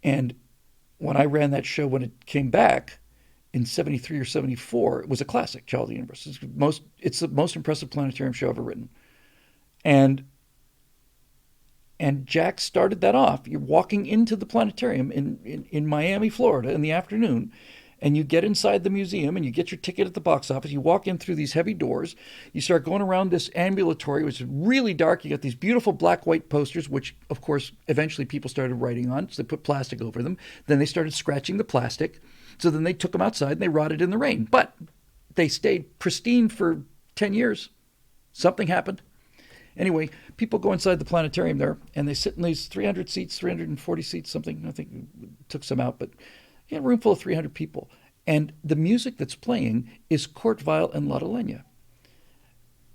A: And when I ran that show, when it came back in 73 or 74, it was a classic, Child of the Universe. It's the most impressive planetarium show ever written. And Jack started that off. You're walking into the planetarium in Miami, Florida in the afternoon, and you get inside the museum and you get your ticket at the box office. You walk in through these heavy doors. You start going around this ambulatory, which is really dark. You got these beautiful black-white posters, which, of course, eventually people started writing on. So they put plastic over them. Then they started scratching the plastic. So then they took them outside and they rotted in the rain. But they stayed pristine for 10 years. Something happened. Anyway, people go inside the planetarium there, and they sit in these 300 seats, 340 seats, something. I think took some out, but a room full of 300 people. And the music that's playing is Kurt Weill and Lotte Lenya.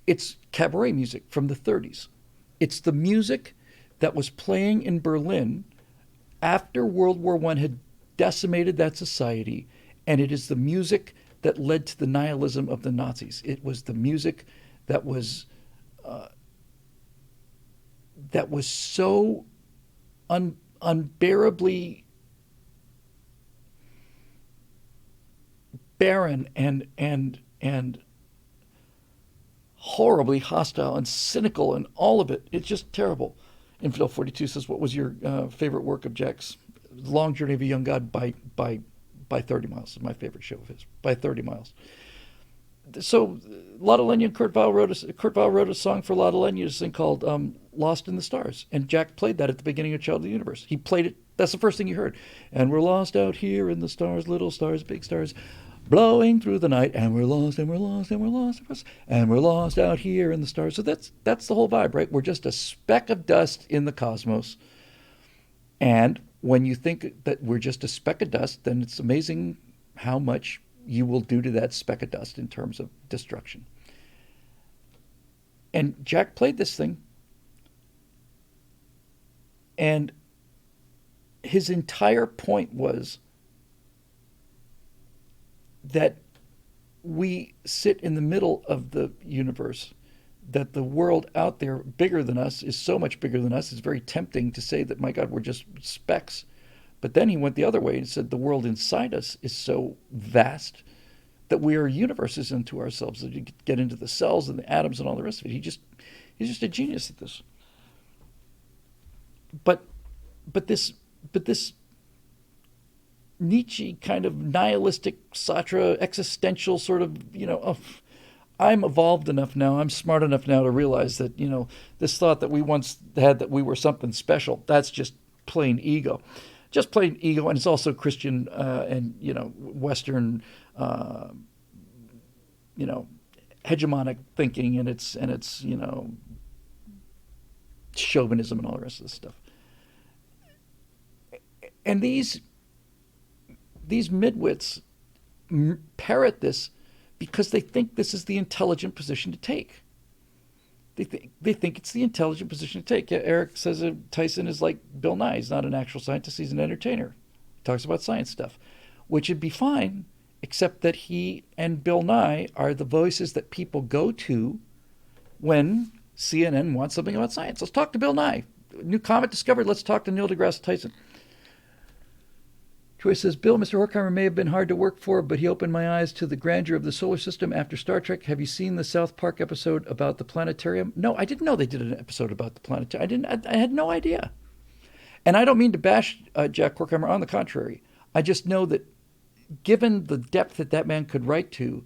A: It's cabaret music from the 30s. It's the music that was playing in Berlin after World War I had decimated that society, and it is the music that led to the nihilism of the Nazis. It was the music that was so unbearably barren and horribly hostile and cynical, and all of it. It's just terrible. Infidel 42 says, what was your favorite work of Jack's? Long Journey of a Young God by 30 miles is my favorite show of his, by 30 miles. So Lotte Lenya and Kurt Weill wrote a song for Lotte Lenya, this thing called Lost in the Stars. And Jack played that at the beginning of Child of the Universe. He played it. That's the first thing you heard. And we're lost out here in the stars, little stars, big stars, blowing through the night. And we're lost, and we're lost, and we're lost, and we're lost out here in the stars. So that's the whole vibe, right? We're just a speck of dust in the cosmos. And when you think that we're just a speck of dust, then it's amazing how much you will do to that speck of dust in terms of destruction. And Jack played this thing, and his entire point was that we sit in the middle of the universe, that the world out there bigger than us is so much bigger than us. It's very tempting to say that, my God, we're just specks. But then he went the other way and said the world inside us is so vast that we are universes unto ourselves. That you get into the cells and the atoms and all the rest of it. He's just a genius at this. But this Nietzsche kind of nihilistic Sartre existential sort of, I'm evolved enough now, I'm smart enough now to realize that, this thought that we once had that we were something special, that's just plain ego. Just plain ego, and it's also Christian and, Western, hegemonic thinking, and it's chauvinism and all the rest of this stuff. And these midwits parrot this because they think this is the intelligent position to take. They think it's the intelligent position to take. Yeah, Eric says Tyson is like Bill Nye. He's not an actual scientist. He's an entertainer. He talks about science stuff, which would be fine, except that he and Bill Nye are the voices that people go to when CNN wants something about science. Let's talk to Bill Nye. New comet discovered. Let's talk to Neil deGrasse Tyson. Troy says, Bill, Mr. Horkheimer may have been hard to work for, but he opened my eyes to the grandeur of the solar system after Star Trek. Have you seen the South Park episode about the planetarium? No, I didn't know they did an episode about the planetarium. I had no idea. And I don't mean to bash Jack Horkheimer. On the contrary. I just know that given the depth that man could write to,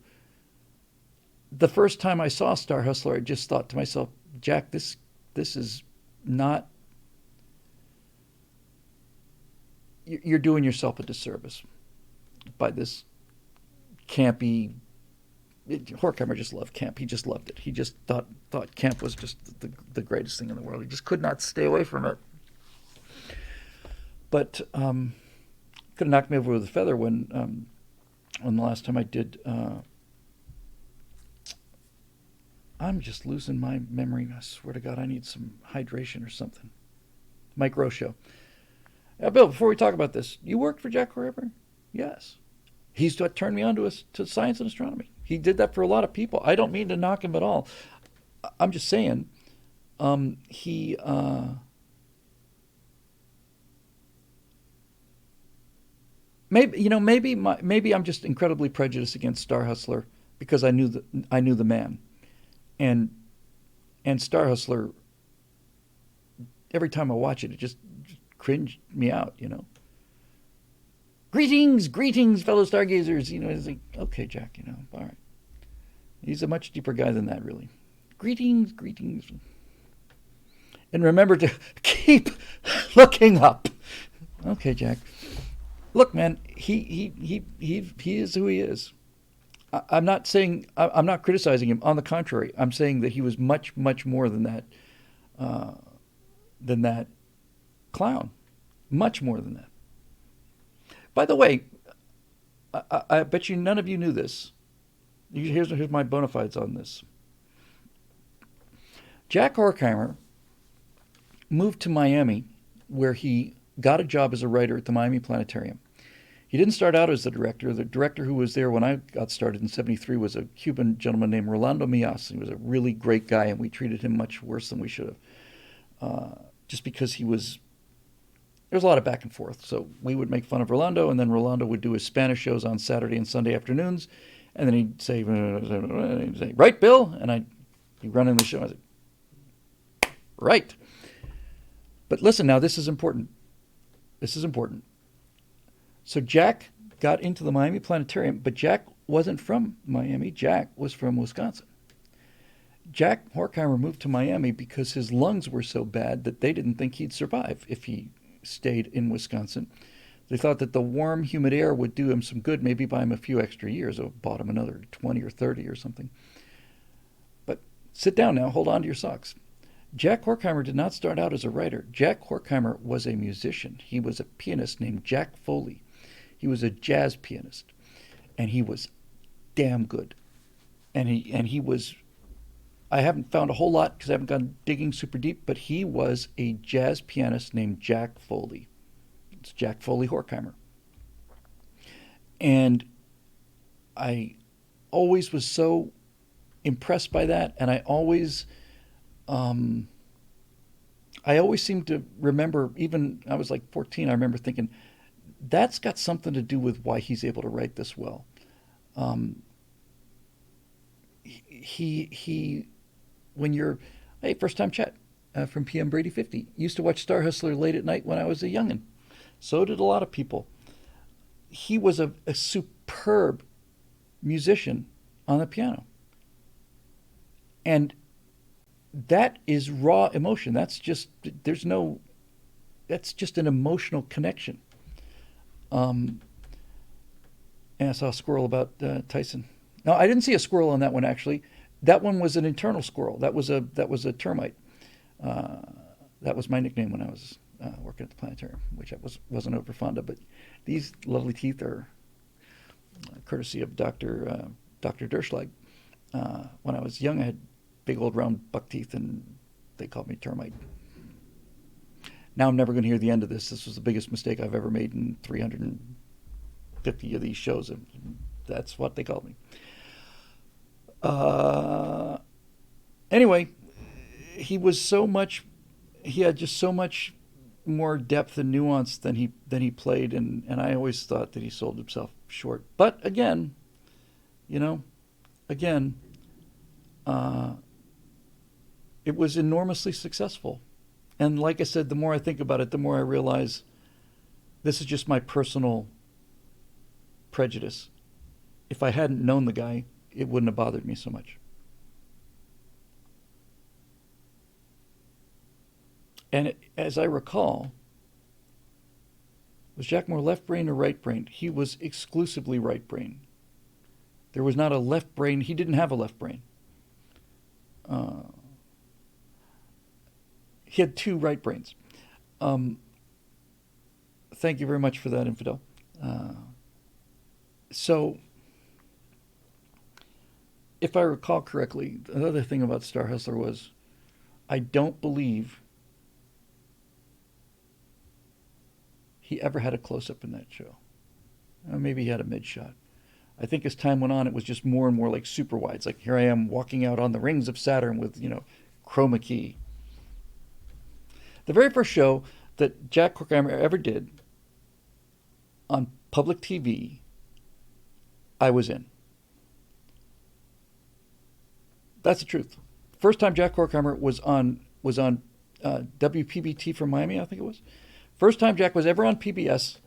A: the first time I saw Star Hustler, I just thought to myself, Jack, this is not... You're doing yourself a disservice by this campy... Horkheimer just loved camp. He just loved it. He just thought camp was just the greatest thing in the world. He just could not stay away from it. But could have knocked me over with a feather when the last time I did... I'm just losing my memory. I swear to God, I need some hydration or something. Mike Rocho. Bill, before we talk about this, you worked for Jack Horkheimer? Yes. He's what turned me on to science and astronomy. He did that for a lot of people. I don't mean to knock him at all. I'm just saying, maybe I'm just incredibly prejudiced against Star Hustler because I knew the man, and Star Hustler. Every time I watch it, it just cringed me out, Greetings, fellow stargazers. It's like, okay, Jack, all right. He's a much deeper guy than that, really. Greetings. And remember to keep looking up. Okay, Jack. Look, man, he is who he is. I'm not criticizing him. On the contrary, I'm saying that he was much, much more than that clown. Much more than that. By the way, I bet you none of you knew this. Here's my bona fides on this. Jack Horkheimer moved to Miami, where he got a job as a writer at the Miami Planetarium. He didn't start out as the director. The director who was there when I got started in '73 was a Cuban gentleman named Rolando Millas. He was a really great guy, and we treated him much worse than we should have. Just because there was a lot of back and forth. So we would make fun of Rolando, and then Rolando would do his Spanish shows on Saturday and Sunday afternoons, and then he'd say, right, Bill? And he'd run in the show. I said, right. But listen now, this is important. So Jack got into the Miami Planetarium, but Jack wasn't from Miami. Jack was from Wisconsin. Jack Horkheimer moved to Miami because his lungs were so bad that they didn't think he'd survive if he stayed in Wisconsin. They thought that the warm, humid air would do him some good, maybe buy him a few extra years, or bought him another 20 or 30 or something. But sit down now, hold on to your socks. Jack Horkheimer did not start out as a writer. Jack Horkheimer was a musician. He was a pianist named Jack Foley. He was a jazz pianist, and he was damn good. And he was, I haven't found a whole lot because I haven't gone digging super deep, but he was a jazz pianist named Jack Foley. It's Jack Foley Horkheimer. And I always was so impressed by that, and I always seem to remember, even I was like 14, I remember thinking, that's got something to do with why he's able to write this well. Um, he when you're, hey, first time chat from PM Brady 50. Used to watch Star Hustler late at night when I was a youngin'. So did a lot of people. He was a superb musician on the piano. And that is raw emotion. That's just an emotional connection. Um, and I saw a squirrel about Tyson. No, I didn't see a squirrel on that one actually. That one was an internal squirrel. That was a termite. Uh, that was my nickname when I was working at the planetarium, which I wasn't over fond of. But these lovely teeth are courtesy of Dr. Derschlag. When I was young, I had big old round buck teeth, and they called me termite. Now I'm never going to hear the end of this. This was the biggest mistake I've ever made in 350 of these shows. That's what they called me. Uh, anyway, he was so much. He had just so much more depth and nuance than he played, and I always thought that he sold himself short. But again, you know, again, uh, it was enormously successful. And like I said, the more I think about it, the more I realize this is just my personal prejudice. If I hadn't known the guy, it wouldn't have bothered me so much. And as I recall, was Jack more left brain or right brain? He was exclusively right brain. There was not a left brain. He didn't have a left brain. Uh, he had two right brains. Um, Thank you very much for that, Infidel. Uh, so, if I recall correctly, another thing about Star Hustler was I don't believe he ever had a close up in that show. Maybe he had a mid shot. I think as time went on, it was just more and more like super wides. Like here I am walking out on the rings of Saturn with, chroma key. The very first show that Jack Horkheimer ever did on public TV, I was in. That's the truth. First time Jack Horkheimer was on WPBT from Miami, I think it was. First time Jack was ever on PBS,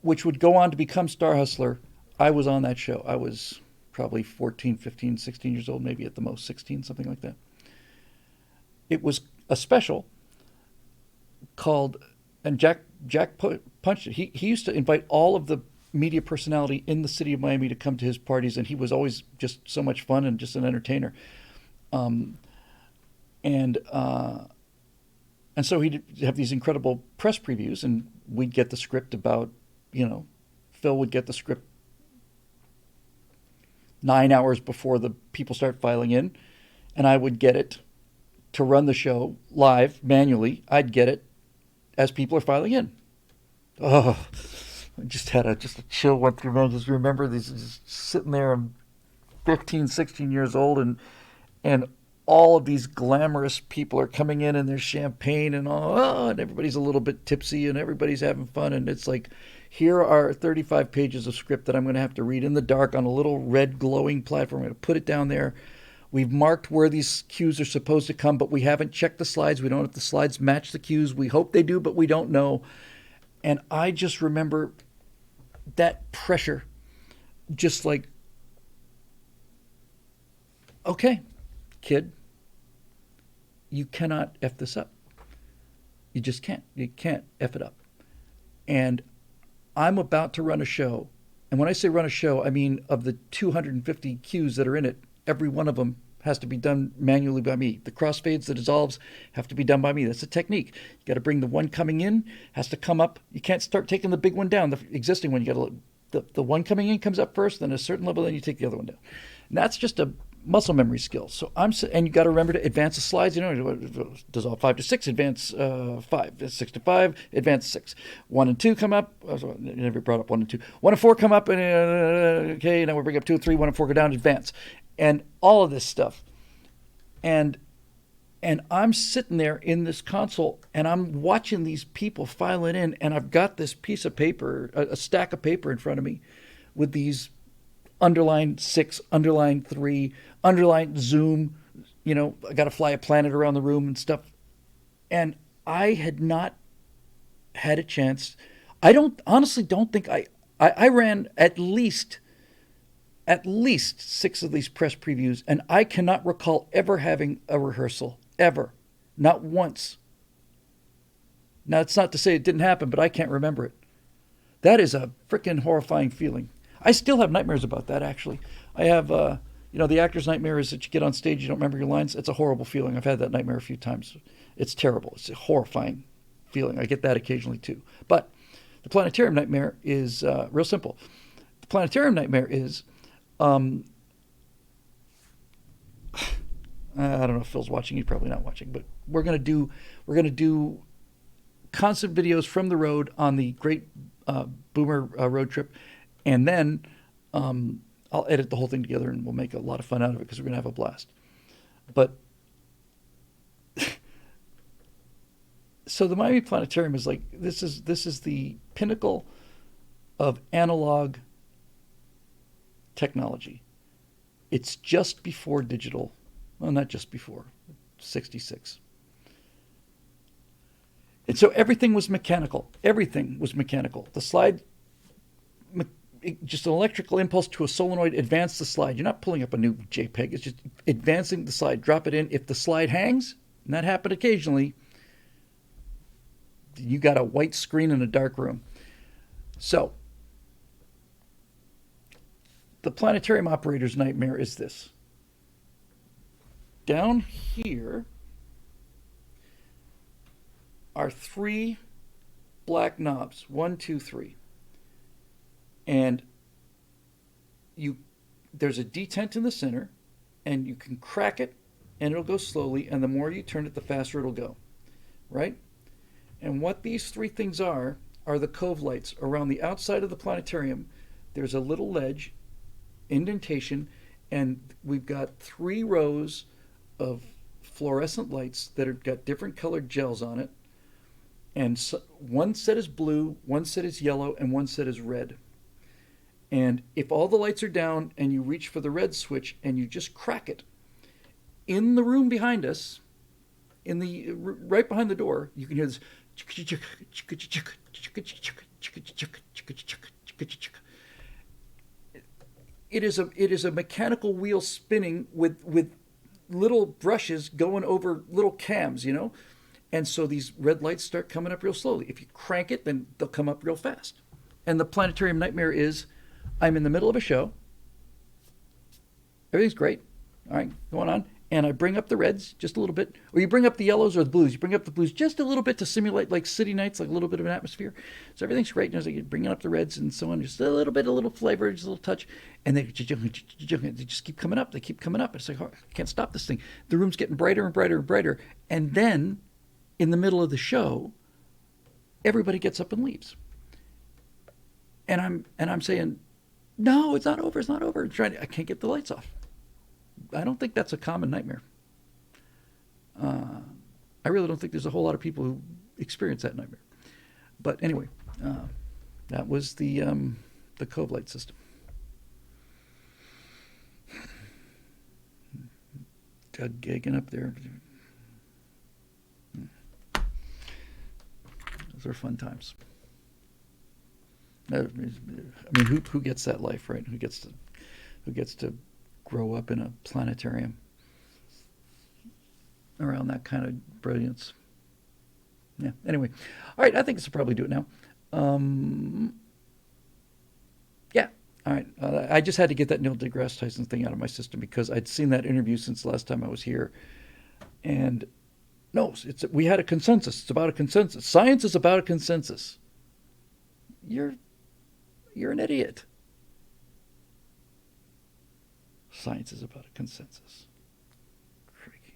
A: which would go on to become Star Hustler. I was on that show. I was probably 14, 15, 16 years old, maybe at the most 16, something like that. It was a special called, and Jack punched it. He used to invite all of the media personality in the city of Miami to come to his parties, and he was always just so much fun and just an entertainer. Um, and so he'd have these incredible press previews, and we'd get the script about, Phil would get the script 9 hours before the people start filing in, and I would get it to run the show live manually. I'd get it as people are filing in. Oh, I just had a chill went through me. I just remember these just sitting there. I'm 15, 16 years old, and all of these glamorous people are coming in and there's champagne and all, and everybody's a little bit tipsy and everybody's having fun. And it's like, here are 35 pages of script that I'm going to have to read in the dark on a little red glowing platform. I'm going to put it down there. We've marked where these cues are supposed to come, but we haven't checked the slides. We don't know if the slides match the cues. We hope they do, but we don't know. And I just remember that pressure, just like, okay, kid, you cannot F this up. You just can't. You can't F it up. And I'm about to run a show. And when I say run a show, I mean of the 250 cues that are in it, every one of them has to be done manually by me. The crossfades, the dissolves have to be done by me. That's a technique. You got to bring the one coming in, has to come up. You can't start taking the big one down, the existing one. You got to, the one coming in comes up first, then a certain level, then you take the other one down. And that's just muscle memory skills. So and you got to remember to advance the slides. Dissolve 5 to 6, advance 5, 6 to 5, advance 6. 1 and 2 come up. I never brought up 1 and 2. 1 and 4 come up, and okay, now we bring up 2 and 3. 1 and 4 go down, advance, and all of this stuff. And I'm sitting there in this console, and I'm watching these people filing in, and I've got this piece of paper, a stack of paper in front of me, with these underline 6, underline 3, underline zoom. I got to fly a planet around the room and stuff. And I had not had a chance. I honestly don't think I ran at least 6 of these press previews, and I cannot recall ever having a rehearsal, ever. Not once. Now, it's not to say it didn't happen, but I can't remember it. That is a freaking horrifying feeling. I still have nightmares about that, actually. I have, the actor's nightmare is that you get on stage, you don't remember your lines. It's a horrible feeling. I've had that nightmare a few times. It's terrible. It's a horrifying feeling. I get that occasionally, too. But the planetarium nightmare is real simple. The planetarium nightmare is, I don't know if Phil's watching. He's probably not watching. But we're gonna do constant videos from the road on the Great Boomer road trip. And then I'll edit the whole thing together, and we'll make a lot of fun out of it because we're going to have a blast. But so the Miami Planetarium is like, this is the pinnacle of analog technology. It's just before digital. Well, not just before, 66. And so everything was mechanical. Everything was mechanical. The slide, just an electrical impulse to a solenoid, advance the slide. You're not pulling up a new JPEG. It's just advancing the slide. Drop it in. If the slide hangs, and that happened occasionally, you got a white screen in a dark room. So the planetarium operator's nightmare is this. Down here are 3 black knobs. 1, 2, 3. And there's a detent in the center, and you can crack it, and it'll go slowly, and the more you turn it, the faster it'll go, right? And what these 3 things are the cove lights. Around the outside of the planetarium, there's a little ledge, indentation, and we've got 3 rows of fluorescent lights that have got different colored gels on it, and so, one set is blue, one set is yellow, and one set is red. And if all the lights are down and you reach for the red switch and you just crack it, in the room behind us, right behind the door, you can hear this. It is a mechanical wheel spinning with little brushes going over little cams, And so these red lights start coming up real slowly. If you crank it, then they'll come up real fast. And the planetarium nightmare is, I'm in the middle of a show. Everything's great. All right, going on. And I bring up the reds just a little bit. Or you bring up the yellows or the blues. You bring up the blues just a little bit to simulate like city nights, like a little bit of an atmosphere. So everything's great. And you're bringing up the reds and so on. Just a little bit, a little flavor, just a little touch. And they just keep coming up. They keep coming up. It's like, oh, I can't stop this thing. The room's getting brighter and brighter and brighter. And then in the middle of the show, everybody gets up and leaves. And I'm saying, no, it's not over. It's not over. I can't get the lights off. I don't think that's a common nightmare. I really don't think there's a whole lot of people who experience that nightmare. But anyway, that was the cove light system. Doug Gagan up there. Those are fun times. I mean, who gets that life, right? Who gets to grow up in a planetarium around that kind of brilliance? Yeah. Anyway, all right. I think this will probably do it now. Yeah. All right. I just had to get that Neil deGrasse Tyson thing out of my system because I'd seen that interview since the last time I was here, and no, we had a consensus. It's about a consensus. Science is about a consensus. You're an idiot. Science is about a consensus. Crikey.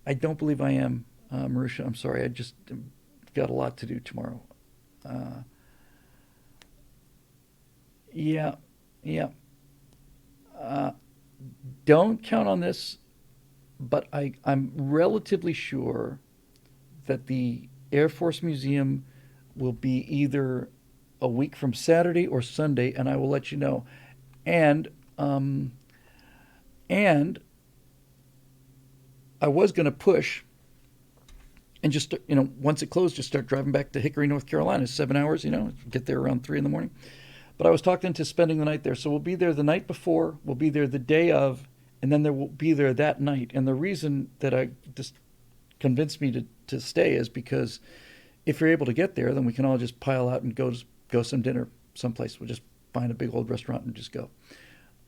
A: I don't believe I am, Marusha. I'm sorry. I just got a lot to do tomorrow. Uh, yeah, yeah. Uh, don't count on this, but I'm relatively sure that the Air Force Museum will be either a week from Saturday or Sunday, and I will let you know. And um, and I was going to push and just once it closed, just start driving back to Hickory, North Carolina, 7 hours. Get there around 3 in the morning. But I was talking to spending the night there, so we'll be there the night before, we'll be there the day of, and then there will be there that night. And the reason that I just convinced me to stay is because if you're able to get there, then we can all just pile out and go some dinner someplace. We'll just find a big old restaurant and just go.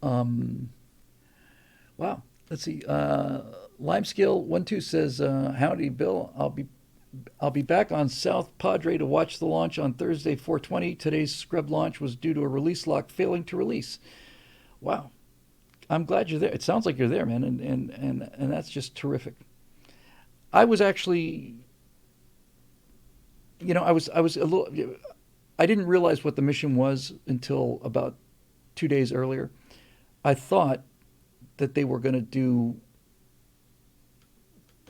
A: Um, wow. Let's see. Limescale 12 says, "Howdy, Bill. I'll be back on South Padre to watch the launch on Thursday, 4/20. Today's scrub launch was due to a release lock failing to release." Wow. I'm glad you're there. It sounds like you're there, man, and that's just terrific. I was actually, I was a little. I didn't realize what the mission was until about 2 days earlier. I thought that they were going to do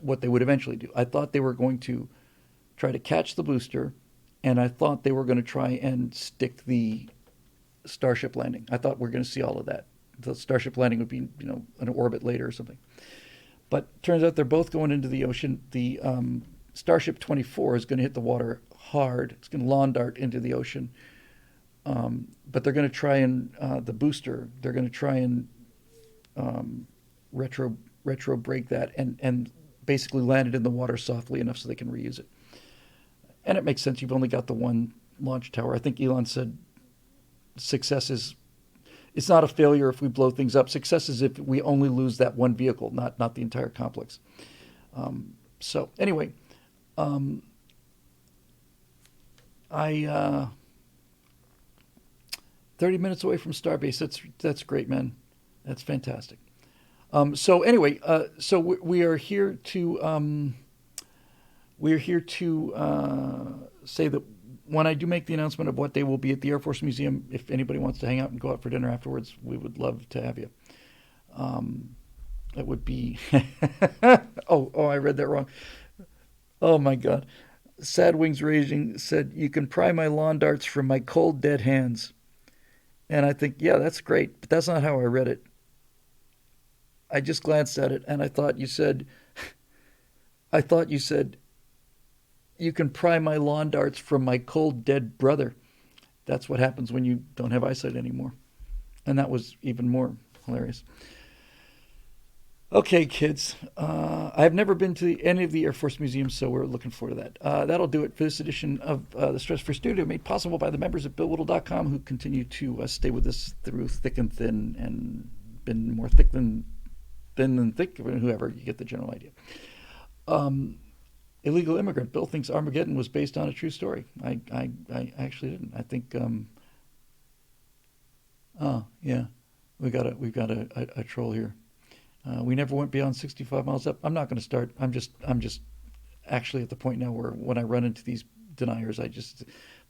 A: what they would eventually do. I thought they were going to try to catch the booster, and I thought they were going to try and stick the Starship landing. I thought we are going to see all of that. The Starship landing would be, an orbit later or something. But turns out they're both going into the ocean. The Starship 24 is going to hit the water hard. It's going to lawn dart into the ocean. But they're going to try and the booster. They're going to try and retro break that and basically land it in the water softly enough so they can reuse it. And it makes sense. You've only got the one launch tower. I think Elon said success is it's not a failure if we blow things up. Success is if we only lose that one vehicle, not the entire complex. So anyway, um, I 30 minutes away from Starbase. That's great, man. That's fantastic. So anyway, so we are here to say that when I do make the announcement of what day we'll be at the Air Force Museum, if anybody wants to hang out and go out for dinner afterwards, we would love to have you. It would be oh, I read that wrong. Oh my God. Sad Wings Raging said, "You can pry my lawn darts from my cold dead hands." And I think, yeah, that's great, but that's not how I read it. I just glanced at it and I thought you said, "You can pry my lawn darts from my cold dead brother." That's what happens when you don't have eyesight anymore. And that was even more hilarious. Okay, kids. I've never been to any of the Air Force museums, so we're looking forward to that. That'll do it for this edition of the Stratosphere Studio, made possible by the members of BillWhittle.com who continue to stay with us through thick and thin and been more thick than thin than thick, whoever, you get the general idea. Illegal immigrant. Bill thinks Armageddon was based on a true story. I actually didn't. I think, oh, yeah, we've got a troll here. We never went beyond 65 miles up. I'm not going to start. I'm just actually at the point now where when I run into these deniers,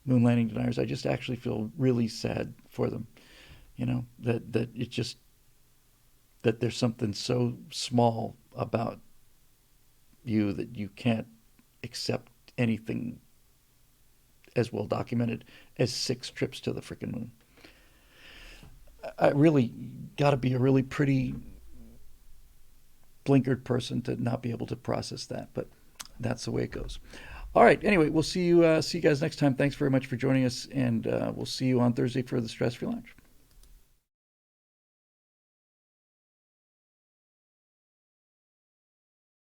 A: moon landing deniers, I just actually feel really sad for them. That it just, that there's something so small about you that you can't accept anything as well documented as 6 trips to the frickin' moon. I really got to be a really pretty blinkered person to not be able to process that, but that's the way it goes. All right. Anyway, we'll see you guys next time. Thanks very much for joining us, and we'll see you on Thursday for the Stratosphere Lounge.